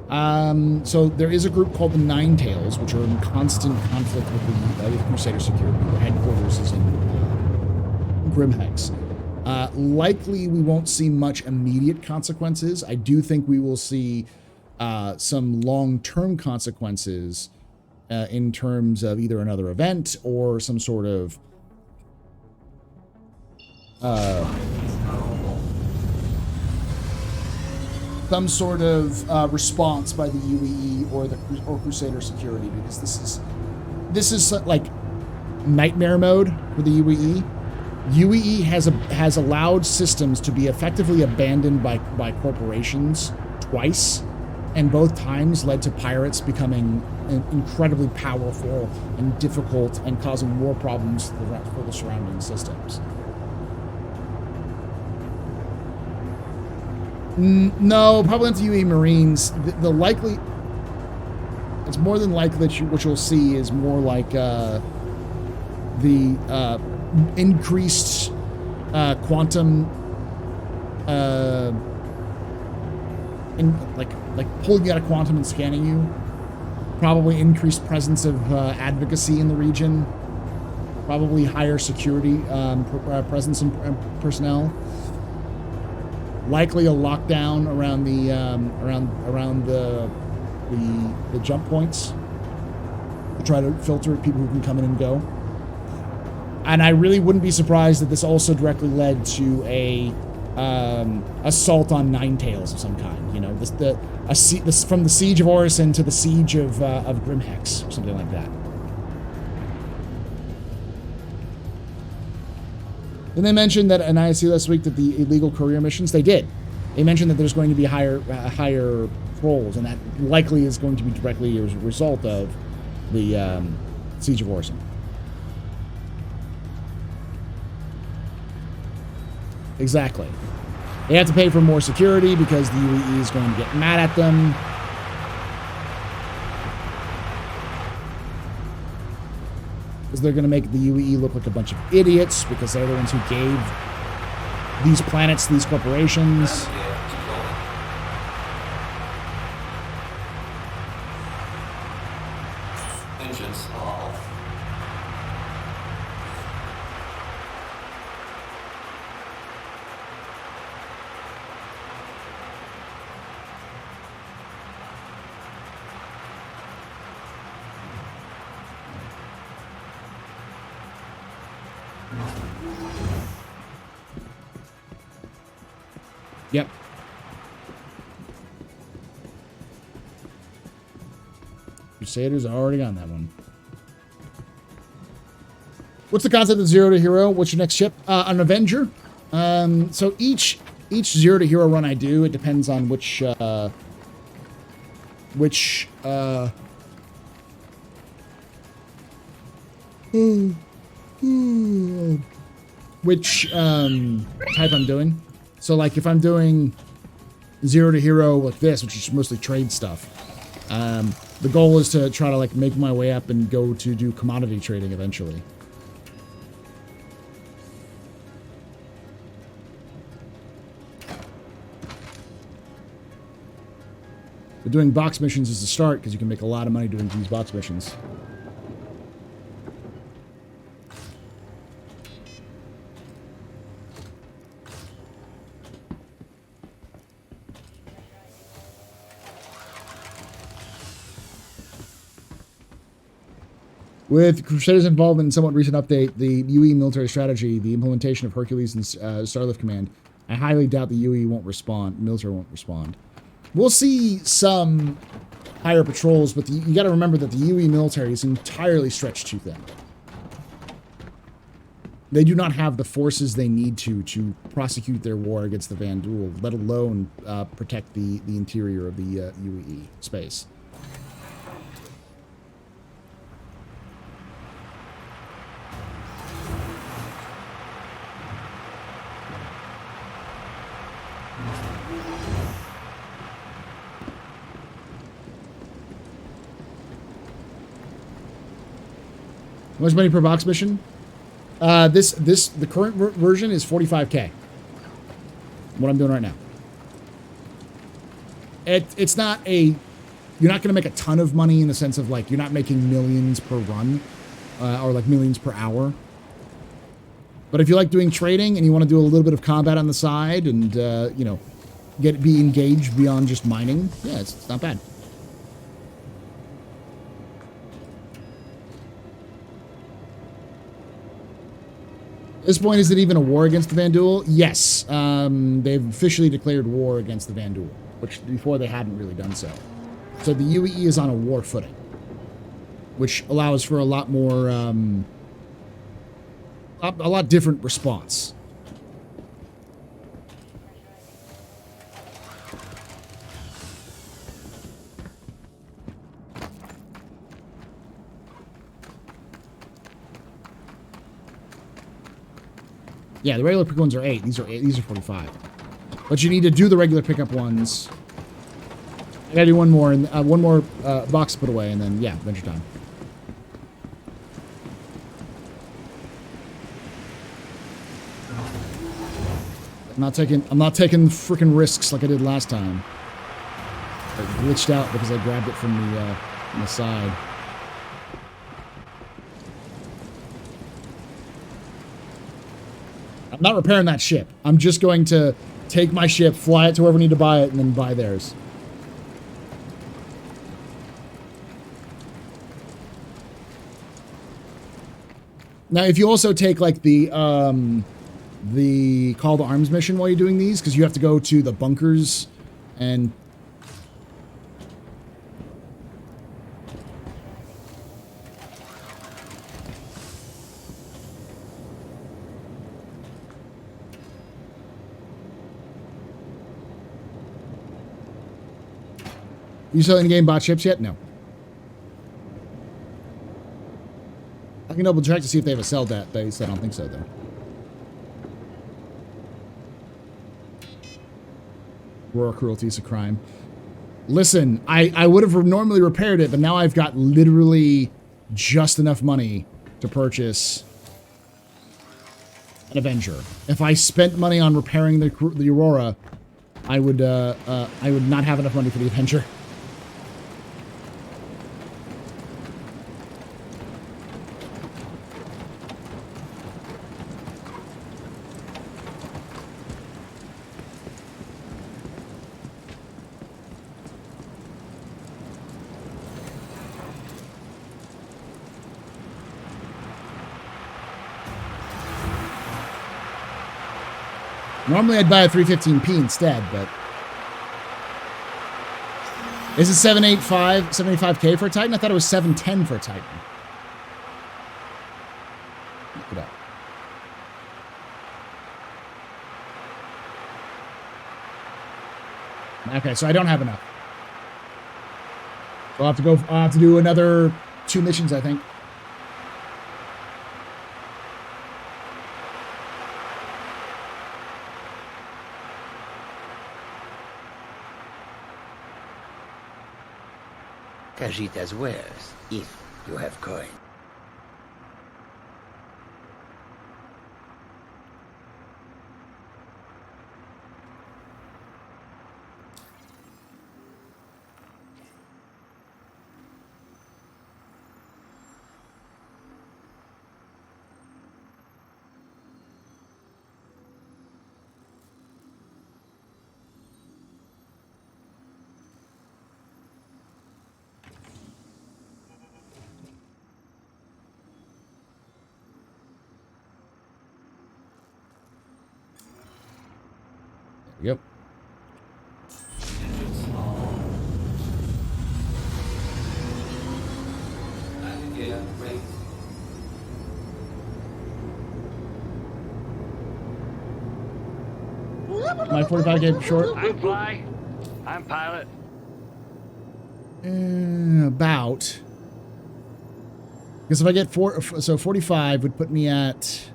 So there is a group called the Nine Tails, which are in constant conflict with the Crusader security. Their headquarters is in Grimhex. Likely we won't see much immediate consequences. I do think we will see some long-term consequences in terms of either another event or some sort of response by the UEE or Crusader security, because this is like nightmare mode for the UEE. UEE has allowed systems to be effectively abandoned by corporations twice, and both times led to pirates becoming incredibly powerful and difficult and causing more problems for the surrounding systems. No, probably not the UE Marines. The likely, it's more than likely that what you'll see is more like the increased quantum, like pulling you out of quantum and scanning you. Probably increased presence of advocacy in the region. Probably higher security presence and personnel. Likely a lockdown around the around the jump points to try to filter people who can come in and go. And I really wouldn't be surprised that this also directly led to a assault on Nine Tails of some kind. You know, this from the Siege of Orison to the Siege of Grimhex or something like that. Then they mentioned that, and I see last week, that the illegal courier missions, they did. They mentioned that there's going to be higher trolls, and that likely is going to be directly as a result of the Siege of Orson. Exactly. They have to pay for more security because the UEE is going to get mad at them. Because they're going to make the UEE look like a bunch of idiots because they're the ones who gave these planets to these corporations. Engines off. Yep. Crusaders are already on that one. What's the concept of Zero to Hero? What's your next ship? An Avenger. So each Zero to Hero run I do, it depends on which type I'm doing. So like if I'm doing Zero to Hero like this, which is mostly trade stuff, the goal is to try to like make my way up and go to do commodity trading eventually. But doing box missions is the start because you can make a lot of money doing these box missions. With Crusaders involved in somewhat recent update, the UE military strategy, the implementation of Hercules and Starlift Command, I highly doubt the UE won't respond. Military won't respond. We'll see some higher patrols, but you got to remember that the UE military is entirely stretched too thin. They do not have the forces they need to prosecute their war against the Vanduul, let alone protect the interior of the UE space. How much money per box mission? The current version is 45K. What I'm doing right now. It's not a, you're not going to make a ton of money in the sense of like, you're not making millions per run, or like millions per hour. But if you like doing trading and you want to do a little bit of combat on the side and, you know, be engaged beyond just mining, yeah, it's not bad. At this point, is it even a war against the Vanduul? Yes. They've officially declared war against the Vanduul, which before they hadn't really done so. So the UE is on a war footing, which allows for a lot more, a lot different response. Yeah, the regular pick ones are 8. These are 8. These are 45. But you need to do the regular pickup ones. I gotta do one more, and one more box to put away, and then yeah, Adventure Time. I'm not taking freaking risks like I did last time. I glitched out because I grabbed it from the side. I'm not repairing that ship. I'm just going to take my ship, fly it to wherever I need to buy it, and then buy theirs. Now, if you also take like the call to arms mission while you're doing these, because you have to go to the bunkers and you selling in-game bot ships yet? No. I can double check to see if they have a sell dat base. I don't think so, though. Royal cruelty is a crime. Listen, I would have normally repaired it, but now I've got literally just enough money to purchase an Avenger. If I spent money on repairing the Aurora, I would not have enough money for the Avenger. Normally I'd buy a 315p instead, but Is it 75K for a Titan? I thought it was 710 for a Titan. Look it up. Okay, so I don't have enough. So I'll have to do another 2 missions, I think. Cajitas wares, if you have coin. Yep. My 45 game short. I'm fly. I'm pilot. About. Because if I get 45 would put me at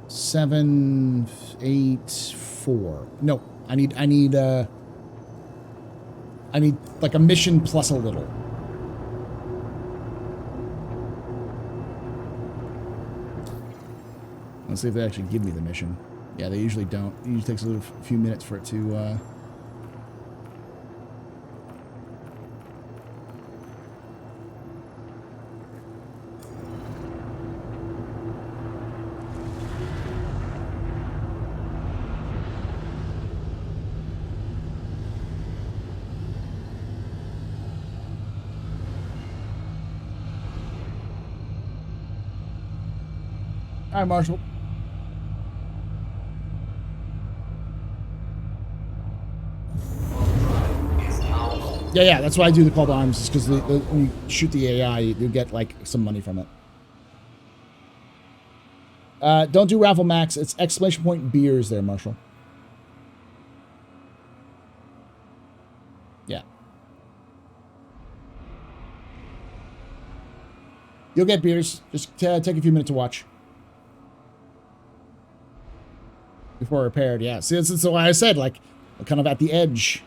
784. No, I need like a mission plus a little. Let's see if they actually give me the mission. Yeah, they usually don't. It usually takes a few minutes for it to Hi, Marshall. Yeah, that's why I do the call to arms, is because when you shoot the AI, you get, like, some money from it. Don't do Raffle Max. It's exclamation point beers there, Marshall. Yeah. You'll get beers. Just take a few minutes to watch. Before repaired, yeah. See, that's why I said, like, kind of at the edge.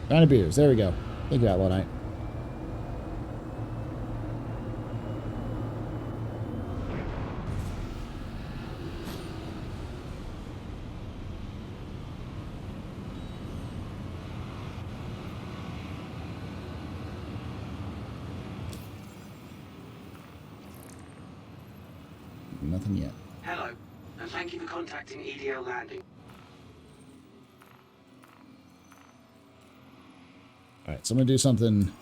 Kind of beers. There we go. Thank you, Outlaw Knight. Nothing yet. Hello, and thank you for contacting EDL Landing. Alright, so I'm going to do something.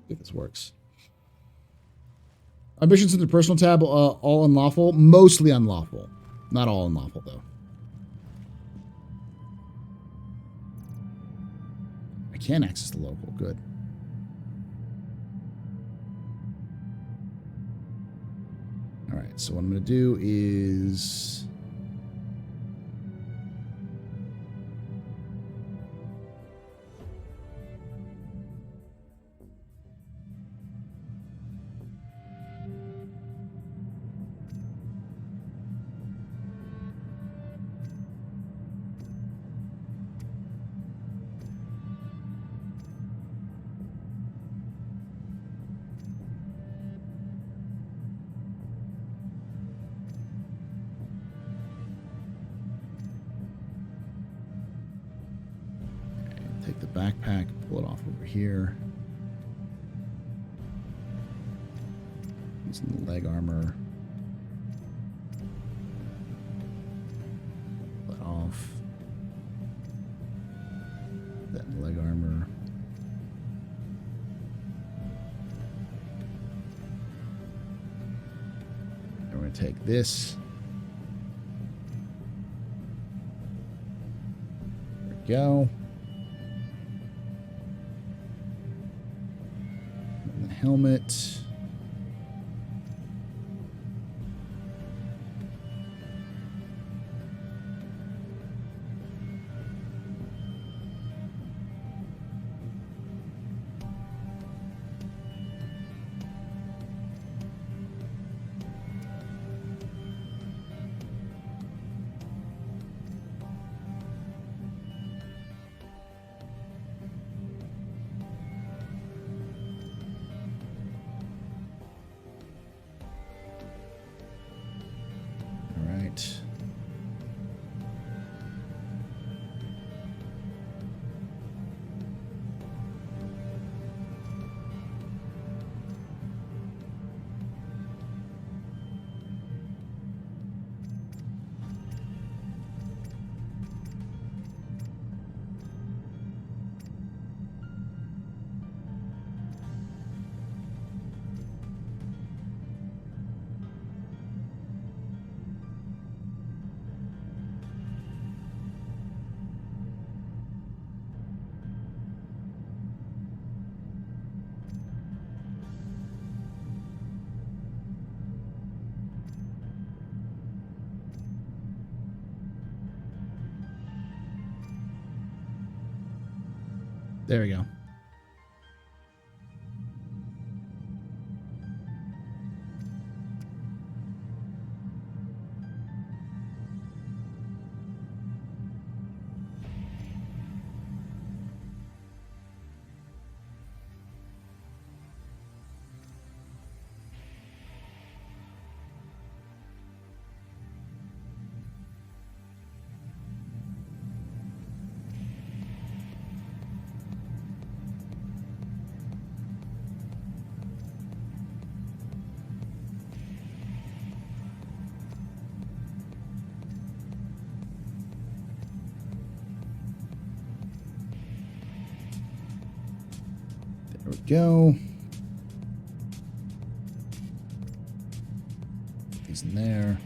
If this works. Ambitions in the personal tab, all unlawful. Mostly unlawful. Not all unlawful, though. I can access the local. Good. Alright, so what I'm going to do is... take the backpack, pull it off over here. Using the leg armor. Pull that off. That in the leg armor. And we're going to take this. go. And the helmet. There we go. There we go. He's in there.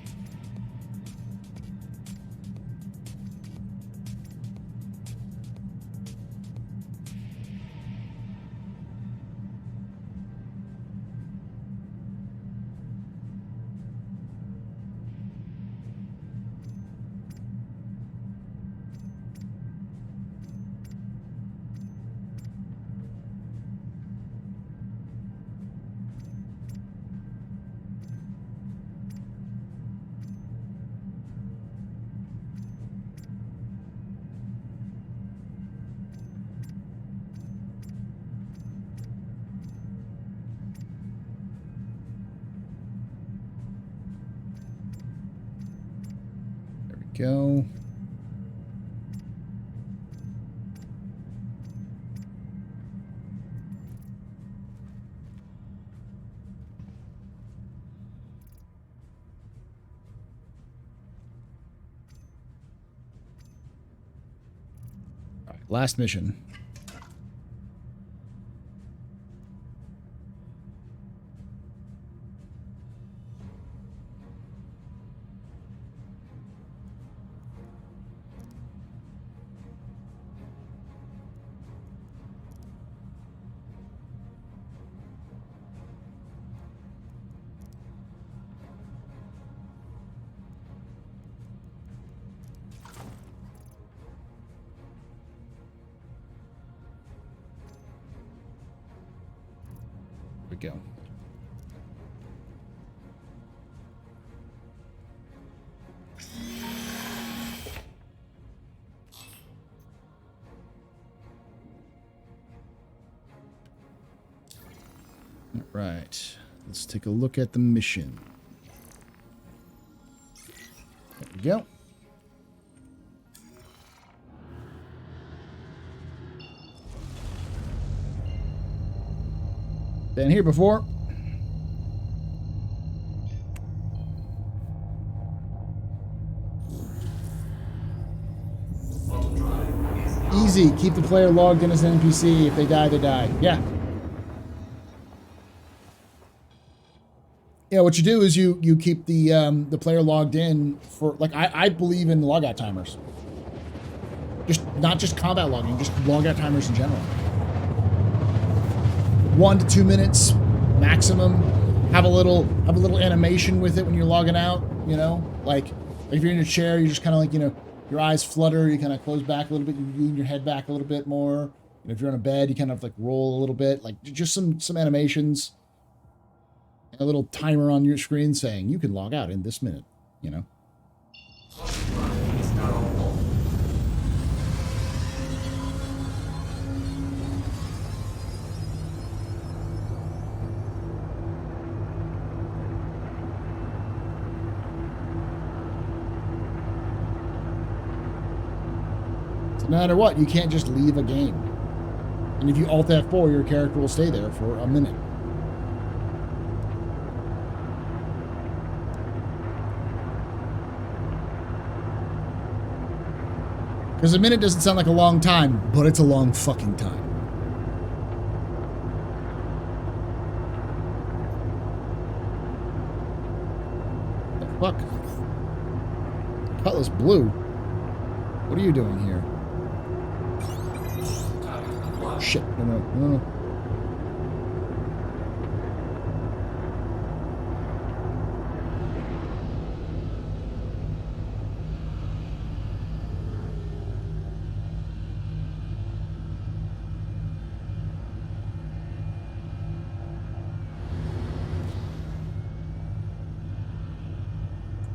Go. All right, last mission. Go. All right, let's take a look at the mission. There we go. Been here before. Easy. Keep the player logged in as an NPC. If they die, they die. Yeah. Yeah, what you do is you keep the player logged in for, like, I believe in logout timers. Just not just combat logging, just logout timers in general. 1 to 2 minutes maximum. Have a little animation with it when you're logging out, you know? Like if you're in your chair, you just kind of like, you know, your eyes flutter, you kind of close back a little bit, you lean your head back a little bit more. And if you're on a bed, you kind of like roll a little bit, like just some animations. A little timer on your screen saying you can log out in this minute, you know? No matter what, you can't just leave a game. And if you Alt F4, your character will stay there for a minute. Because a minute doesn't sound like a long time, but it's a long fucking time. The fuck? Cutlass Blue? What are you doing here? Shit, no.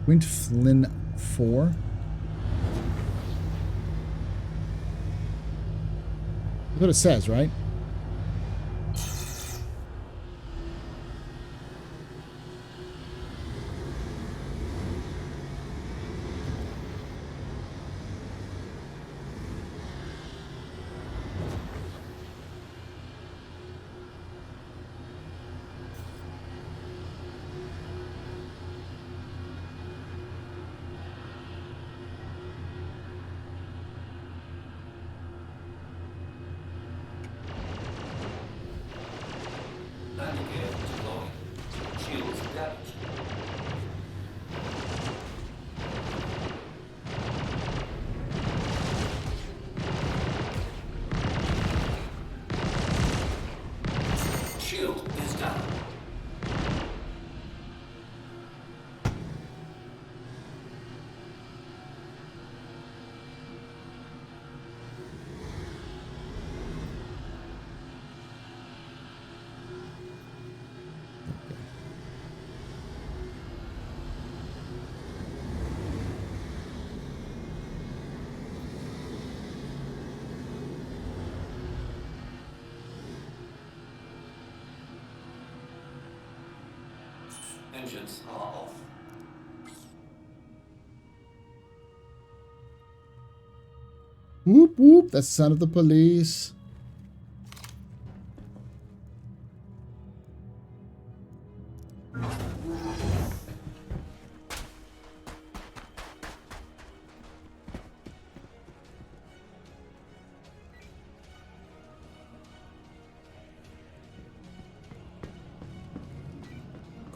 Quint Flynn 4. That's what it says, right? Engines are off. Whoop whoop, that's the sound of the police.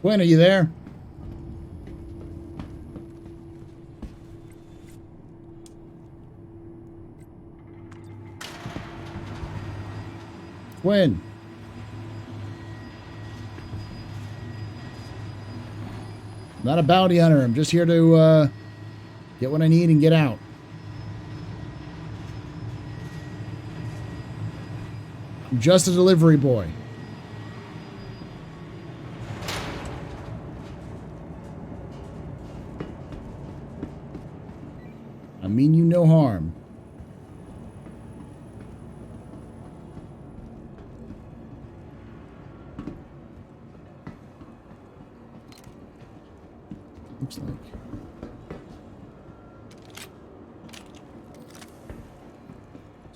Quinn, are you there? Quinn. I'm not a bounty hunter. I'm just here to get what I need and get out. I'm just a delivery boy. I mean you no harm. Looks like. Looks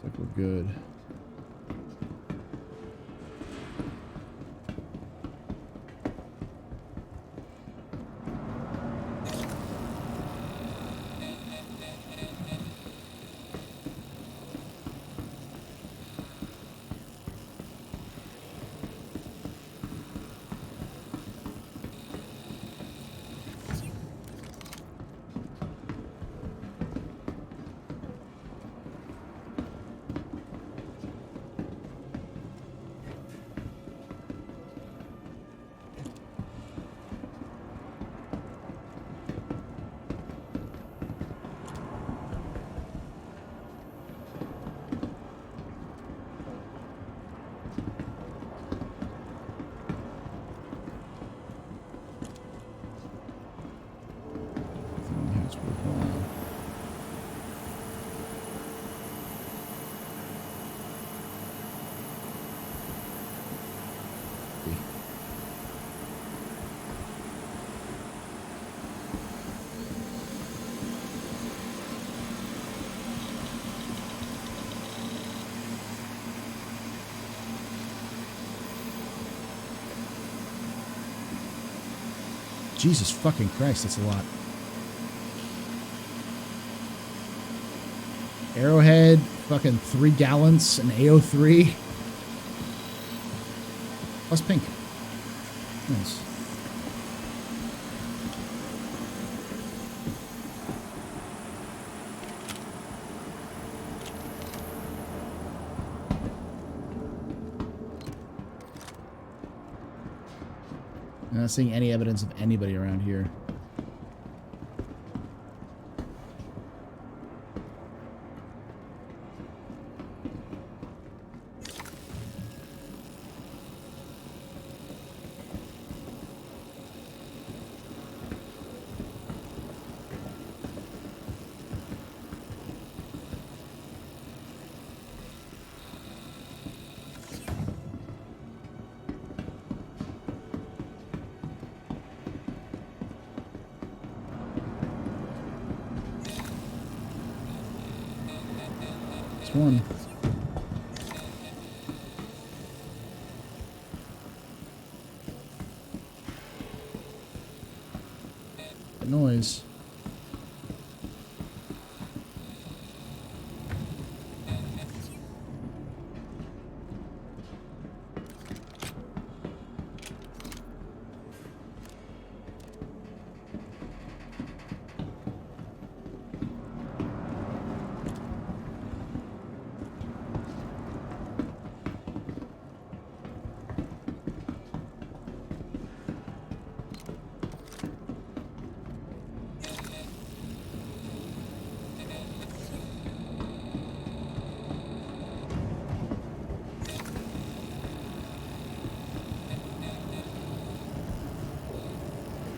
like we're good. Jesus fucking Christ, that's a lot. Arrowhead, fucking 3 gallons, an AO3. Plus pink. Nice. I'm not seeing any evidence of anybody around here. One. The noise.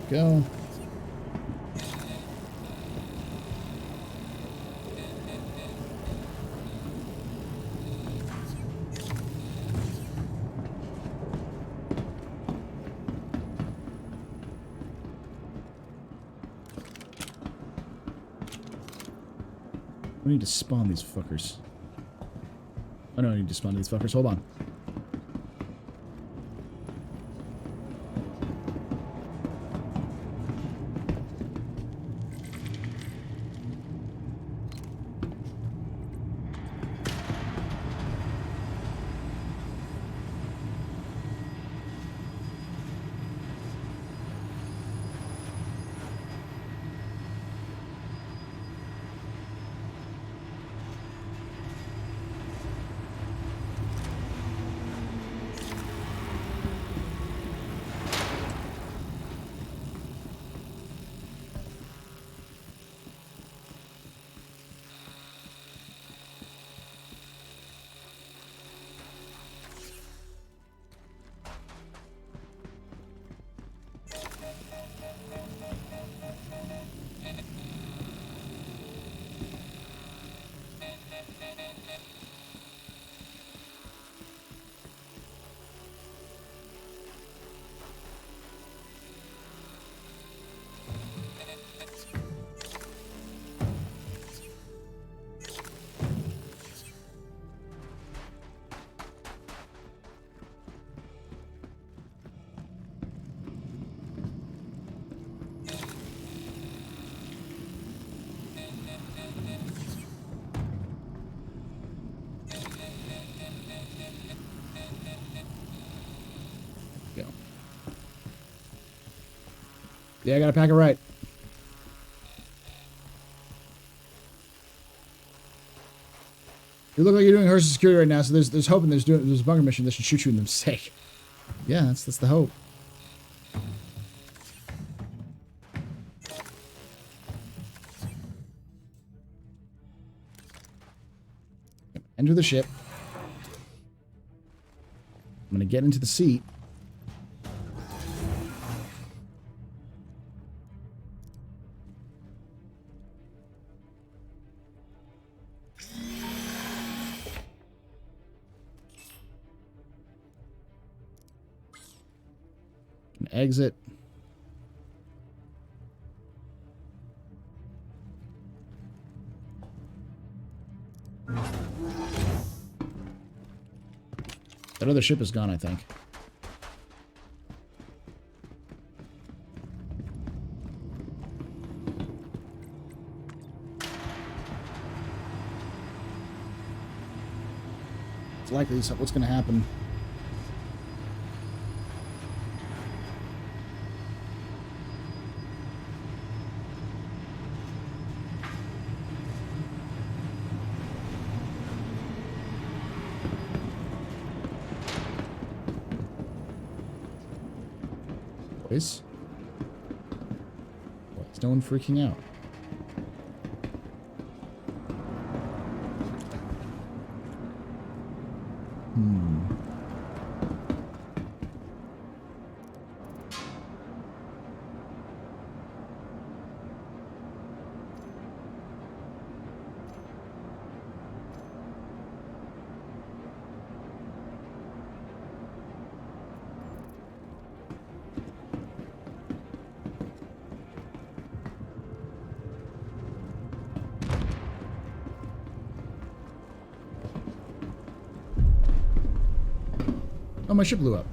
Go. We need to spawn these fuckers. Oh no, I need to spawn these fuckers. Hold on. Yeah, I gotta pack it right. You look like you're doing Hearst security right now, so there's hoping there's a bunker mission that should shoot you in the mistake. Yeah, that's the hope. Enter the ship. I'm gonna get into the seat. Exit. That other ship is gone, I think. It's likely what's going to happen. Boys? Why is no one freaking out? Oh, my ship blew up.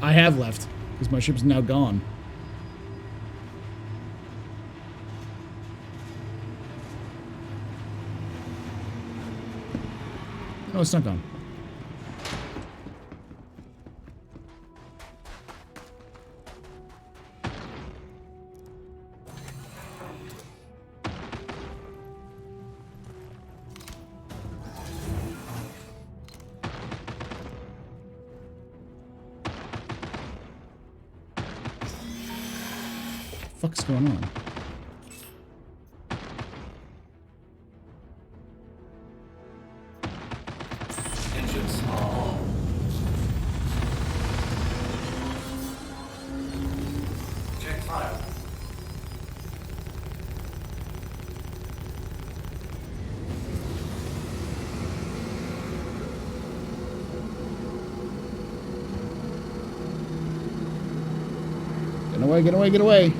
I have left, because my ship's now gone. Oh, it's not gone. What the fuck's going on? Engines are on. Check fire. Get away, get away, get away.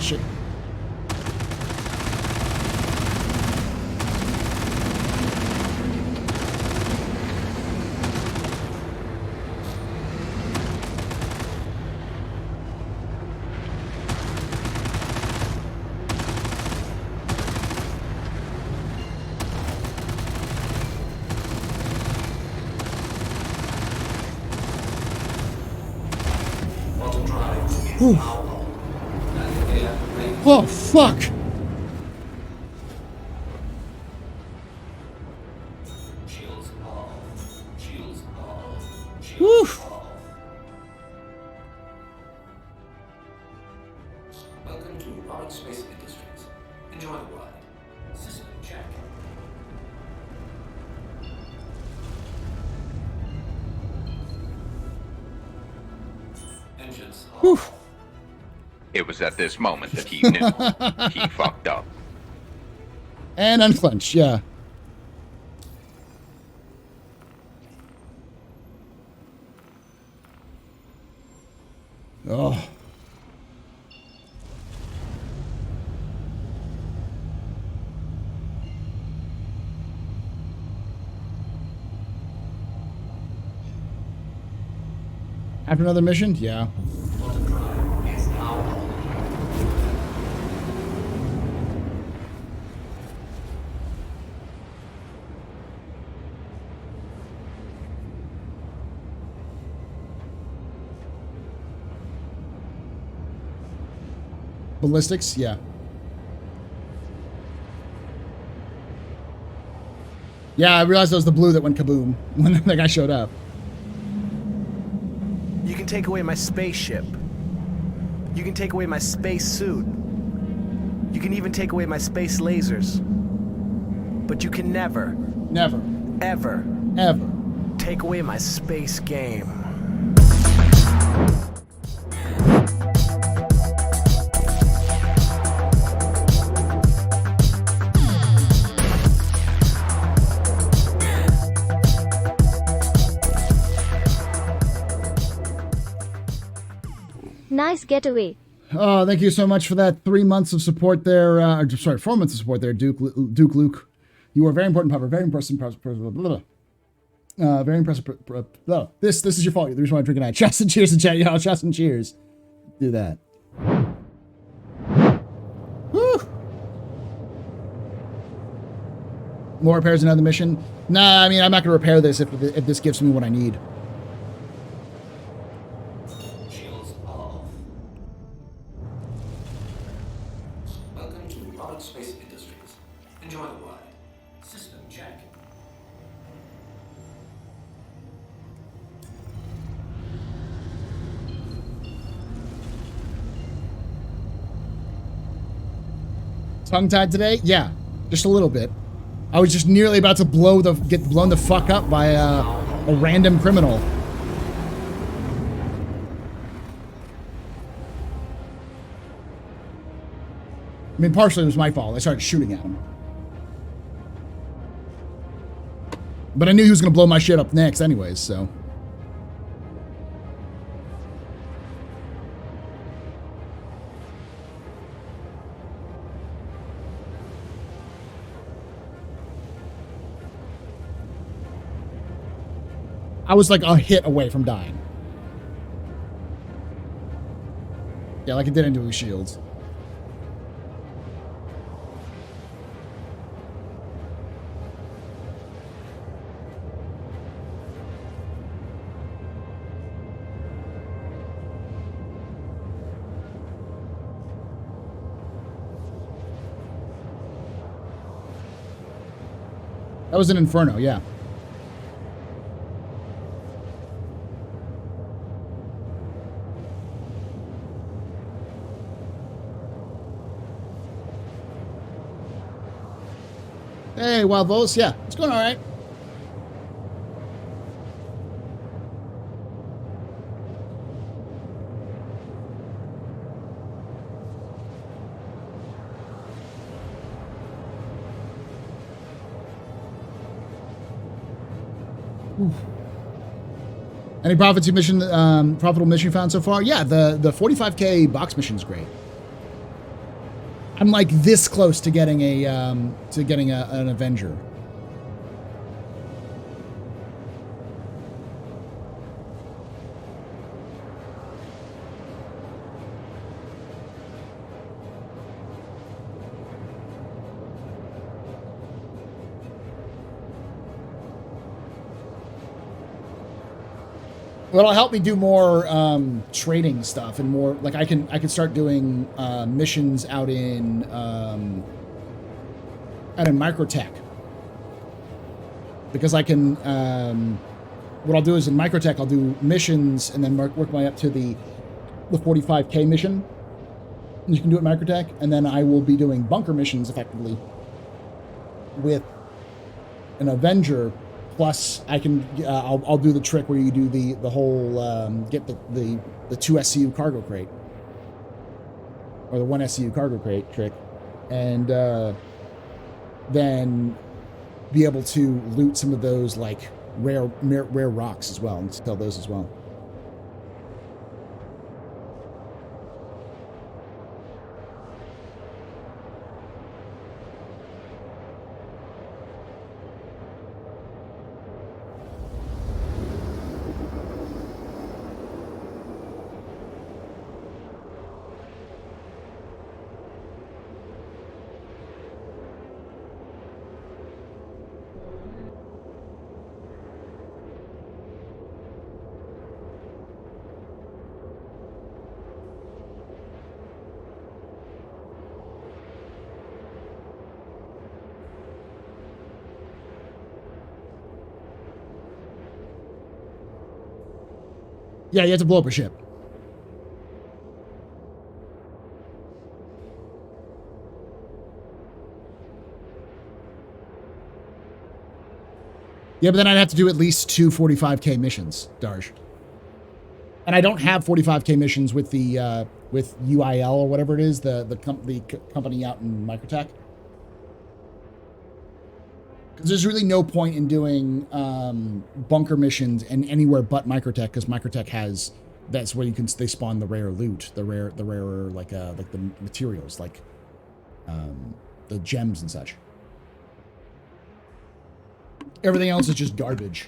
Shit. Whew. Oh, fuck! Whew. Welcome to Roberts Space Industries. Enjoy the ride. System check. Engines off. It was at this moment that he knew he fucked up. And unclench, yeah. Oh. After another mission? Yeah. Ballistics? Yeah. Yeah, I realized that was the blue that went kaboom when that guy showed up. You can take away my spaceship. You can take away my space suit. You can even take away my space lasers. But you can never, ever take away my space game. Nice getaway. Oh, thank you so much for that 3 months of support there. Sorry, 4 months of support there, Duke Luke. You are very important, Papa. Very impressive. Very impressive. This is your fault. The reason why I'm drinking that. Shots and cheers in chat, y'all. Shots and cheers. Do that. Woo. More repairs, another mission. Nah, I mean, I'm not going to repair this if this gives me what I need. Shields off. Welcome to Robotic Space Industries. Enjoy the ride. System check. Tongue-tied today? Yeah, just a little bit. I was just nearly about to get blown the fuck up by a random criminal. I mean, partially it was my fault. I started shooting at him. But I knew he was going to blow my shit up next anyways, so. I was like a hit away from dying. Yeah, like it did into his shields. That was an Inferno, yeah. Hey, Wild Volus, yeah, it's going all right. Oof. Any profitable mission you found so far? Yeah, the 45K box mission is great. I'm like this close to getting an Avenger. Well, it'll help me do more trading stuff and more like I can start doing missions out in Microtech, because I can. What I'll do is in Microtech I'll do missions and then work my way up to the 45K mission. You can do it in Microtech, and then I will be doing bunker missions effectively with an Avenger. Plus, I can I'll do the trick where you do the whole get the 2 SCU cargo crate or the 1 SCU cargo crate trick, and then be able to loot some of those like rare rocks as well and sell those as well. Yeah, you have to blow up a ship. Yeah, but then I'd have to do at least 2 45K missions, Darj. And I don't have 45K missions with the with UIL or whatever it is, the company out in Microtech. Because there's really no point in doing bunker missions and anywhere but Microtech, because Microtech has, that's where they spawn the rare loot, the rarer like the materials, like the gems and such. Everything else is just garbage.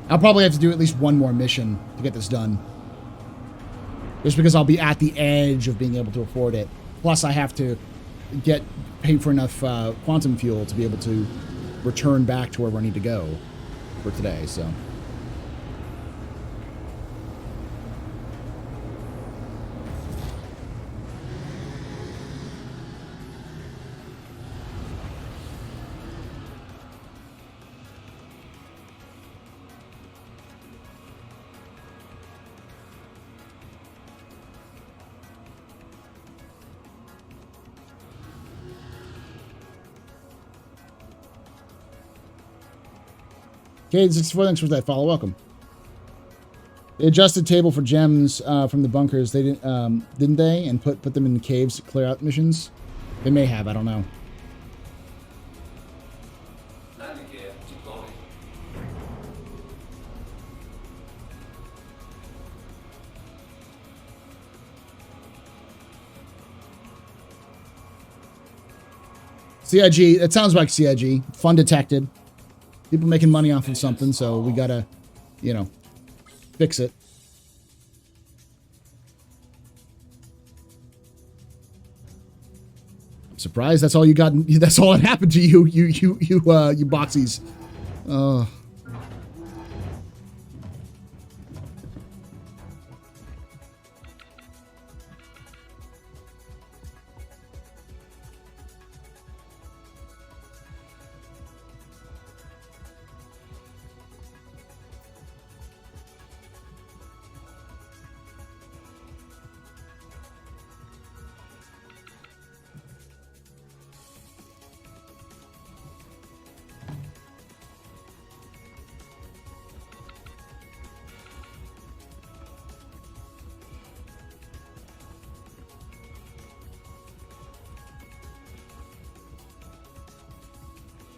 I'll probably have to do at least one more mission to get this done. Just because I'll be at the edge of being able to afford it. Plus, I have to pay for enough quantum fuel to be able to return back to wherever I need to go for today, so. Cade64, thanks for that follow. Welcome. They adjusted table for gems from the bunkers. They didn't they? And put them in the caves to clear out missions. They may have. I don't know. CIG. That sounds like CIG. Fun detected. People making money off of something, so we gotta, you know, fix it. I'm surprised that's all you got. That's all that happened to you, you boxies.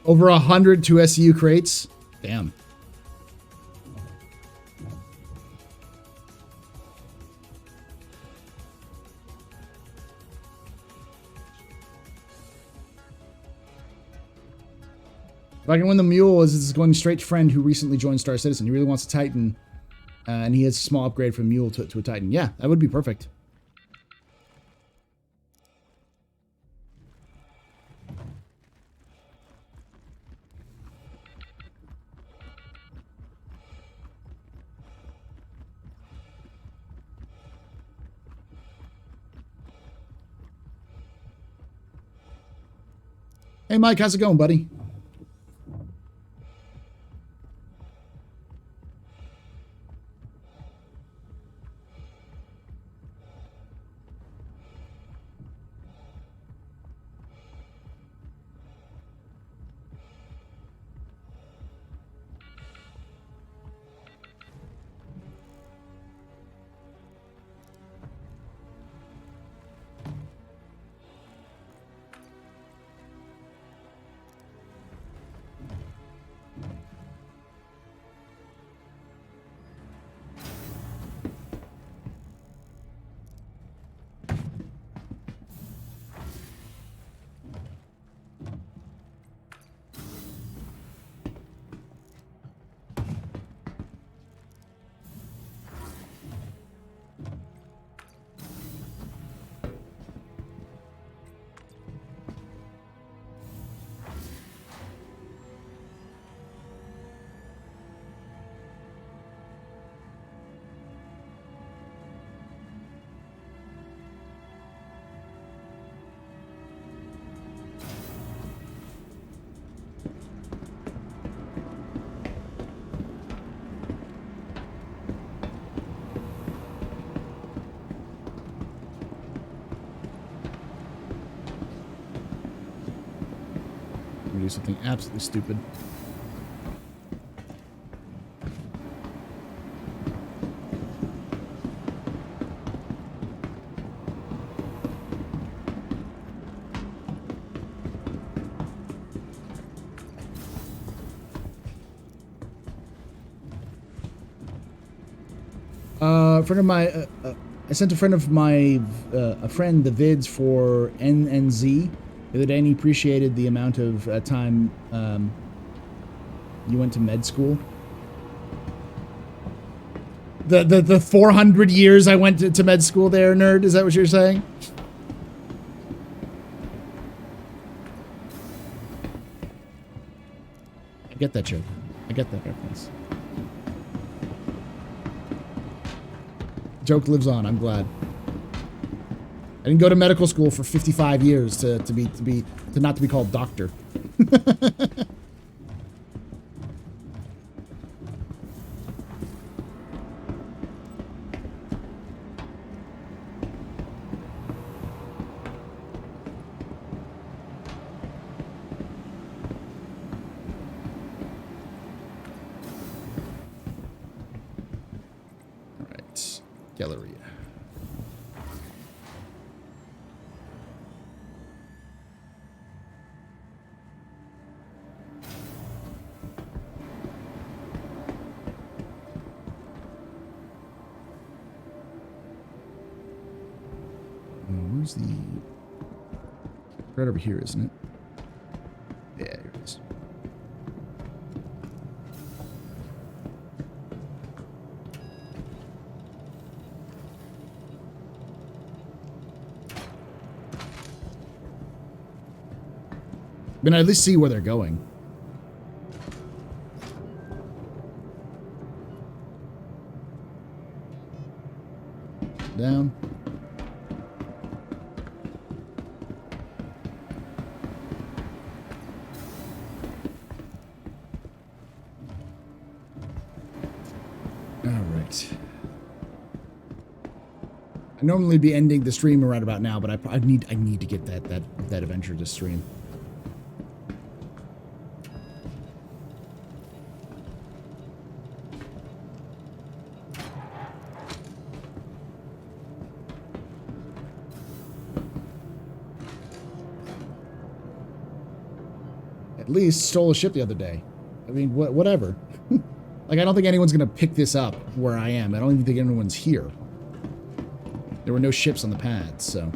Over 100 2 SCU crates. Damn. If I can win the mule, this is going straight to friend who recently joined Star Citizen. He really wants a Titan, and he has a small upgrade from mule to a Titan. Yeah, that would be perfect. Hey, Mike, how's it going, buddy? do something absolutely stupid. A friend of my, I sent a friend of my, a friend the vids for NNZ the other day, and he appreciated the amount of time you went to med school. The 400 years I went to med school there, nerd? Is that what you're saying? I get that joke. I get that reference. Joke lives on. I'm glad. I didn't go to medical school for 55 years to not to be called doctor. All right, Galleria. Where's the... Right over here, isn't it? Yeah, here it is. I mean, I at least see where they're going. Down. I'd normally be ending the stream right about now, but I need to get that Avenger to stream. At least stole a ship the other day. I mean, whatever. Like, I don't think anyone's gonna pick this up where I am. I don't even think anyone's here. There were no ships on the pad, so.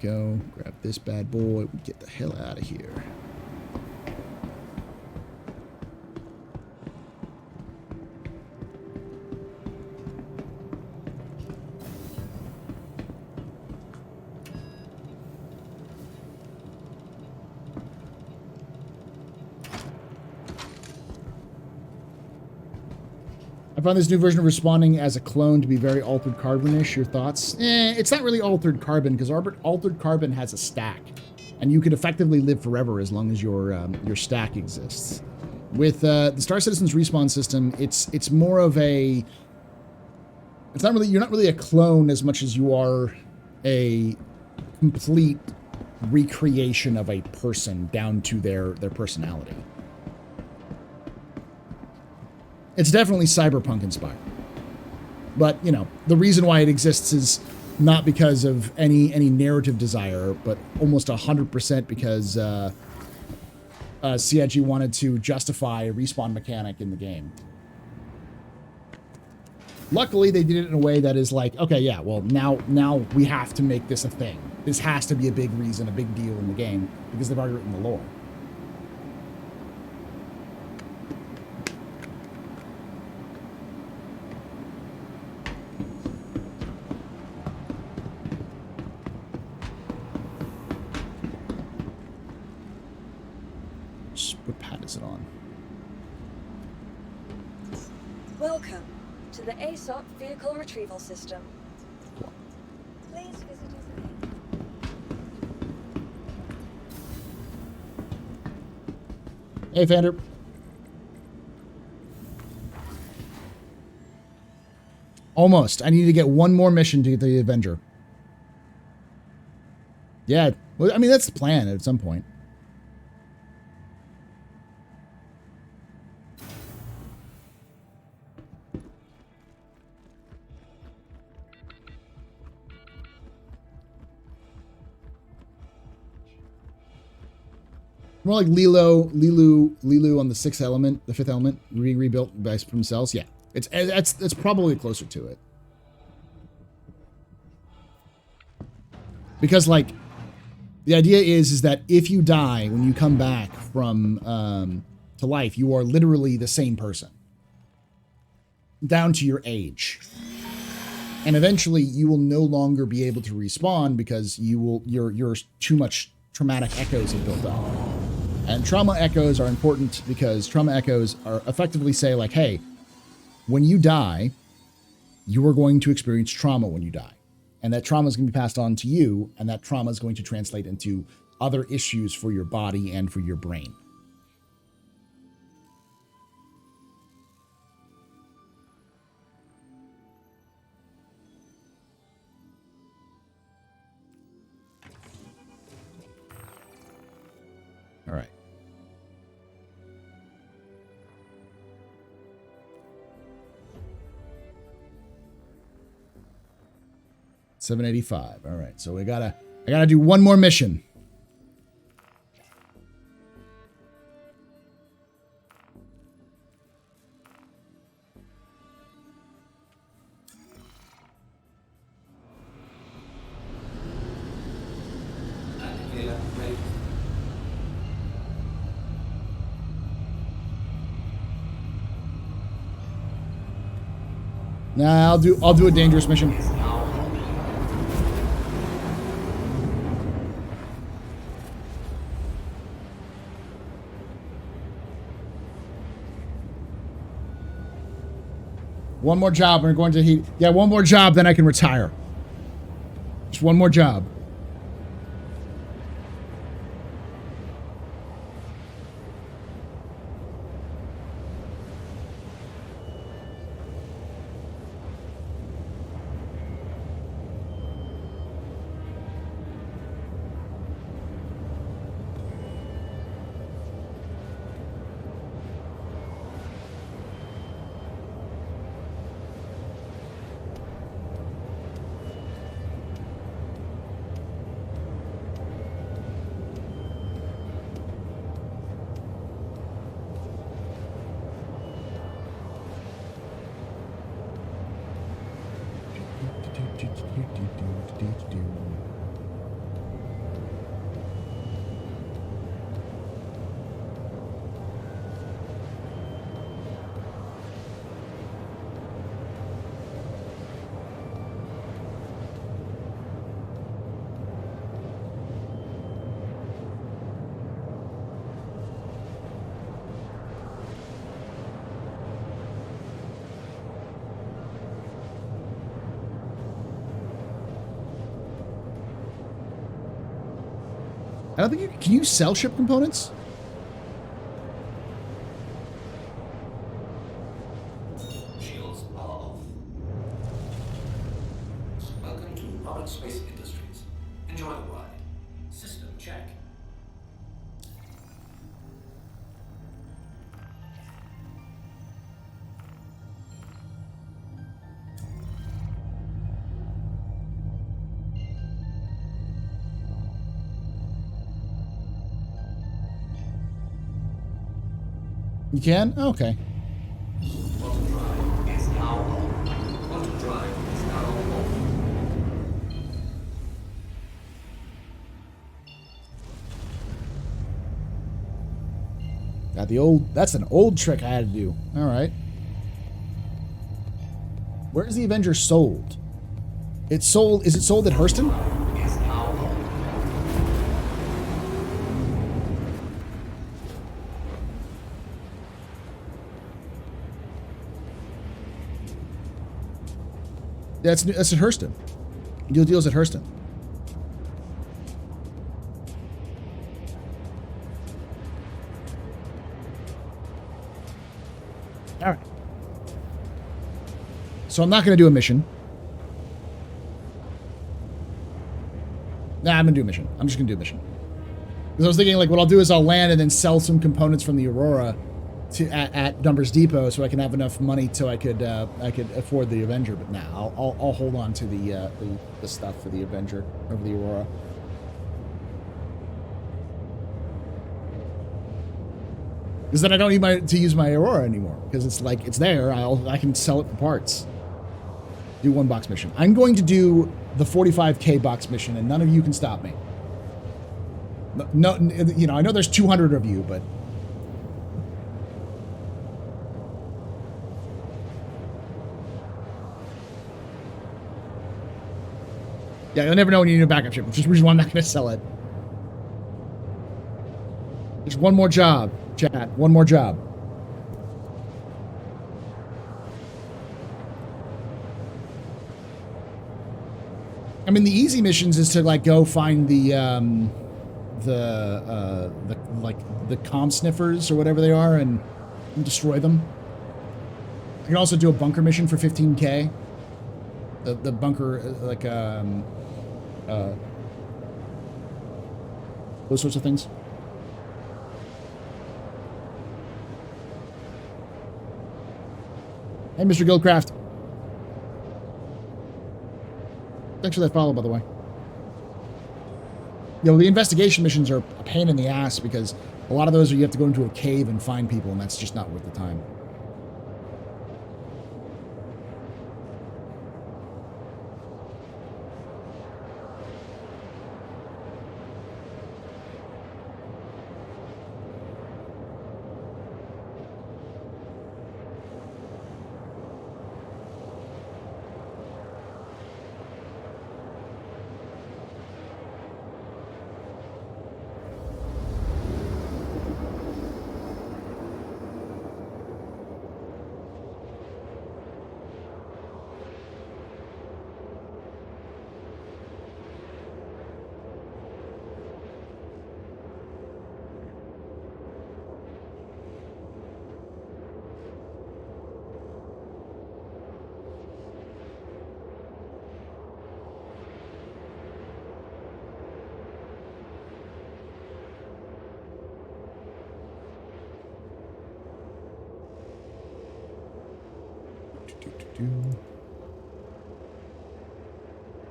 Go, grab this bad boy, we get the hell out of here. I found this new version of responding as a clone to be very altered carbon-ish. Your thoughts? It's not really altered carbon, because altered carbon has a stack, and you can effectively live forever as long as your stack exists. With the Star Citizen's respawn system, it's more of a... It's not really... You're not really a clone as much as you are a complete recreation of a person down to their personality. It's definitely cyberpunk inspired. But, you know, the reason why it exists is not because of any narrative desire, but almost 100% because CIG wanted to justify a respawn mechanic in the game. Luckily, they did it in a way that is like, okay, yeah, well, now we have to make this a thing. This has to be a big reason, a big deal in the game, because they've already written the lore. What pad is it on? Welcome to the ASOP Vehicle Retrieval System. Please visit us again. Hey, Vander. Almost. I need to get one more mission to get the Avenger. Yeah, well, I mean, that's the plan at some point. More like Lilu on the sixth element, the fifth element, rebuilt by themselves. Yeah, it's probably closer to it. Because like, the idea is that if you die when you come back from to life, you are literally the same person, down to your age, and eventually you will no longer be able to respawn because your too much traumatic echoes have built up. And trauma echoes are important because trauma echoes are effectively say like, hey, when you die, you are going to experience trauma when you die. And that trauma is going to be passed on to you, and that trauma is going to translate into other issues for your body and for your brain. All right. $785. All right, so I gotta do one more mission. Nah, I'll do a dangerous mission. One more job. We're going to heat. Yeah, one more job, then I can retire. Just one more job. I don't think can you sell ship components? Shields are off. Welcome to Robotic Space Industries. Enjoy the ride. System check. You can? Oh, okay. Auto drive is now on. Auto drive is now on. Got the old. That's an old trick I had to do. All right. Where's the Avenger sold? It's sold. Is it sold at Hurston? Is now on. That's at Hurston. Deals at Hurston. All right. So I'm not going to do a mission. Nah, I'm gonna do a mission. I'm just gonna do a mission. Because I was thinking, like, what I'll do is I'll land and then sell some components from the Aurora at Dumper's Depot, so I can have enough money so I could afford the Avenger. But nah, I'll hold on to the stuff for the Avenger over the Aurora. Because then I don't need to use my Aurora anymore. Because it's like, it's there. I can sell it for parts. Do one box mission. I'm going to do the 45K box mission, and none of you can stop me. No, you know, I know there's 200 of you, but... Yeah, you'll never know when you need a backup ship, which is the reason why I'm not going to sell it. Just one more job, chat. One more job. I mean, the easy missions is to like go find the comm sniffers or whatever they are and destroy them. You can also do a bunker mission for 15K. The bunker, like those sorts of things. Hey, Mr. Guildcraft. Thanks for that follow, by the way. You know, the investigation missions are a pain in the ass because a lot of those are you have to go into a cave and find people, and that's just not worth the time.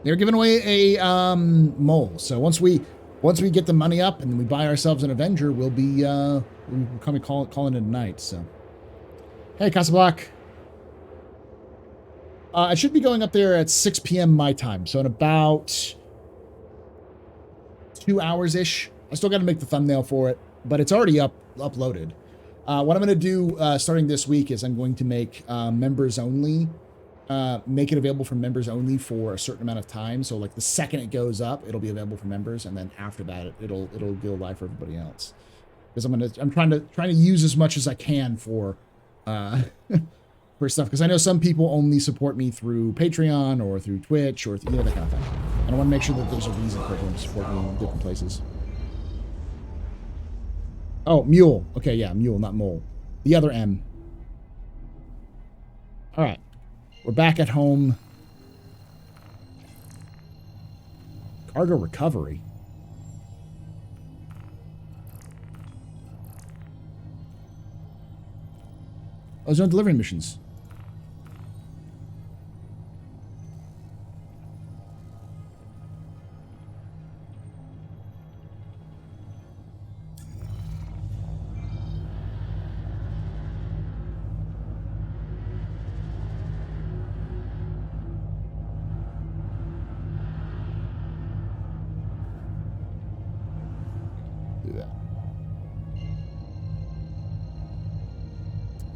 They're giving away a mole. So once we get the money up and we buy ourselves an Avenger, we'll be calling it a night. So hey, Casablanca. I should be going up there at 6 p.m. my time. So in about 2 hours ish. I still got to make the thumbnail for it, but it's already uploaded. What I'm going to do starting this week is I'm going to make members only. Make it available for members only for a certain amount of time. So like the second it goes up, it'll be available for members, and then after that, it'll go live for everybody else. Because I'm trying to use as much as I can for for stuff. Because I know some people only support me through Patreon or through Twitch or that kind of thing. And I want to make sure that there's a reason for them to support me in different places. Oh, mule. Okay, yeah, mule, not mole. The other M. All right. We're back at home. Cargo recovery. Oh, there's no delivery missions.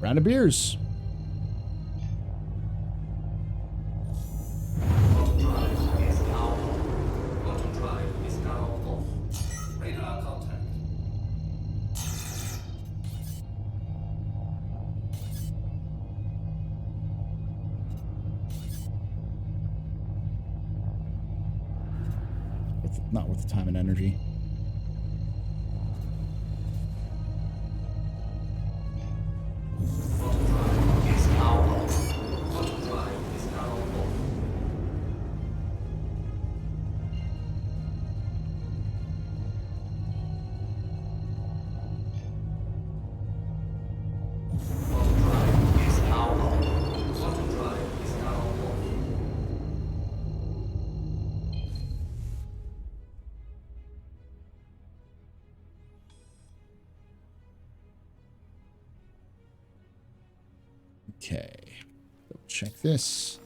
Round of beers. Not worth the time and energy. Okay. Check this.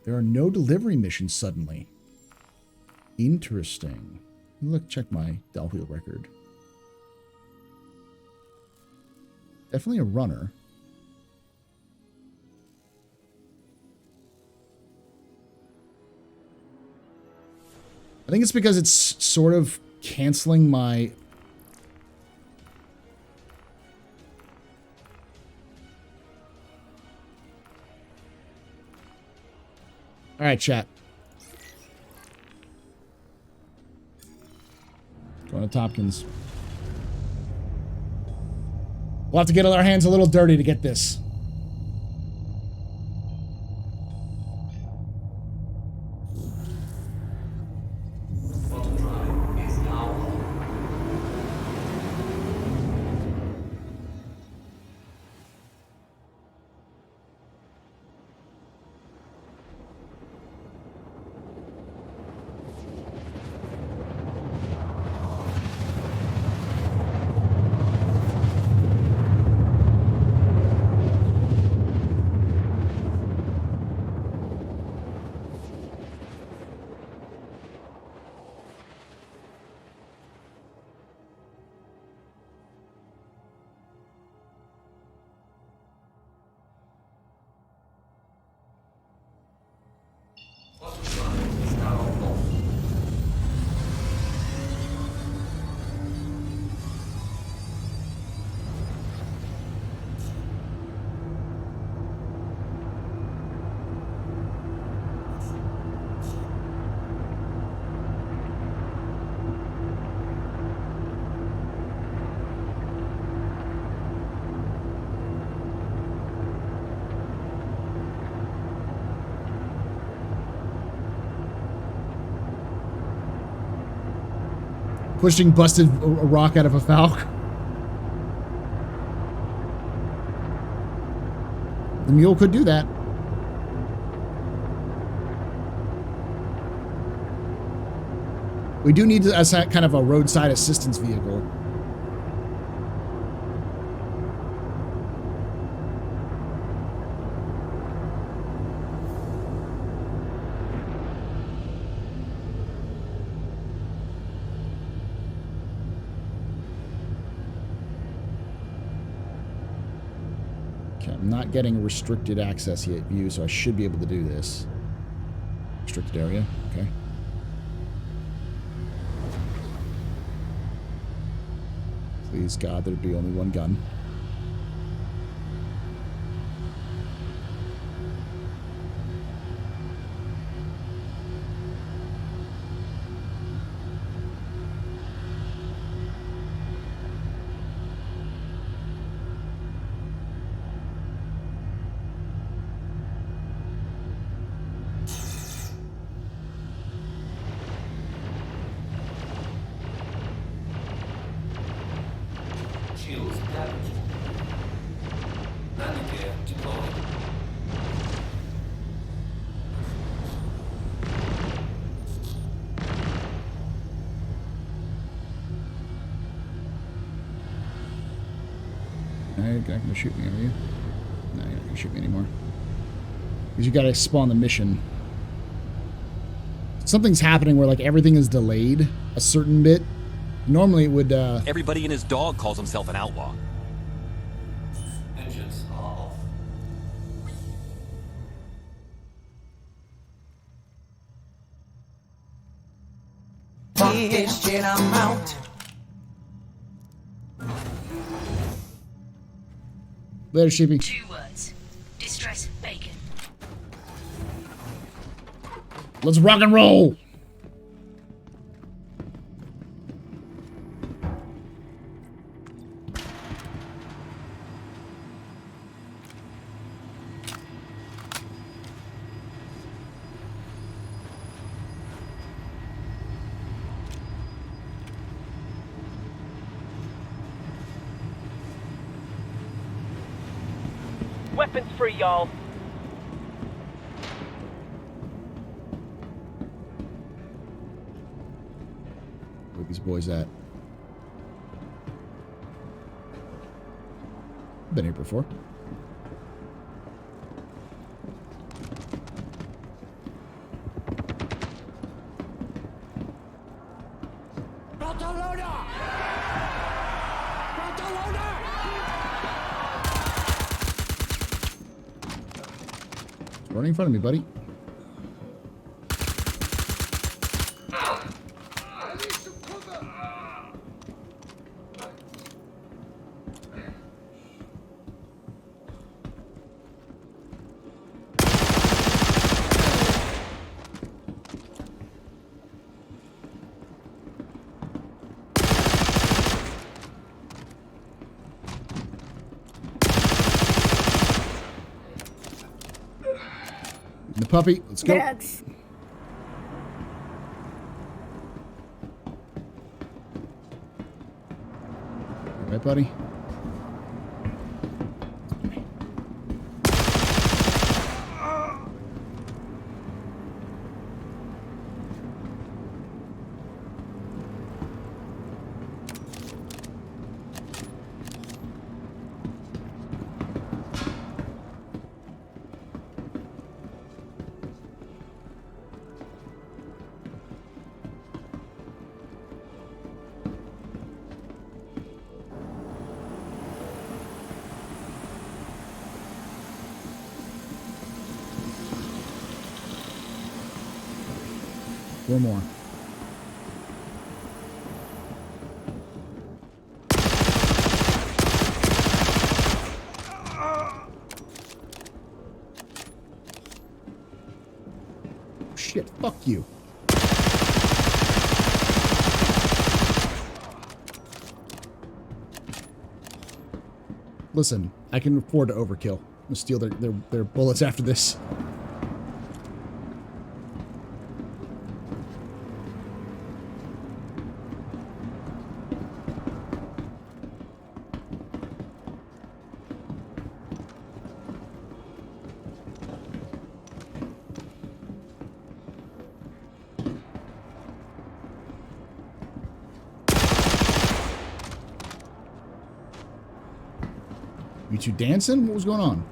There are no delivery missions suddenly. Interesting. Look, check my Del Wheel record. Definitely a runner. I think it's because it's sort of canceling my... All right, chat. Going to Tompkins. We'll have to get our hands a little dirty to get this. Pushing busted a rock out of a Falc. The mule could do that. We do need a kind of a roadside assistance vehicle. I'm not getting restricted access yet view, so I should be able to do this. Restricted area, okay. Please God, there'd be only one gun. You're not going to shoot me, are you? No, you're not going to shoot me anymore. Because you got to spawn the mission. Something's happening where, like, everything is delayed a certain bit. Normally it would, Everybody and his dog calls himself an outlaw. Engines off. Fuck this shit, I'm out. Later, sheepy. 2 words. Distress bacon. Let's rock and roll. Weapons free, y'all. Where these boys at? Been here before. Running in front of me, buddy. The puppy, let's go. Drugs. All right, buddy. Four more. Shit, fuck you. Listen, I can afford to overkill. I'll steal their bullets after this. You two dancing? What was going on?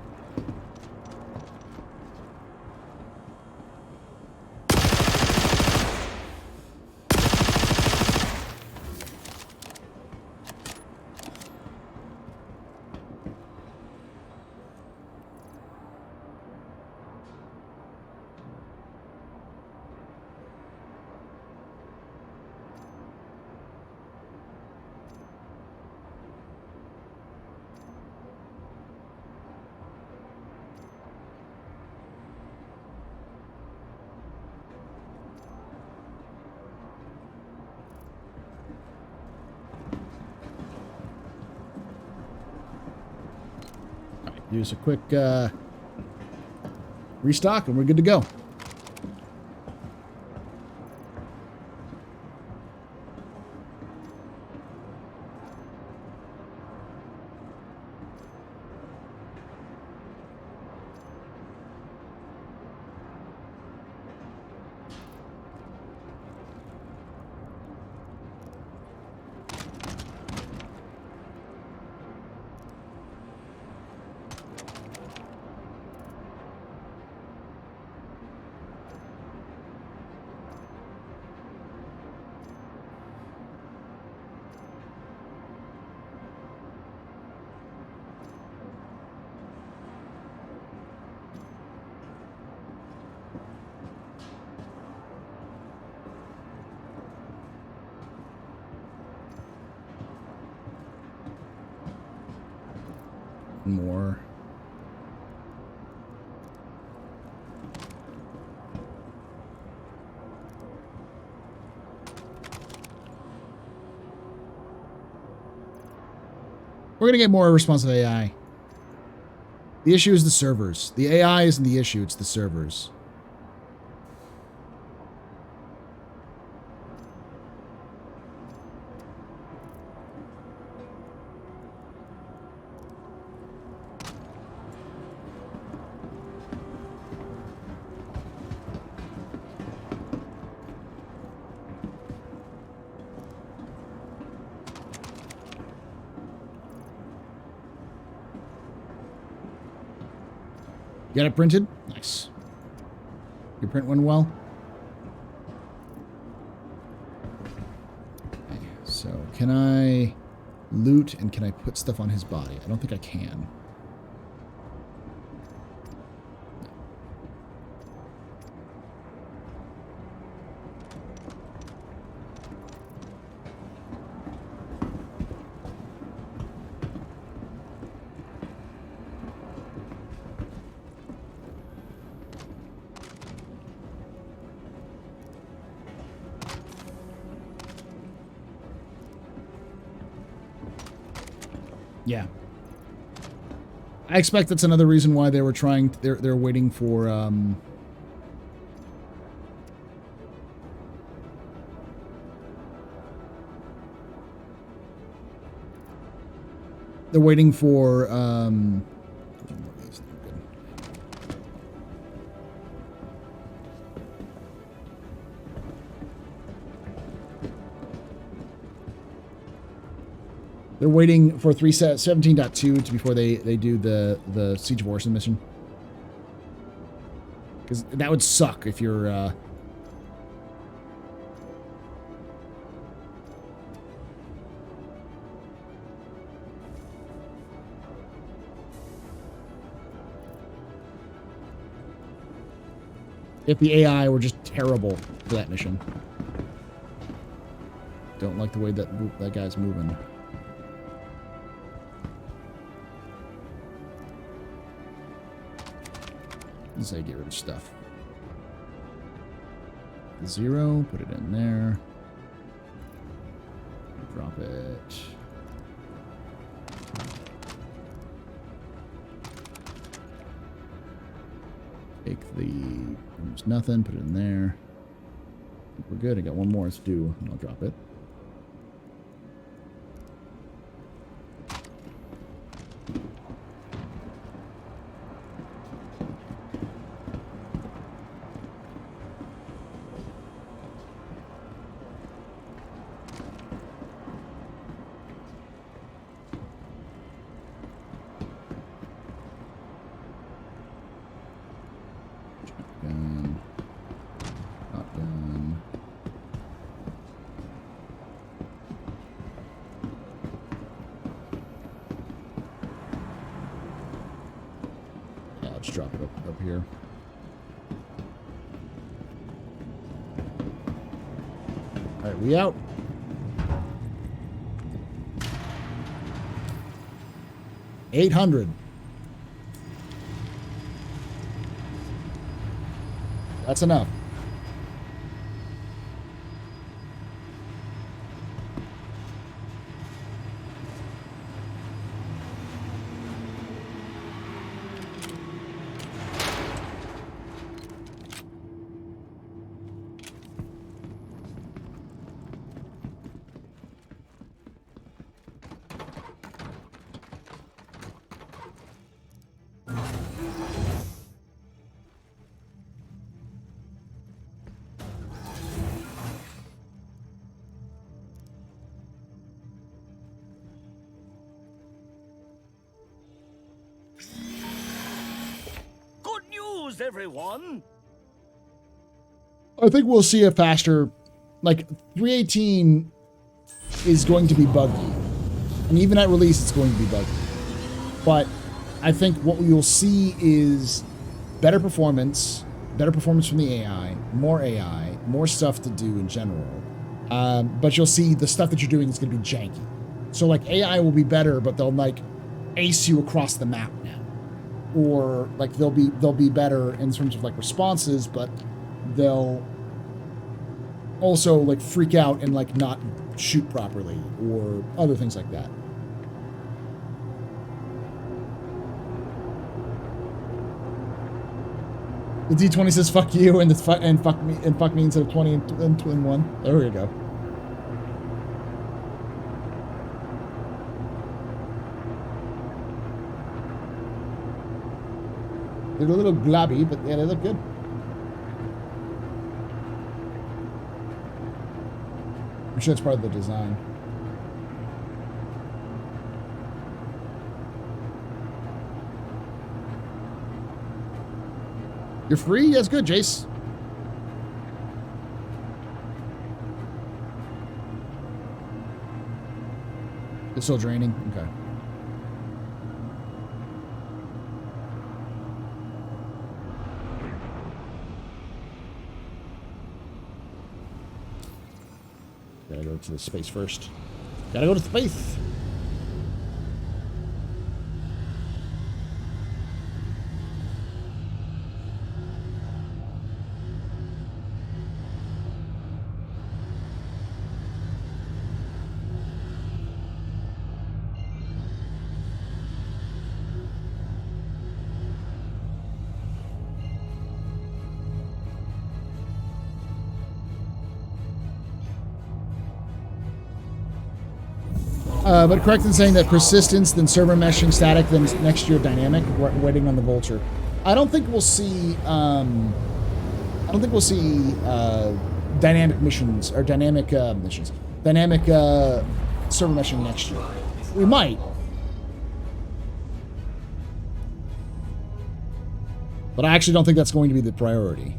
Use a quick restock and we're good to go. More. We're going to get more responsive AI. The issue is the servers. The AI isn't the issue, it's the servers. got it printed? Nice. Your print went well? Okay, so can I loot and can I put stuff on his body? I don't think I can. Yeah. I expect that's another reason why they were trying, they're waiting for, they're waiting for, they're waiting for 17.2 to before they do the Siege of Orson mission. Because that would suck if you're if the AI were just terrible for that mission. Don't like the way that guy's moving. Let's say get rid of stuff. 0, put it in there. Drop it. Take the almost nothing, put it in there. I think we're good. I got one more to do, and I'll drop it. Drop it up here. All right, we out. $800. That's enough. Everyone, I think we'll see a faster, like 318 is going to be buggy, and even at release it's going to be buggy. But I think what you'll see is better performance from the AI, more stuff to do in general. But you'll see the stuff that you're doing is going to be janky. So like AI will be better, but they'll like ace you across the map now. Or like they'll be better in terms of like responses, but they'll also like freak out and like not shoot properly or other things like that. The D20 says fuck you and fuck me instead of 20 and 1. There we go. They're a little globby, but yeah, they look good. I'm sure it's part of the design. You're free? That's good, Jace. It's still draining? Okay. Gotta go to the space first. Gotta go to space! But correct in saying that persistence, then server meshing, static, then next year dynamic. Waiting on the vulture. I don't think we'll see. Dynamic missions or dynamic missions. Dynamic server meshing next year. We might, but I actually don't think that's going to be the priority.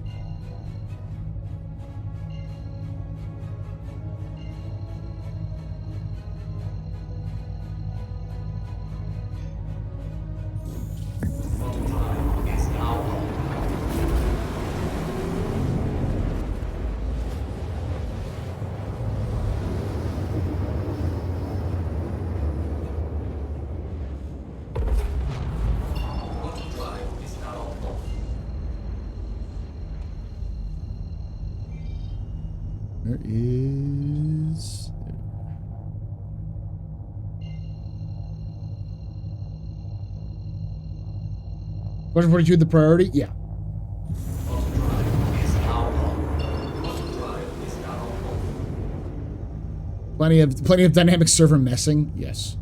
There is... Question 42, the priority? Yeah. Plenty of dynamic server messing? Yes.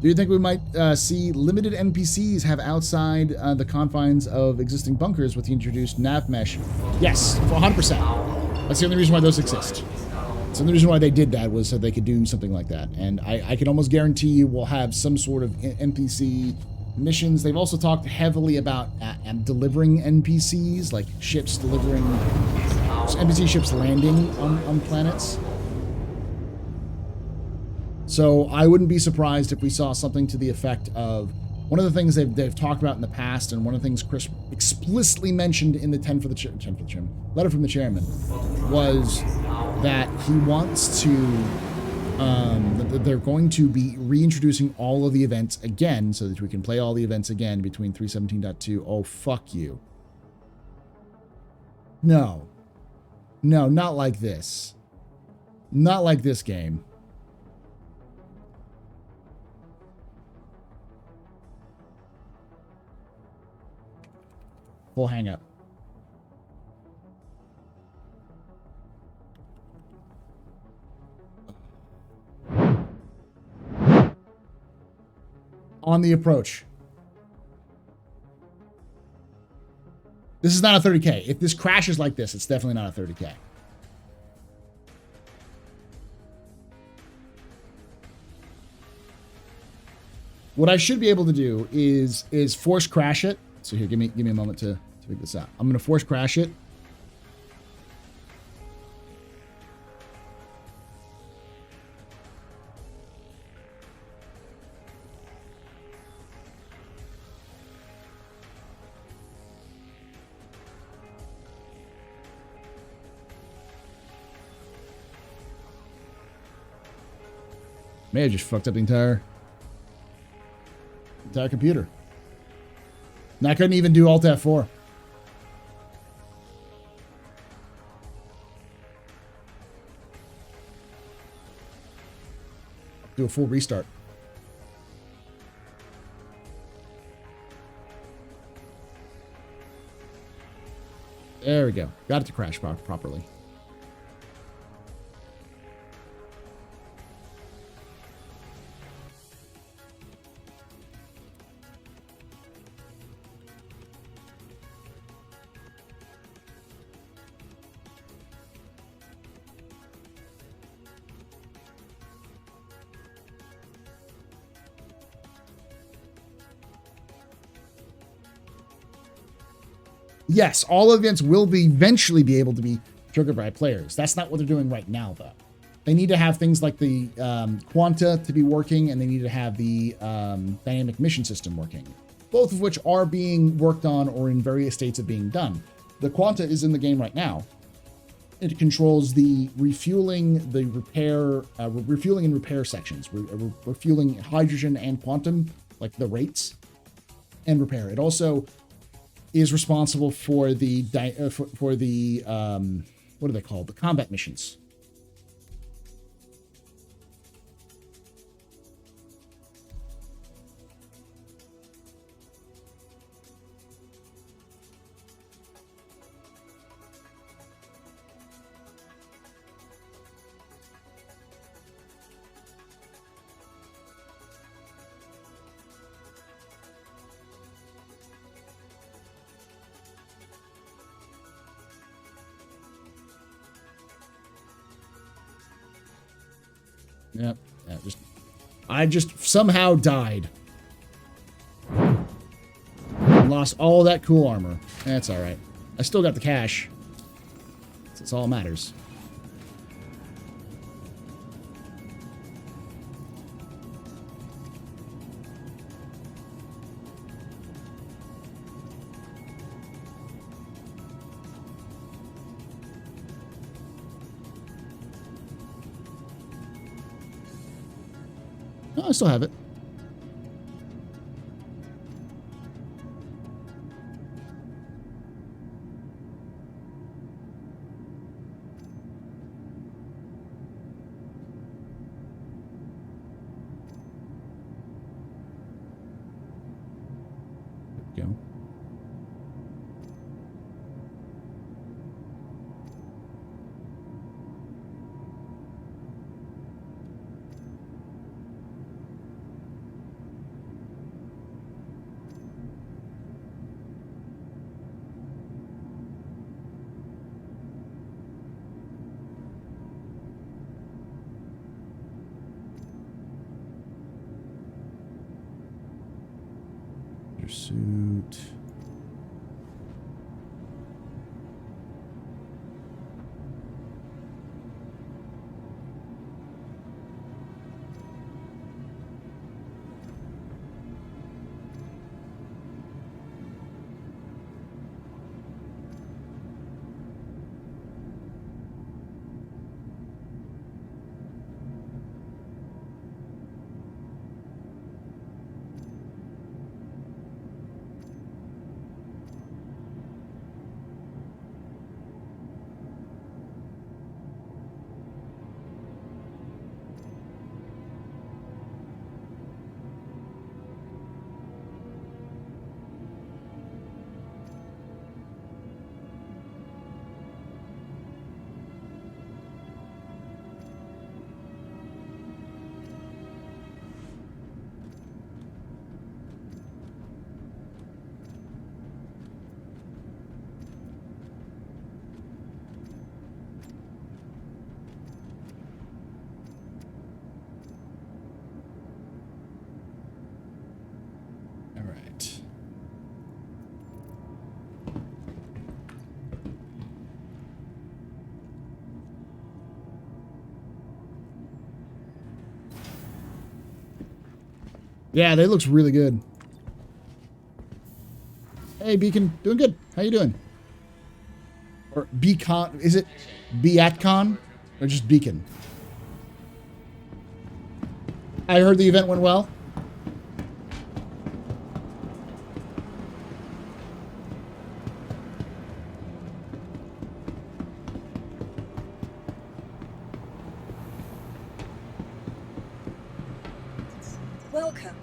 Do you think we might see limited NPCs have outside the confines of existing bunkers with the introduced nav mesh? Yes, 100%. That's the only reason why those exist. So the only reason why they did that was so they could do something like that. And I can almost guarantee you we'll have some sort of NPC missions. They've also talked heavily about delivering NPCs, like ships delivering, NPC ships landing on planets. So I wouldn't be surprised if we saw something to the effect of one of the things they've talked about in the past, and one of the things Chris explicitly mentioned in the letter from the chairman was that he wants to that they're going to be reintroducing all of the events again so that we can play all the events again between 3.17.2. Oh, fuck you. No, not like this. Not like this game. Full hang up. On the approach. This is not a 30K. If this crashes like this, it's definitely not a 30K. What I should be able to do is force crash it. So here, give me a moment to figure this out. I'm going to force crash it. May have just fucked up the entire computer. And I couldn't even do Alt F4. Do a full restart. There we go. Got it to crash properly. Yes, all events will eventually be able to be triggered by players. That's not what they're doing right now, though. They need to have things like the Quanta to be working, and they need to have the dynamic mission system working, both of which are being worked on or in various states of being done. The Quanta is in the game right now. It controls the refueling, the repair, refueling and repair sections, refueling hydrogen and quantum, like the rates, and repair. It also is responsible for the what are they called? The combat missions. Yep. Yeah, I just somehow died. Lost all that cool armor. That's all right. I still got the cash. That's all that matters. No, I still have it. There we go. Suit. All right. Yeah, that looks really good. Hey, Beacon. Doing good. How you doing? Or Beacon. Is it Beatcon? Or just Beacon? I heard the event went well. Welcome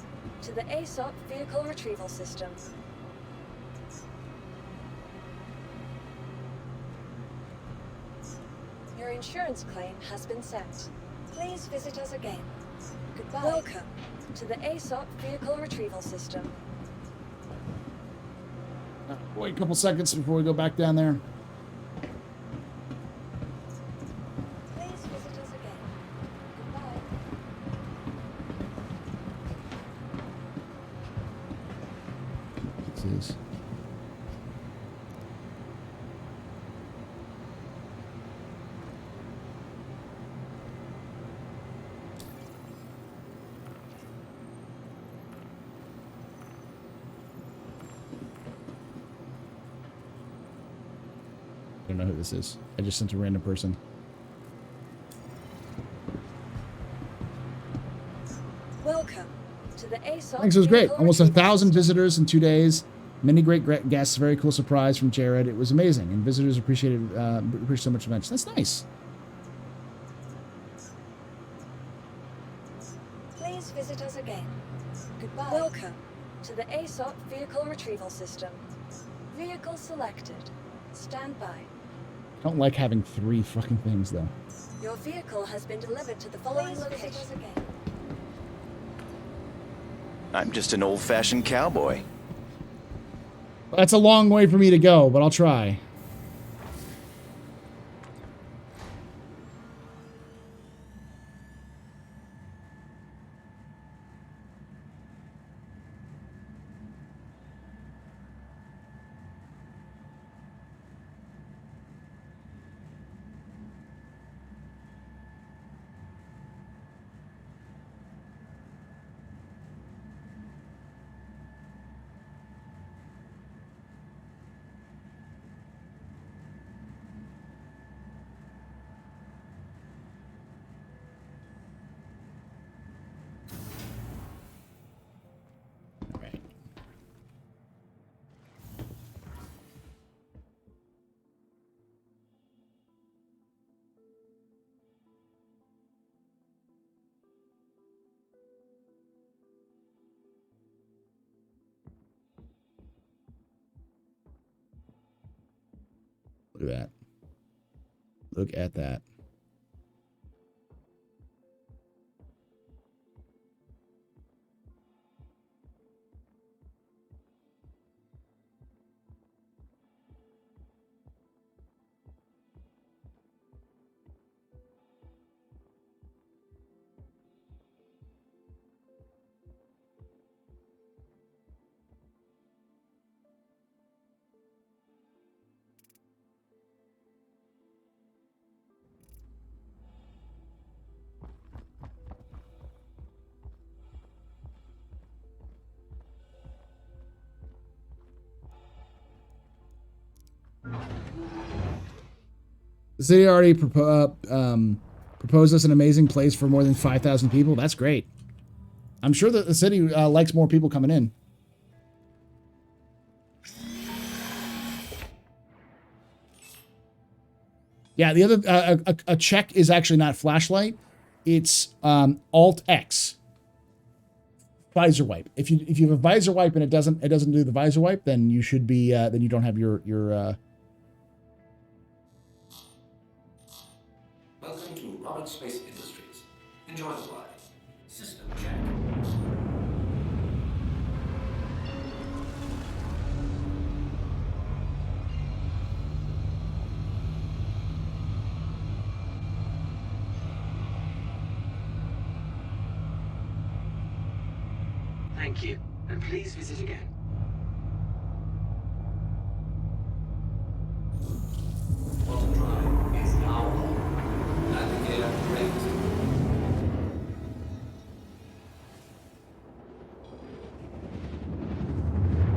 to the ASOP Vehicle Retrieval System. Your insurance claim has been sent. Please visit us again. Goodbye. Welcome to the ASOP Vehicle Retrieval System. Wait a couple seconds before we go back down there. Please visit us again. Goodbye. This is. know who this is. I just sent a random person. Welcome to the ASOP. Thanks, it was great. Almost 1,000 visitors in 2 days. Many great guests. Very cool surprise from Jared. It was amazing, and visitors appreciated so much. That's nice. Please visit us again. Goodbye. Welcome to the ASOP vehicle retrieval system. Vehicle selected. Stand by. I don't like having 3 fucking things though. Your vehicle has been delivered to the following location. Again. I'm just an old-fashioned cowboy. That's a long way for me to go, but I'll try. Look at that. Look at that. The city already proposed us an amazing place for more than 5,000 people. That's great. I'm sure that the city likes more people coming in. Yeah, the other a check is actually not flashlight. It's Alt X. Visor wipe. If you have a visor wipe and it doesn't do the visor wipe, then you should be then you don't have your Welcome to Robert Space Industries. Enjoy the ride. System check. Thank you, and please visit again. Water drive is now on. Navigator rate.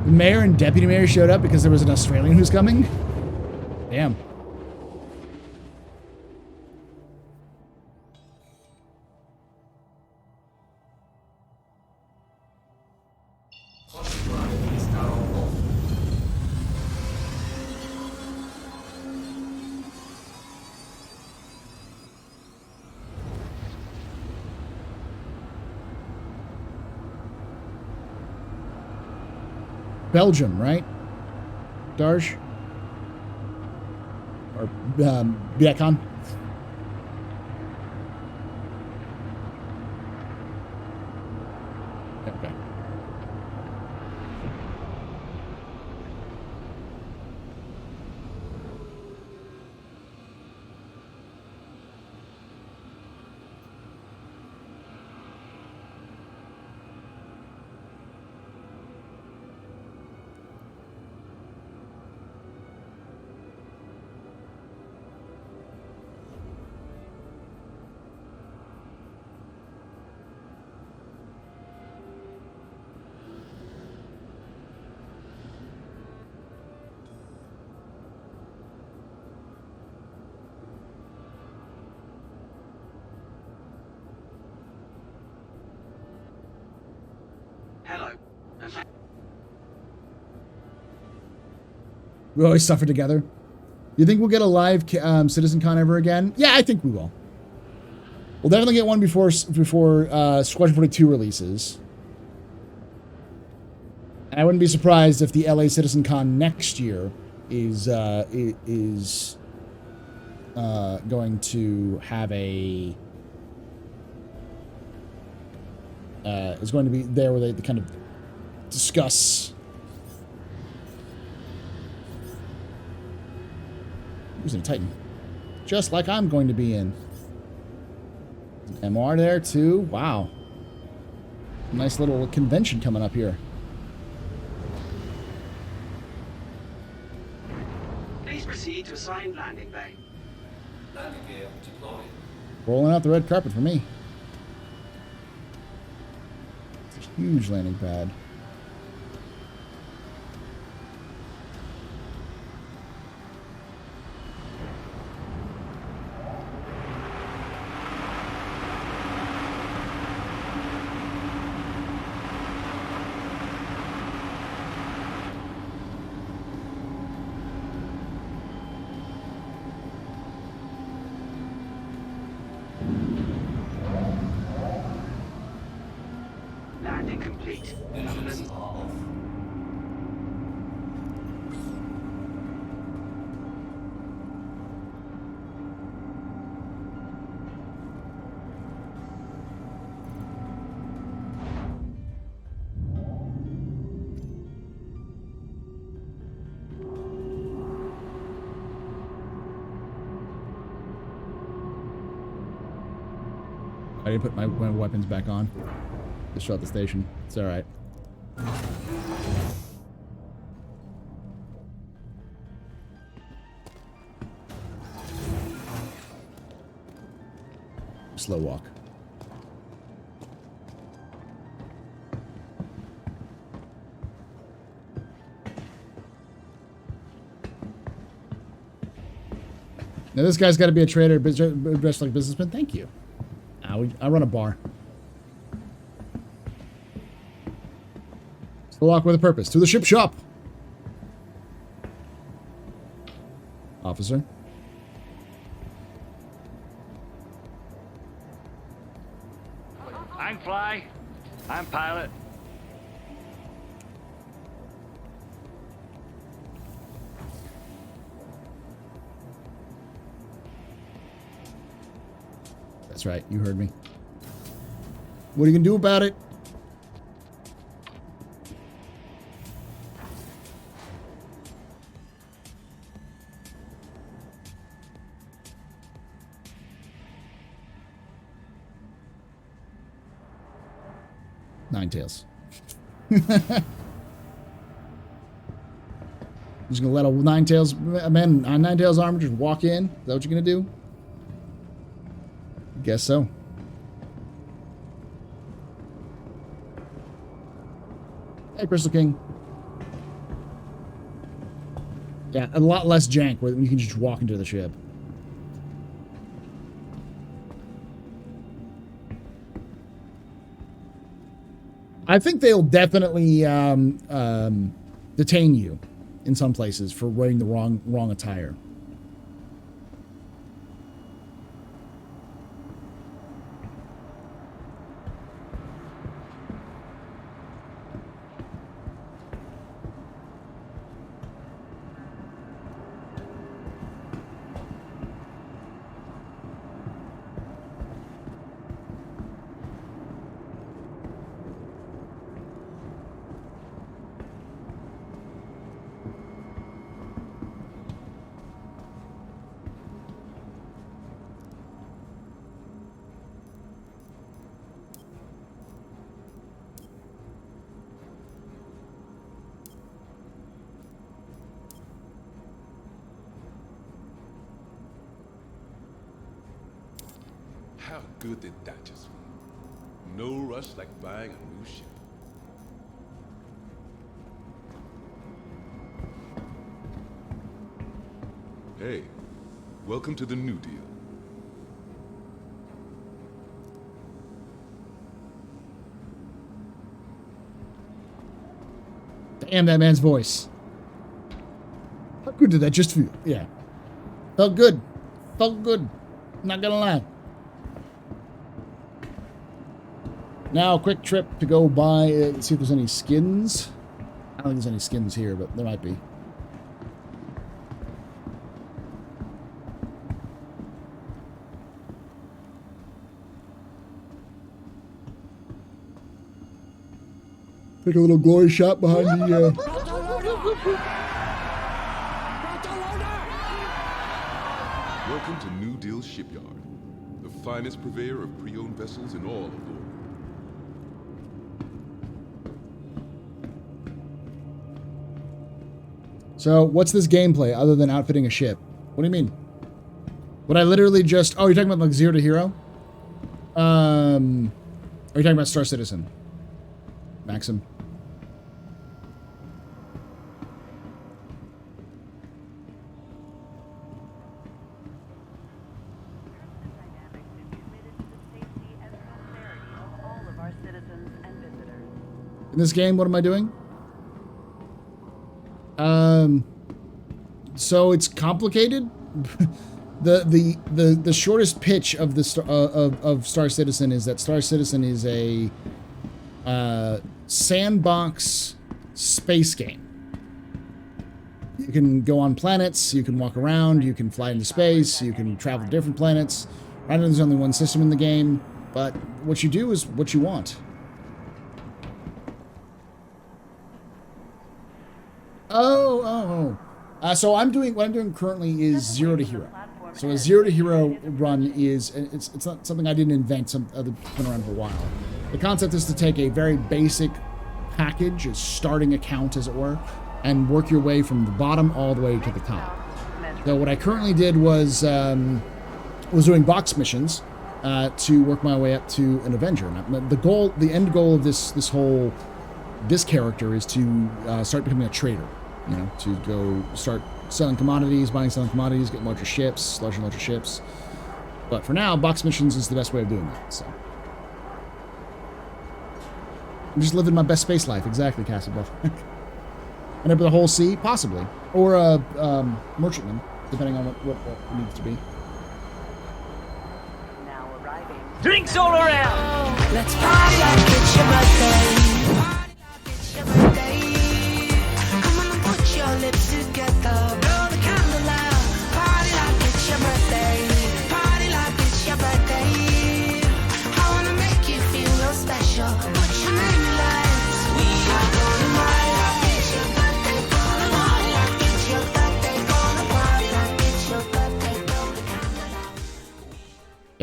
The mayor and deputy mayor showed up because there was an Australian who's coming. Damn. Belgium, right? Darj? Or Biakon? Okay. We always suffer together. You think we'll get a live CitizenCon ever again? Yeah, I think we will. We'll definitely get one before Squadron 42 releases. And I wouldn't be surprised if the LA CitizenCon next year is going to have a is going to be there where they kind of discuss using a Titan, just like I'm going to be in. MR there too. Wow, nice little convention coming up here. Please proceed to assigned landing bay. Landing gear deployed. Rolling out the red carpet for me. It's a huge landing pad. Landing complete. Engines are off. I didn't put my weapons back on. Just shut the station. It's alright. Slow walk. Now this guy's got to be a trader, dressed like a businessman. Thank you. I run a bar. Slow walk with a purpose. To the ship shop. Officer. I'm fly. I'm pilot. That's right. You heard me. What are you going to do about it? Nine Tails. Just gonna let a Nine Tails man on Nine Tails armor just walk in? Is that what you're gonna do? Guess so. Hey, Crystal King. Yeah, a lot less jank where you can just walk into the ship. I think they'll definitely detain you in some places for wearing the wrong attire. How good did that just feel? No rush like buying a new ship. Hey, welcome to the New Deal. Damn that man's voice. did that just for you. Yeah. Felt good. Felt good. Not gonna lie. Now, quick trip to go buy, see if there's any skins. I don't think there's any skins here, but there might be. Take a little glory shot behind the, Welcome to New Deal Shipyard, the finest purveyor of pre-owned vessels in all of Lord. So, what's this gameplay other than outfitting a ship? What do you mean? Would I literally just... Oh, you're talking about like 0 to Hero? Are you talking about Star Citizen? Maxim. In this game, what am I doing? So it's complicated. the shortest pitch of the of Star Citizen is that Star Citizen is a sandbox space game. You can go on planets, you can walk around, you can fly into space, you can travel to different planets. Right now, there's only one system in the game, but what you do is what you want. So what I'm doing currently is 0 to Hero. So a 0 to Hero run is, it's not something I didn't invent, it's been around for a while. The concept is to take a very basic package, a starting account as it were, and work your way from the bottom all the way to the top. So what I currently did was doing box missions to work my way up to an Avenger. And the end goal of this character is to start becoming a trader. You know, to go start selling commodities, selling commodities, get larger and larger ships. But for now, box missions is the best way of doing that. So I'm just living my best space life. Exactly, Castlebuff. And up the whole sea, possibly, or a merchantman, depending on what it needs to be. Now arriving. Drinks all around. Let's party like it's your birthday. Party like it's your birthday. Come on and put your lips together. Blow the candle out. Party like it's your birthday. Party like it's your birthday. I wanna make you feel real special. Put your name in lights. We are gonna party like it's your birthday. Gonna party like it's your birthday. Gonna party like it's your birthday. Blow the candle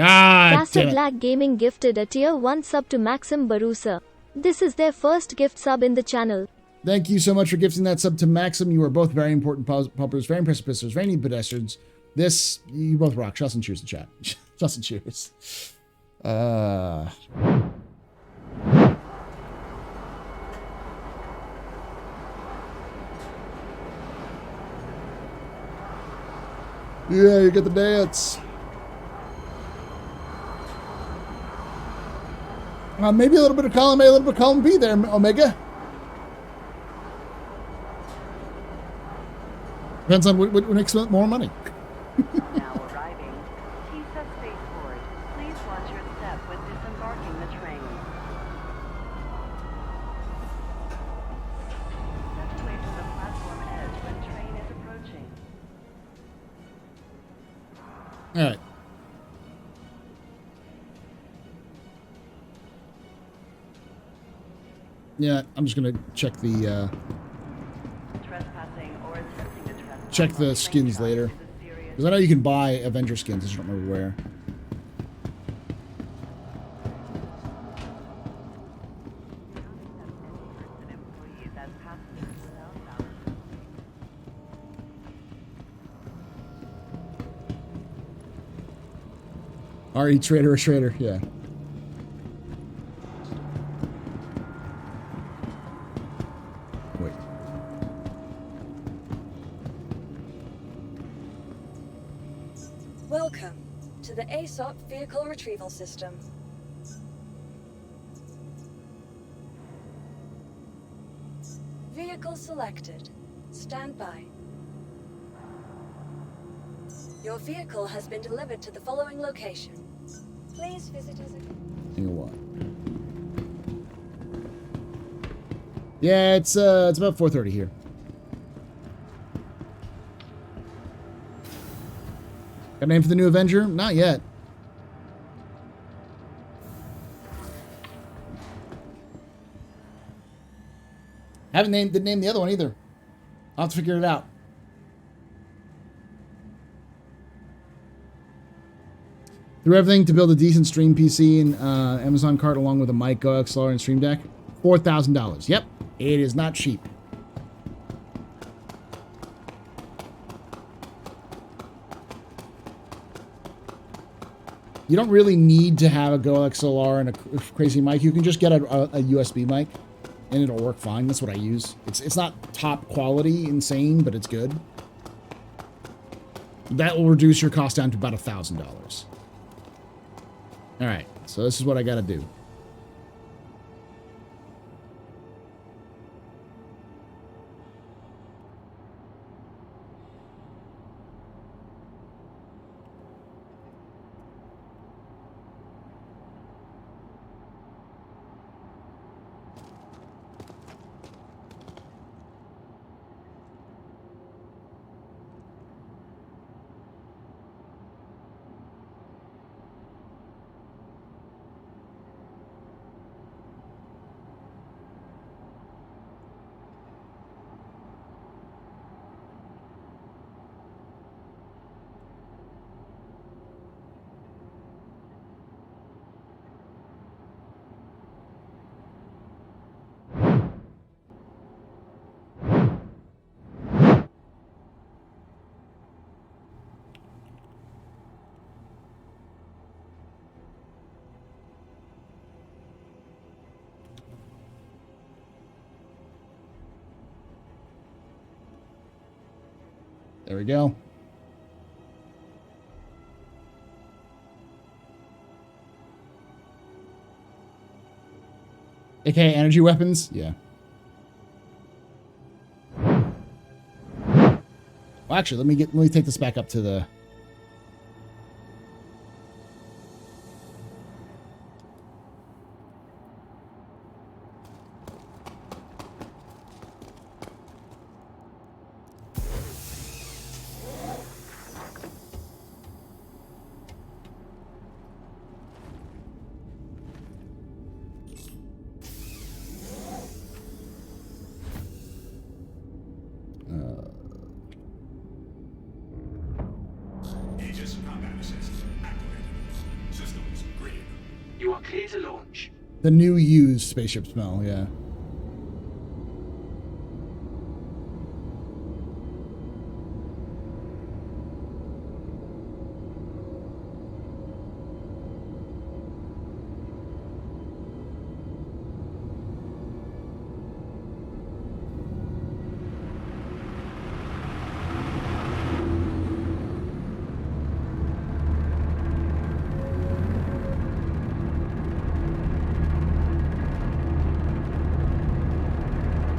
out. Casa Black Gaming gifted a tier 1 sub to Maxim Barusa. This is their first gift sub in the channel. Thank you so much for gifting that sub to Maxim. You are both very important puppers, very impressive pistons, very neat pedestrians. You both rock. Shots and cheers to chat. Shots and cheers. Yeah, you get the dance. Maybe a little bit of column A, a little bit of column B there, Omega. Depends on what makes more money. Now arriving. TISA Spaceport. Please watch your step when disembarking the train. Step away from the platform edge when train is approaching. All right. Yeah, I'm just gonna check the check the skins later, because I know you can buy Avenger skins. I just don't remember where. RE Trader or Trader, yeah. Wait. Welcome to the ASOP Vehicle Retrieval System. Vehicle selected. Stand by. Your vehicle has been delivered to the following location. Please visit us again. You know what? Yeah, it's about 4:30 here. Got a name for the new Avenger? Not yet. Didn't name the other one either. I'll have to figure it out. Through everything to build a decent stream PC and Amazon cart along with a mic, Go XLR, and Stream Deck. $4,000. Yep, it is not cheap. You don't really need to have a Go XLR and a crazy mic. You can just get a USB mic, and it'll work fine. That's what I use. It's not top quality, insane, but it's good. That will reduce your cost down to about $1,000. All right, so this is what I got to do. There we go. AKA energy weapons? Yeah. Well, actually, let me take this back up to the... You are clear to launch. The new used spaceship smell, yeah.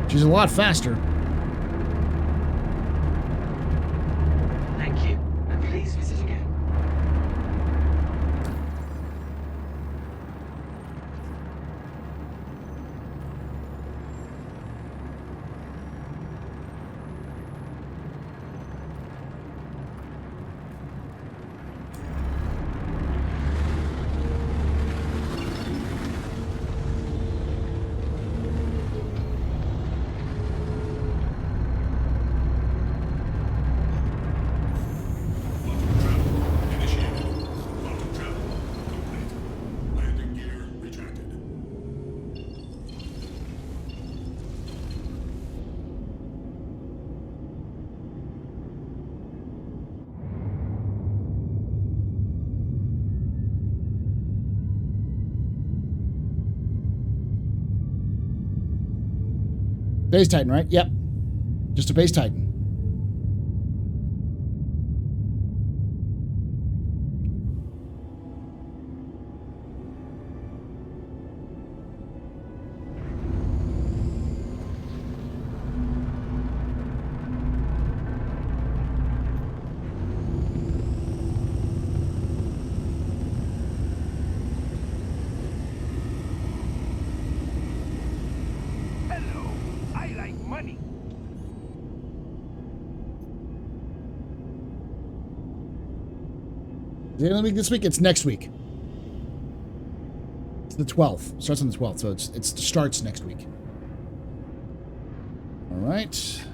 She's a lot faster. Thank you, and please visit again. Base Titan, right? Yep. Just a Base Titan. like money. Is it another week this week? It's next week. It's the 12th. It starts on the 12th, so it starts next week. All right.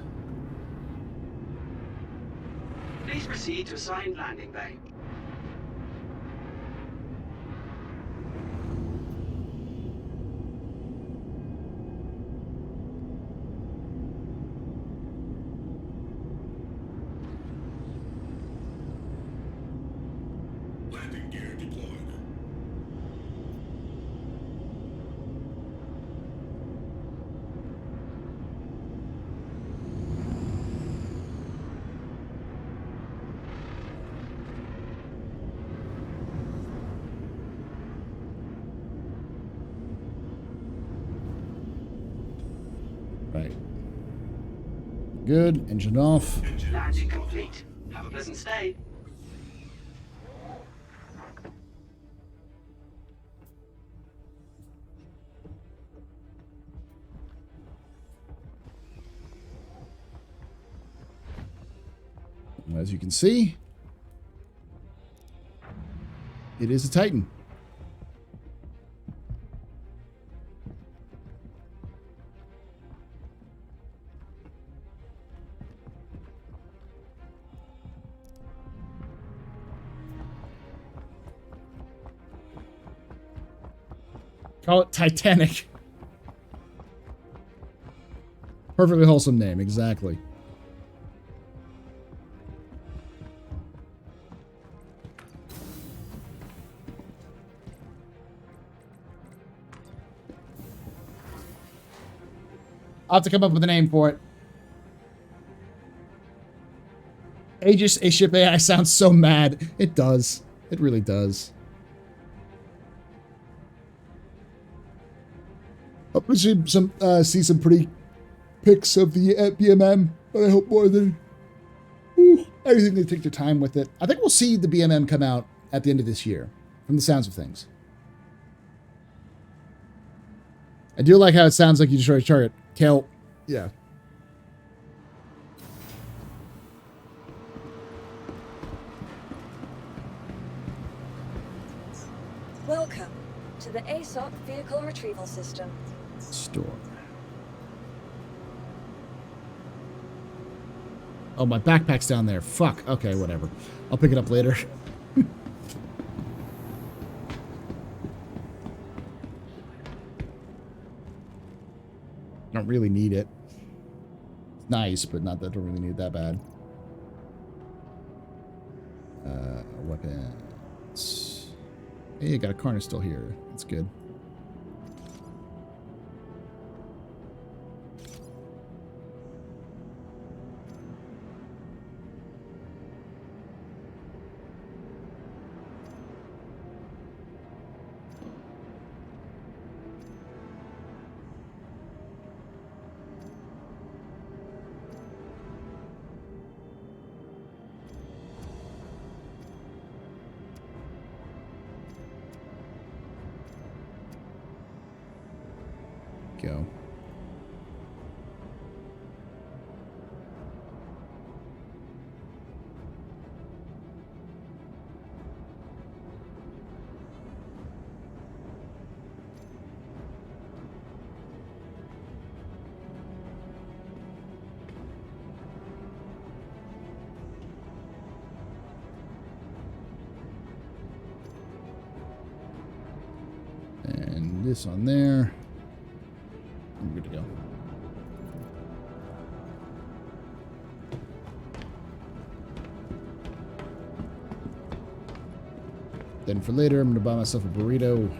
Please proceed to assigned landing bay. Landing gear deployed. Right. Good. Engine off. Landing complete. Have a pleasant stay. As you can see, it is a Titan. Call it Titanic. Perfectly wholesome name, exactly. I'll have to come up with a name for it. Aegis, a ship AI sounds so mad. It does. It really does. I'll see some pretty pics of the BMM, but I hope more than anything they take their time with it. I think we'll see the BMM come out at the end of this year, from the sounds of things. I do like how it sounds like you destroy a target. Kill. Yeah. Welcome to the ASOP Vehicle Retrieval System. Store. Oh, my backpack's down there. Fuck. Okay, whatever. I'll pick it up later. Don't really need it. It's nice, but not that I don't really need it that bad. Weapons. Hey, got a Carnage still here. That's good. Go. And this on there. I'm good to go. Then for later, I'm going to buy myself a burrito.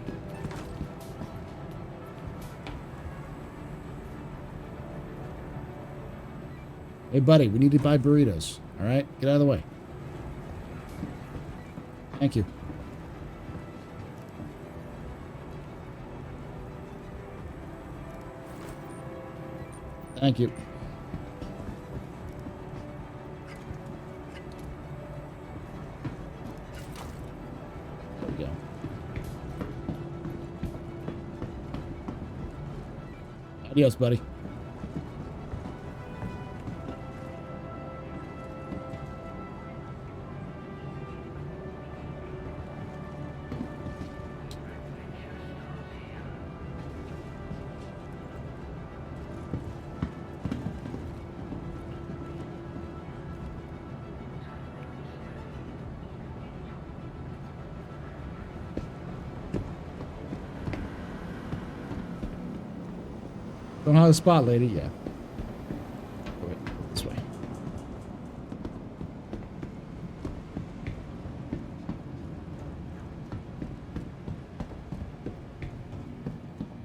Hey, buddy, we need to buy burritos. All right? Get out of the way. Thank you. Thank you. There we go. Adios, buddy. Don't have a spot, lady. Yeah. Go ahead. This way.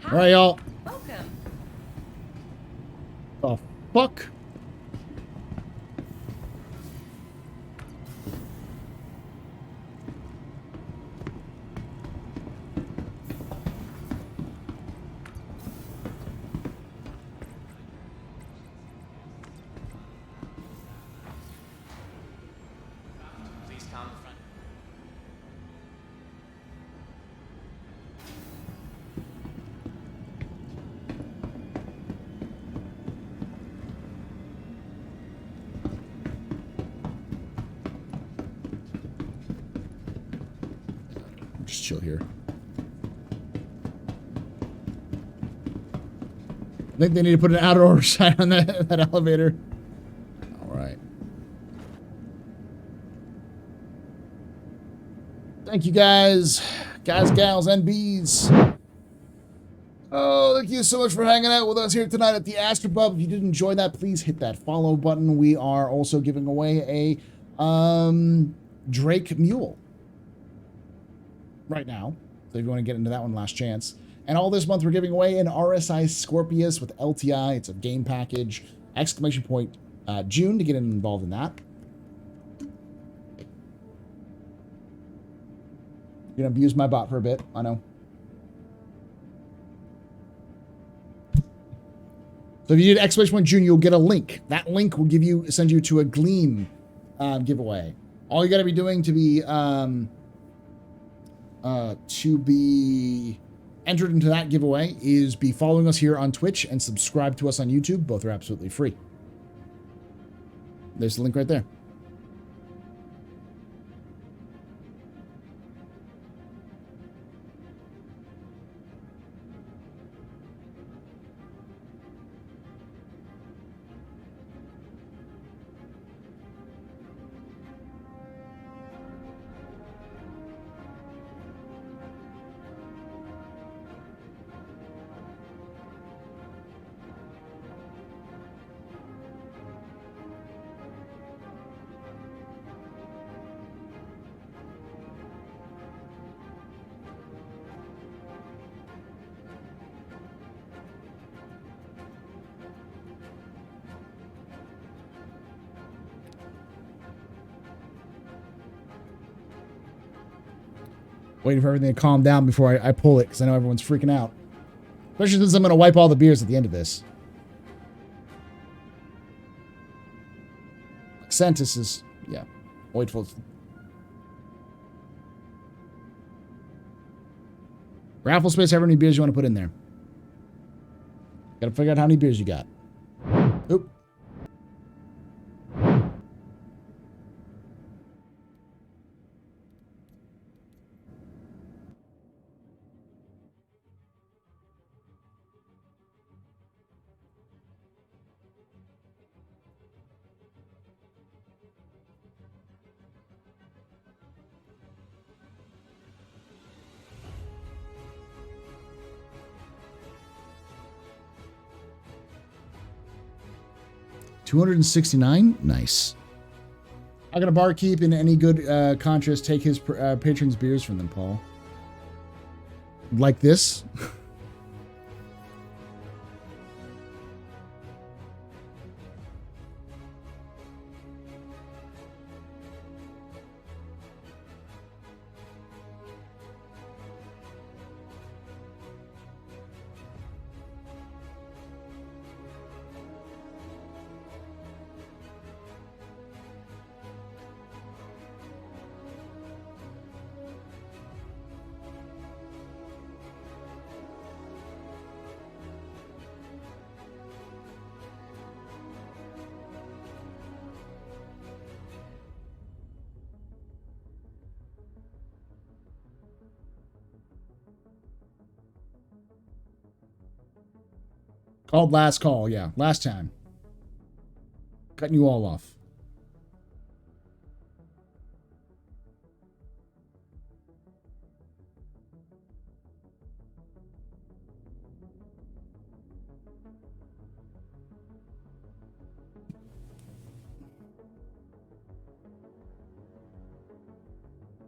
All right, y'all. Welcome. The fuck? Please come front. Just chill here. I think they need to put an outer order sign on that elevator. All right. Thank you guys, gals, and bees. Oh, thank you so much for hanging out with us here tonight at the AstroPub. If you did enjoy that, please hit that follow button. We are also giving away a Drake Mule right now. So if you want to get into that one, last chance. And all this month, we're giving away an RSI Scorpius with LTI. It's a game package. Exclamation point June to get involved in that. You're going to abuse my bot for a bit. I know. So if you did exclamation point June, you'll get a link. That link will send you to a Gleam giveaway. All you got to be doing to be entered into that giveaway is be following us here on Twitch and subscribe to us on YouTube. Both are absolutely free. There's the link right there. Waiting for everything to calm down before I pull it, because I know everyone's freaking out. Especially since I'm going to wipe all the beers at the end of this. Xantus is, yeah. Wait for it. Raffle space, however many beers you want to put in there. Gotta figure out how many beers you got. Oop. $269? Nice. How can a barkeep in any good conscience take his patrons' beers from them, Paul? Like this? Called last call, yeah. Last time. Cutting you all off.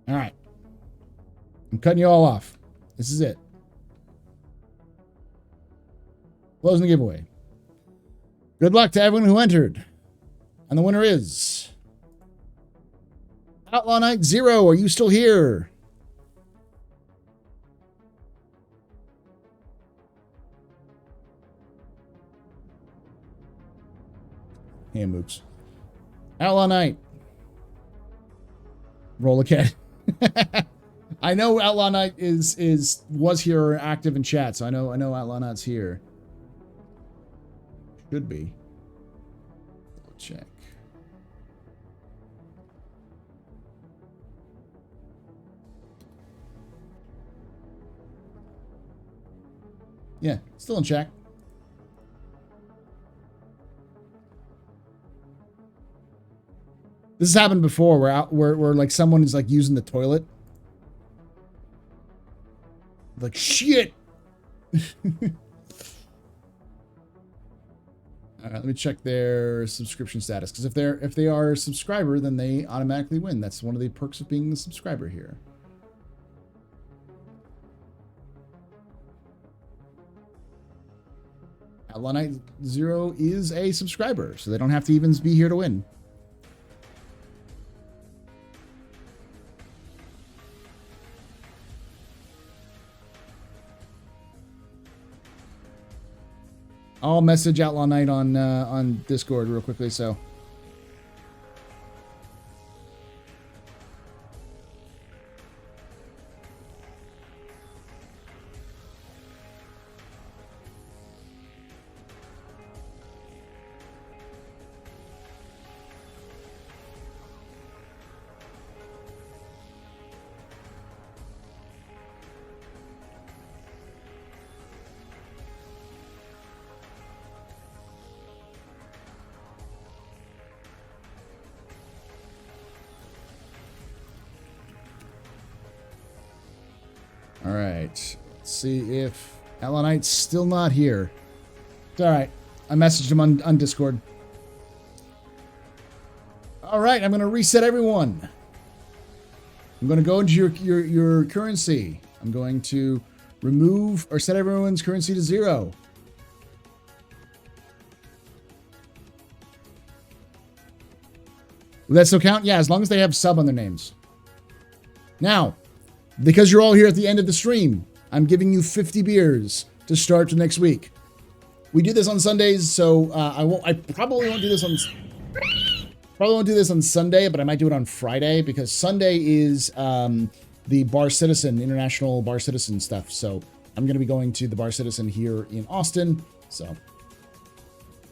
All right. I'm cutting you all off. This is it. Closing the giveaway. Good luck to everyone who entered. And the winner is Outlaw Knight 0. Are you still here? Hey, Mooks. Outlaw Knight. Roll a cat. I know Outlaw Knight was here active in chat, so I know Outlaw Knight's here. Should be. We'll check. Yeah, still in chat. This has happened before where like someone is like using the toilet. Like shit. All right, let me check their subscription status, because if they are a subscriber, then they automatically win. That's one of the perks of being a subscriber here. Outlaw Knight 0 is a subscriber, so they don't have to even be here to win. I'll message Outlaw Knight on Discord real quickly, so. All right, let's see if Outlaw Knight's still not here. It's all right. I messaged him on Discord. All right, I'm going to reset everyone. I'm going to go into your currency. I'm going to remove or set everyone's currency to 0. Will that still count? Yeah, as long as they have sub on their names. Now, because you're all here at the end of the stream, I'm giving you 50 beers to start the next week. We do this on Sundays, so I probably won't do this on Sunday, but I might do it on Friday, because Sunday is the Bar Citizen, International Bar Citizen stuff. So I'm going to be going to the Bar Citizen here in Austin. So,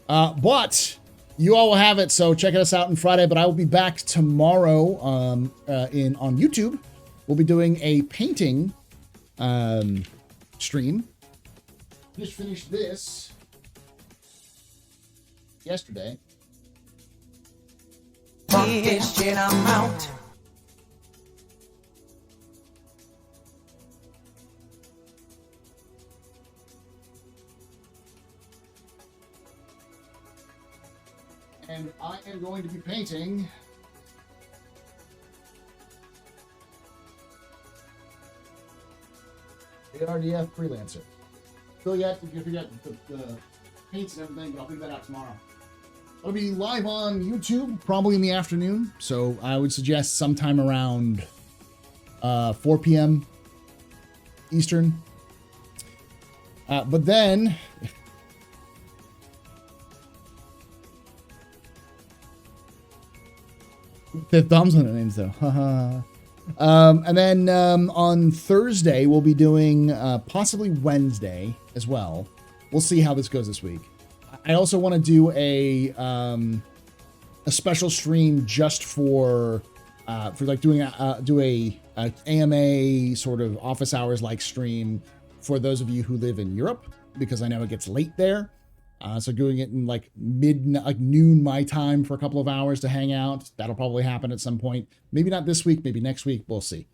but you all will have it. So check us out on Friday. But I will be back tomorrow on YouTube. We'll be doing a painting stream. Just finished this yesterday. I'm out. And I am going to be painting the RDF Freelancer. Still yet, if you forget the paints and everything, but I'll figure that out tomorrow. It'll be live on YouTube, probably in the afternoon. So I would suggest sometime around 4 p.m. Eastern. But then the thumbs on the names though. And then on Thursday we'll be doing possibly Wednesday as well. We'll see how this goes this week. I also want to do a special stream just for like doing a AMA sort of office hours like stream for those of you who live in Europe, because I know it gets late there. So doing it in like noon my time for a couple of hours to hang out. That'll probably happen at some point. Maybe not this week, maybe next week. We'll see.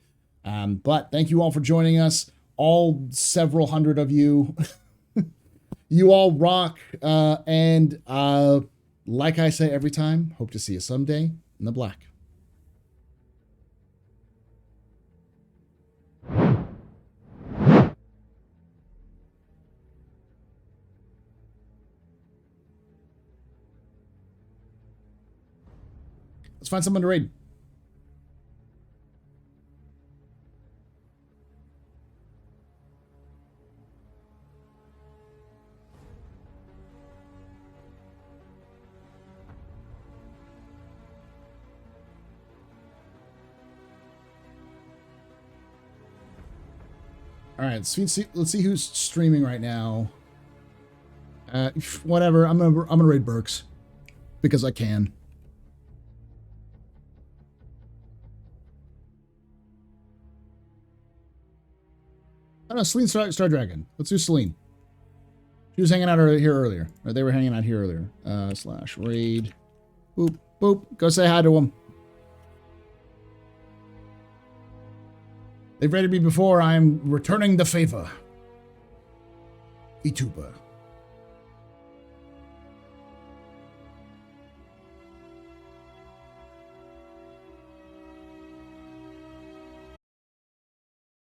But thank you all for joining us. All several hundred of you. You all rock. And like I say every time, hope to see you someday in the black. Let's find someone to raid. All right, let's see who's streaming right now. Whatever. I'm gonna raid Burks because I can. Oh no, Celine Star Dragon. Let's do Celine. She was hanging out here earlier. Or they were hanging out here earlier. Slash raid. Boop boop. Go say hi to them. They've raided me before. I am returning the favor. VTuber.